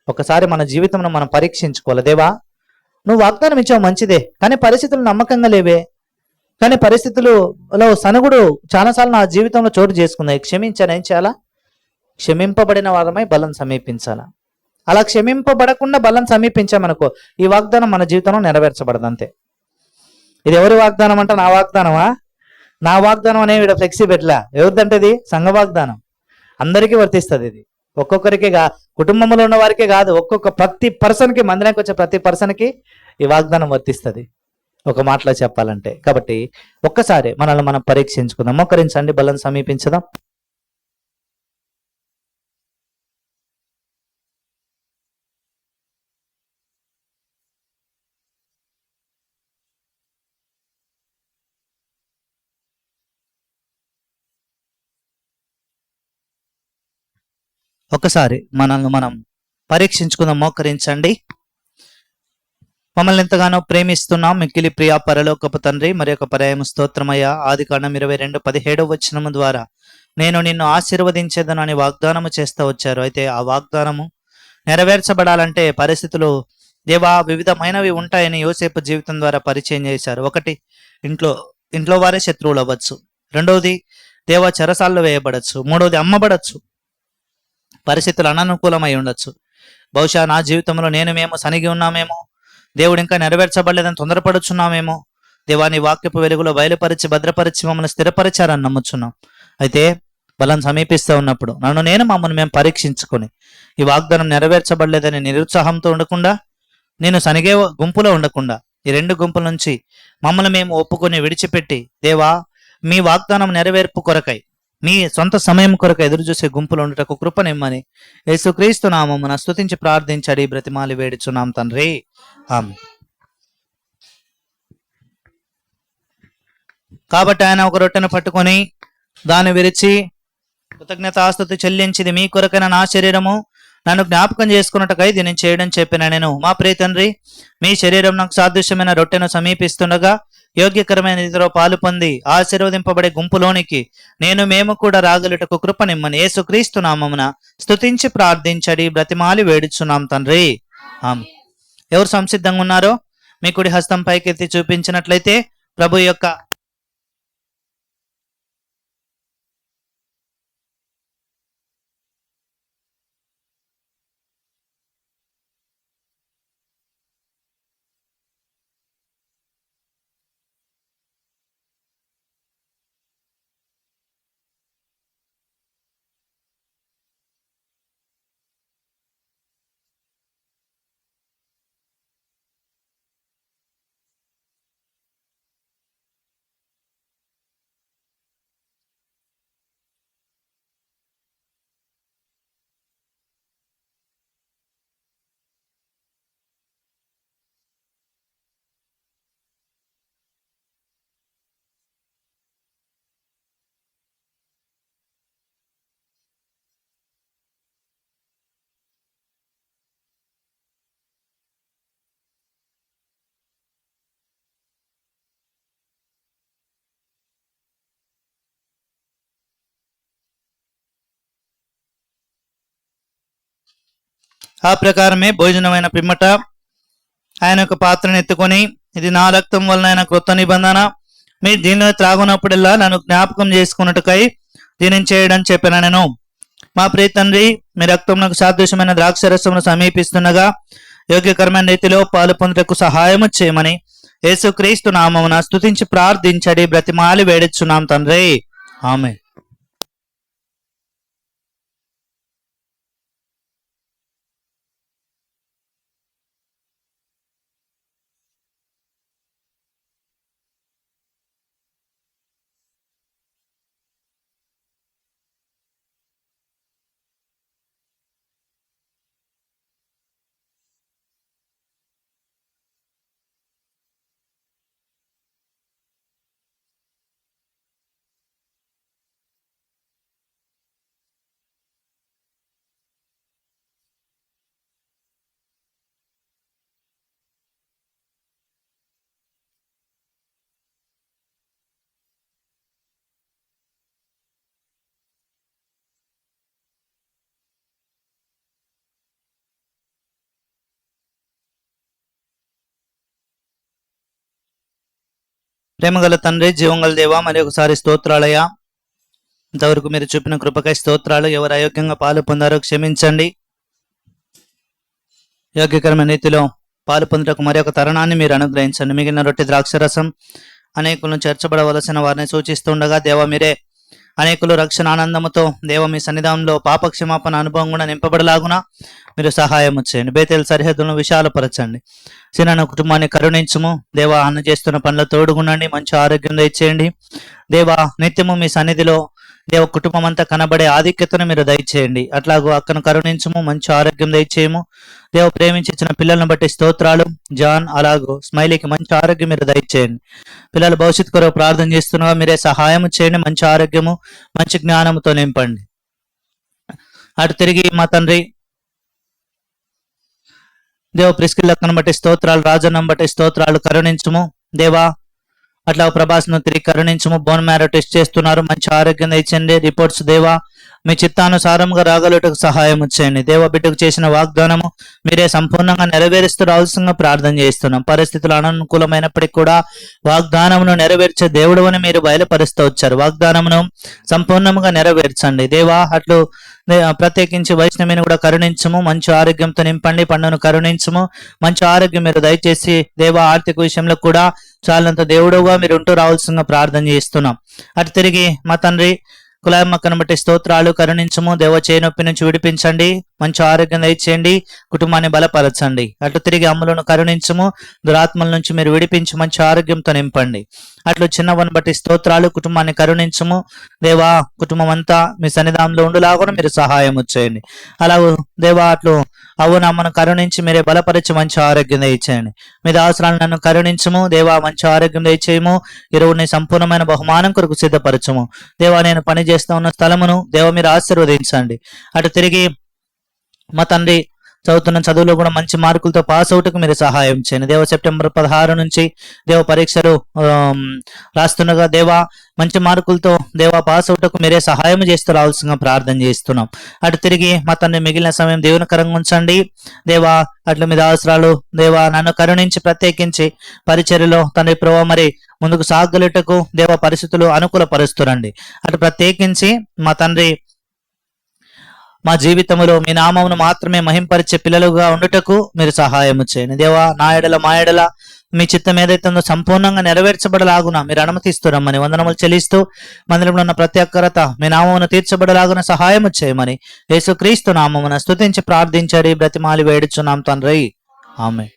ఒకసారి మన జీవితంలో మనం పరీక్షించుకోవాలి. దేవా, నువ్వు వాగ్దానం ఇచ్చావు మంచిదే, కానీ పరిస్థితులు నమ్మకంగా లేవే. కానీ పరిస్థితులలో సనుగుడు చాలాసార్లు నా జీవితంలో చోటు చేసుకున్నాయి. క్షమించాను, ఏం చేయాలా? క్షమింపబడిన వారమై బలం సమీపించాలా. అలా క్షమింపబడకుండా బలం సమీపించామనుకో, ఈ వాగ్దానం మన జీవితంలో నెరవేర్చబడదు. అంతే. ఇది ఎవరి వాగ్దానం అంట? నా వాగ్దానమా? నా వాగ్దానం అనే వీడ ఫ్లెక్సీ పెట్టలా. ఎవరిదంటే ఇది? సంఘ వాగ్దానం. అందరికీ వర్తిస్తుంది ఇది. ఒక్కొక్కరికి కుటుంబంలో ఉన్న వారికే కాదు, ప్రతి పర్సన్కి, మందిరానికి వచ్చే ప్రతి పర్సన్కి ఈ వాగ్దానం వర్తిస్తుంది, ఒక మాటలో చెప్పాలంటే. కాబట్టి ఒక్కసారి మనల్ని మనం పరీక్షించుకుందాం. మోకరించండి, బలం సమీపించదాం. ఒకసారి మనల్ని మనం పరీక్షించుకుందాం. మోకరించండి. మమ్మల్ని ఎంతగానో ప్రేమిస్తున్నాం మిక్కిలి ప్రియ పరలోకపు తండ్రి, మరి ఒక పర్యాయం స్తోత్రమయ్య. ఆదికాండం 22:17 ద్వారా నేను నిన్ను ఆశీర్వదించేదను అని వాగ్దానము చేస్తూ వచ్చారు. అయితే ఆ వాగ్దానము నెరవేర్చబడాలంటే పరిస్థితులు దేవా వివిధమైనవి ఉంటాయని యోసేపు జీవితం ద్వారా పరిచయం చేశారు. ఒకటి, ఇంట్లో వారే శత్రువులు అవ్వచ్చు. రెండవది, దేవా చెరసాల్లో వేయబడచ్చు. మూడవది, అమ్మబడచ్చు. పరిస్థితులు అననుకూలమై ఉండొచ్చు. బహుశా నా జీవితంలో మేము సనిగి ఉన్నామేమో, దేవుడు ఇంకా నెరవేర్చబడలేదని తొందరపడుచున్నామేమో. దేవాని వాక్యపు వెలుగులో బయలుపరిచి భద్రపరిచి మమ్మల్ని స్థిరపరిచారని నమ్ముచున్నాం. అయితే బలం సమీపిస్తూ ఉన్నప్పుడు మమ్మల్ని మేము పరీక్షించుకొని ఈ వాగ్దానం నెరవేర్చబడలేదని నిరుత్సాహంతో ఉండకుండా, నేను సనిగే గుంపులో ఉండకుండా, ఈ 2 గుంపుల నుంచి మమ్మల్ని మేము ఒప్పుకొని విడిచిపెట్టి, దేవా మీ వాగ్దానం నెరవేర్పు కొరకై, మీ సొంత సమయం కొరకు ఎదురు చూసే గుంపులు ఉండటకు కృపనిమ్మని యేసుక్రీస్తు నామమున స్తుతించి ప్రార్థించడి బ్రతిమాలి వేడుచున్నాం తండ్రి. ఆమేన్. కాబట్టి ఆయన ఒక రొట్టెను పట్టుకొని దాన్ని విరిచి కృతజ్ఞతాస్తుతి చెల్లించింది, మీ కొరకైన నా శరీరము నన్ను జ్ఞాపకం చేసుకున్నట్టుకై దీన్ని చేయడం చెప్పిన నేను. మా ప్రియ తండ్రి, మీ శరీరం నాకు సాదృశ్యమైన రొట్టెను సమీపిస్తుండగా యోగ్యకరమైన రీతిలో పాలు పొంది ఆశీర్వదింపబడే గుంపులోనికి మేము కూడా రాగలుటకు కృపనిమ్మని యేసుక్రీస్తు నామమున స్తుతించి ప్రార్థించడి బ్రతిమాలి వేడుచున్నాం తండ్రి. ఆమేన్. ఎవరు సంసిద్ధంగా ఉన్నారో మీ కుడి హస్తం పైకెత్తి చూపించినట్లయితే ప్రభు యొక్క ఆ ప్రకారమే భోజనమైన పిమ్మట ఆయన యొక్క పాత్రను ఎత్తుకొని, ఇది నా రక్తం వలన క్రొత్త నిబంధన, మీరు దీనిలో త్రాగునప్పుడల్లా నన్ను జ్ఞాపకం చేసుకున్నట్టుకై దీనిని చేయడం చెప్పిన నేను. మా ప్రియ తండ్రి, మీ రక్తమునకు సాదృశ్యమైన ద్రాక్షరసమును సమీపిస్తుండగా యోగ్యకరమైన రీతిలో పాలు పొందుటకు సహాయము చేయమని యేసుక్రీస్తు నామమున స్తుతించి ప్రార్థించడి బ్రతిమాలి వేడిచున్నాం తండ్రి. ఆమేన్. ప్రేమగల తండ్రి, జీవంగల దేవా, మరి ఒకసారి స్తోత్రాలయ్యా. ఇంతవరకు మీరు చూపిన కృపకై స్తోత్రాలు. ఎవరు అయోగ్యంగా పాలు పొందారో క్షమించండి. యోగ్యకరమైన రీతిలో పాలు పొందుటకు మరి ఒక తరుణాన్ని మీరు అనుగ్రహించండి. మిగిలిన రొట్టె ద్రాక్షరసం అనేకులను చేర్చబడవలసిన వారిని సూచిస్తుండగా దేవ మీరే అనేకులు రక్షణ ఆనందముతో దేవ మీ సన్నిధానంలో పాపక్షమాపణ అనుభవం కూడా నింపబడలాగున మీరు సహాయం చేయండి. బేతేల్ సరిహద్దులను విశాలపరచండి. చిన్న కుటుంబాన్ని కరుణించుము దేవా. అన్న చేస్తున్న పనుల తోడుగుండండి. మంచి ఆరోగ్యం దయచేయండి దేవా. నిత్యము మీ సన్నిధిలో దేవ కుటుంబం అంతా కనబడే ఆధిక్యతను మీరు దయచేయండి. అట్లాగూ అక్కను కరుణించము, మంచి ఆరోగ్యం దయచేయము దేవ. ప్రేమించిన పిల్లలను బట్టి స్తోత్రాలు. జాన్ అలాగూ స్మైలీకి మంచి ఆరోగ్యం మీరు దయచేయండి. పిల్లల భవిష్యత్తు కొరకు ప్రార్థన చేస్తున్నగా మీరే సహాయం చేయండి. మంచి ఆరోగ్యము, మంచి జ్ఞానముతో నింపండి. అటు తిరిగి మా తండ్రి దేవ ప్రిస్కిల్లక్కను బట్టి స్తోత్రాలు, రాజన్నం బట్టి స్తోత్రాలు, కరుణించుము దేవా. అట్లా ప్రభాస్ను తిరిగి కరుణించము. బోన్ మ్యారో టెస్ట్ చేస్తున్నారు, మంచి ఆరోగ్యం ఇచ్చండి. రిపోర్ట్స్ దేవా మీ చిత్తానుసారంగా రాగలుటకు సహాయం చేయండి దేవ. బిడ్డకు చేసిన వాగ్దానము మీరే సంపూర్ణంగా నెరవేరుస్తూ రావాల్సిందిగా ప్రార్థన చేస్తున్నాం. పరిస్థితులు అననుకూలమైనప్పటికీ కూడా వాగ్దానమును నెరవేర్చే దేవుడు అని మీరు బయలుపరుస్తూ వచ్చారు. వాగ్దానమును సంపూర్ణంగా నెరవేర్చండి దేవా. అట్లు ప్రత్యేకించి వైష్ణవిని కూడా కరుణించము, మంచి ఆరోగ్యంతో నింపండి. పండును కరుణించము, మంచి ఆరోగ్యం మీరు దయచేసి దేవా. ఆర్థిక విషయంలో కూడా చాలంత దేవుడుగా మీరు ఉంటూ రావాల్సిందిగా ప్రార్థన చేస్తున్నాం. అటు తిరిగి మా తండ్రి కులాయమ్మక్కను బట్టి స్తోత్రాలు, కరుణించము దేవ. చేయి నొప్పి నుంచి విడిపించండి, మంచి ఆరోగ్యం దయచేయండి, కుటుంబాన్ని బలపరచండి. అటు తిరిగి అమ్ములను కరుణించము, దురాత్మల నుంచి మీరు విడిపించి మంచి ఆరోగ్యంతో నింపండి. అట్లు చిన్నవని బట్టి స్తోత్రాలు, కుటుంబాన్ని కరుణించము దేవా. కుటుంబం అంతా మీ సన్నిధానంలో ఉండులాగా మీరు సహాయం చేయండి. అలాగూ దేవా అట్లు అవును అమ్మను కరుణించి మీరే బలపరిచి మంచి ఆరోగ్యం దయచేయండి. మీ దాసరాలను నన్ను కరుణించము దేవా. మంచి ఆరోగ్యం దయచేయము. ఇరువుని సంపూర్ణమైన బహుమానం కొరకు సిద్ధపరచము దేవా. నేను పని చేస్తూ ఉన్న స్థలమును దేవ మీరు ఆశీర్వదించండి. అటు తిరిగి మా తండ్రి చదువుతున్న చదువులో కూడా మంచి మార్కులతో పాస్ అవుటకు మీరు సహాయం చేయండి దేవ. సెప్టెంబర్ 16 నుంచి దేవ పరీక్షలు రాస్తుండగా దేవా మంచి మార్కులతో దేవా పాస్ అవుటకు మీరే సహాయం చేస్తూ రావాల్సిందిగా ప్రార్థన చేస్తున్నాం. అటు తిరిగి మా తండ్రి మిగిలిన సమయం దేవునికరంగా ఉంచండి దేవా. అట్లా మీద అవసరాలు దేవా నన్ను కరుణించి ప్రత్యేకించి పరిచర్యలో తండ్రి ప్రభావ మరి ముందుకు సాగలుటకు దేవ పరిస్థితులు అనుకూలపరుస్తురండి. అటు ప్రత్యేకించి మా తండ్రి మా జీవితంలో మీ నామమును మాత్రమే మహింపరిచే పిల్లలుగా ఉండుటకు మీరు సహాయం చేయండి దేవా. నా ఎడల మా ఎడల మీ చిత్తం ఏదైతే ఉందో సంపూర్ణంగా నెరవేర్చబడలాగున మీరు అనుమతిస్తున్నామని వందనములు చెల్లిస్తూ మందిరంలో ఉన్న ప్రతి ఒక్కరత మీ నామమును తీర్చబడలాగున సహాయం చేయమని యేసుక్రీస్తు నామమున స్తుతించి ప్రార్థించడి బ్రతిమాలి వేడుచున్నాం తండ్రి. ఆమేన్.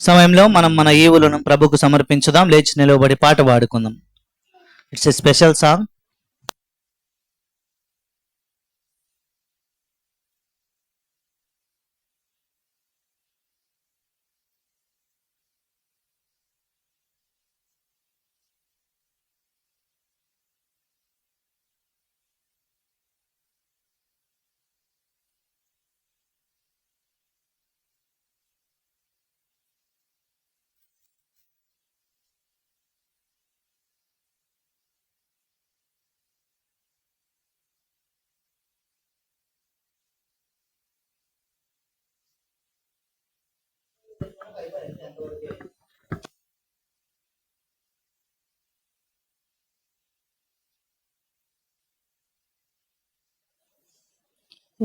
సమయంలో మనం మన ఈవులను ప్రభుకు సమర్పించుదాం. లేచి నిలవబడి పాట పాడుకుందాం. It's a special song.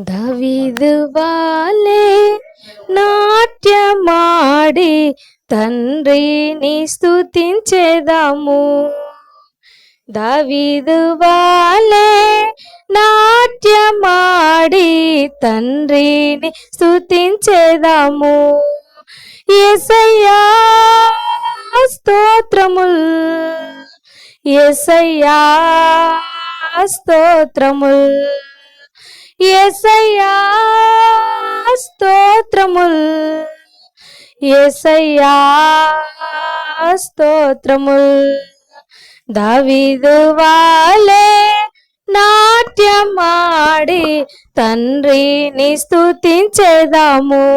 దావీదు వాలే నాట్యమాడి తండ్రిని స్తుతించెదము. దావీదు వాలే నాట్యమాడి తండ్రిని స్తుతించెదము. యేసయ్యా స్తోత్రముల్, యేసయ్యా స్తోత్రముల్, యేసయ్యా స్తోత్రముల్, యేసయ్యా స్తోత్రముల్. దావీదు వాలే నాట్యమాడి తండ్రిని స్తుతించెదము.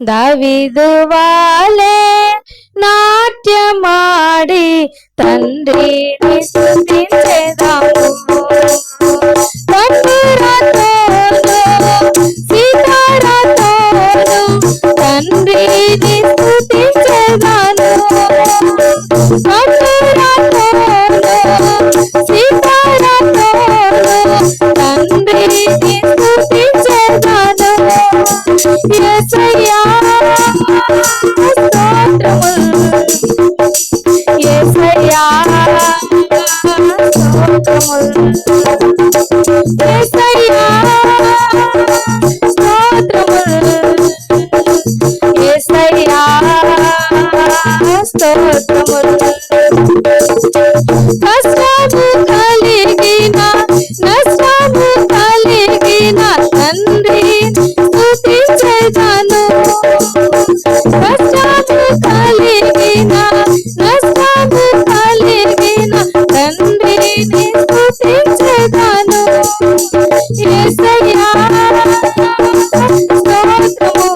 దావీదు వాలే నాట్యమాడి తండ్రిని స్తుతించెదము. తంబురతోను సితారతోను తండ్రిని స్తుతించెదను. తంబురతోను సితారతోను తండ్రిని స్తుతించెదను. యేసయ్యా స్తోత్రముల్, యేసయ్యా స్తోత్రముల్, యేసయ్యా స్తోత్రముల్, యేసయ్యా స్తోత్రముల్. కష్టము కలిగిన నష్టము కలిగిన తండ్రిని స్తుతించెదను. కష్టము కలిగిన నష్టము కలిగిన తండ్రిని స్తుతించెదను. యేసయ్యా స్తోత్రము,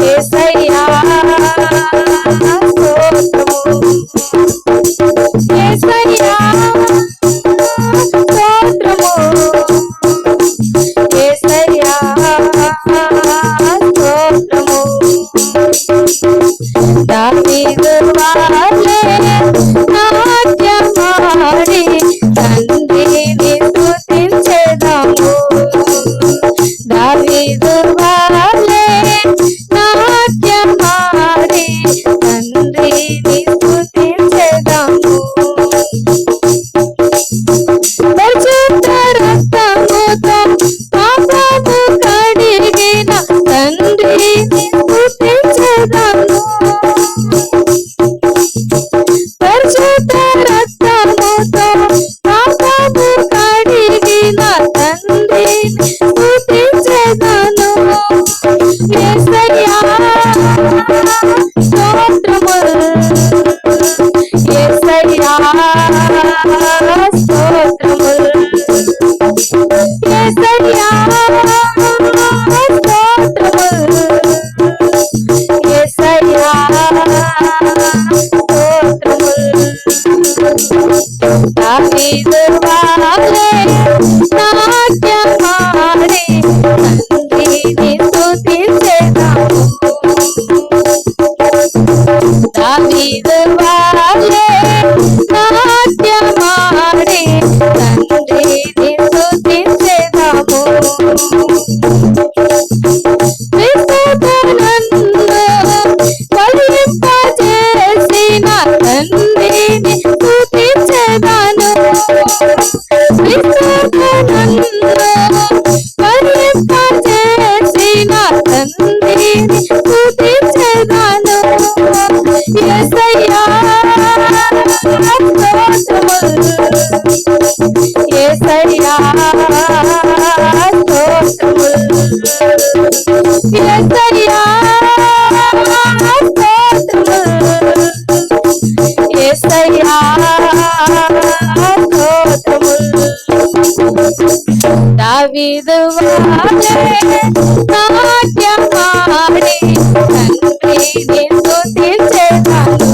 యేసయ్యా స్తోత్రము, యేసయ్యా స్తోత్రము, యేసయ్యా స్తోత్రము. దావీదు వాలే నాట్యమాడి తండ్రిని స్తుతించెదము. దావీదు వాలే నాట్యమాడి తండ్రిని స్తుతించెదము. పరిశుద్ధ రక్తముతో పాపము కడిగిన తండ్రిని స్తుతించెదము. పరిశుద్ధ రక్తముతో పాపము కడిగిన తండ్రిని స్తుతించెదను. యేసయ్యా స్తోత్రముల్, యేసయ్యా స్తోత్రముల్, యేసయ్యా స్తోత్రముల్, యేసయ్యా స్తోత్రముల్. దావీదు వాలే నాట్యమాడి తండ్రిని స్తుతించెదము. దావీదు వాలే నాట్యమాడి తండ్రిని స్తుతించెదము. క్రీస్తుతో నన్ను ఫలింపజేసిన తండ్రిని స్తుతించెదను. క్రీస్తుతో నన్ను ఫలింపజేసిన తండ్రిని స్తుతించెదను. యేసయ్యా స్తోత్రముల్, యేసయ్యా స్తోత్రముల్, యేసయ్యా స్తోత్రముల్, యేసయ్యా స్తోత్రముల్. దావీదు వాలే నాట్యమాడి తండ్రిని స్తుతించెదను.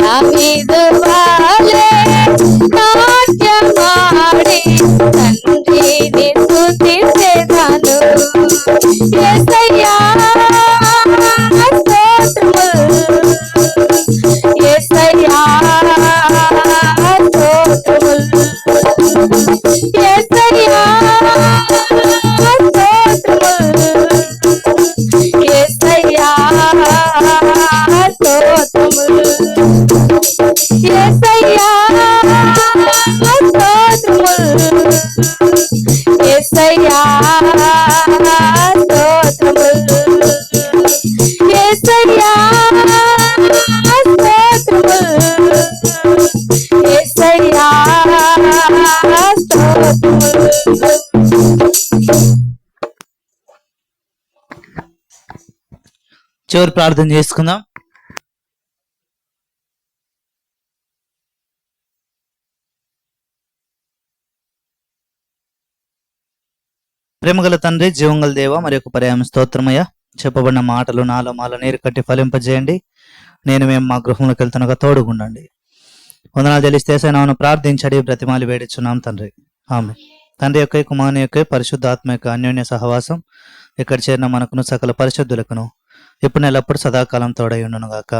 దావీదు వాలే నాట్యమాడి తండ్రిని స్తుతించెదను. యేసయ్యా స్తోత్రముల్, యేసయ్యా స్తోత్రముల్, చివరి ప్రార్థన చేసుకుందాం. ప్రేమగల తండ్రి, జీవంగల దేవ, మరి యొక్క పర్యాయం స్తోత్రమయ్య. చెప్పబడిన మాటలు నాలో మాల నీరు కట్టి ఫలింపజేయండి. మేము మా గృహంలోకి వెళ్తున్నగా తోడుగుండండి. వందనాలు చెల్లిస్తే నాను ప్రార్థించడి బ్రతిమాలి వేడిచున్నాం తండ్రి. ఆమె తండ్రి యొక్క కుమారుని యొక్క పరిశుద్ధాత్మ యొక్క అన్యోన్య సహవాసం ఇక్కడ చేరిన మనకును సకల పరిశుద్ధులకును ఇప్పుడు ఎల్లప్పుడు సదాకాలం తోడై ఉండును గాక.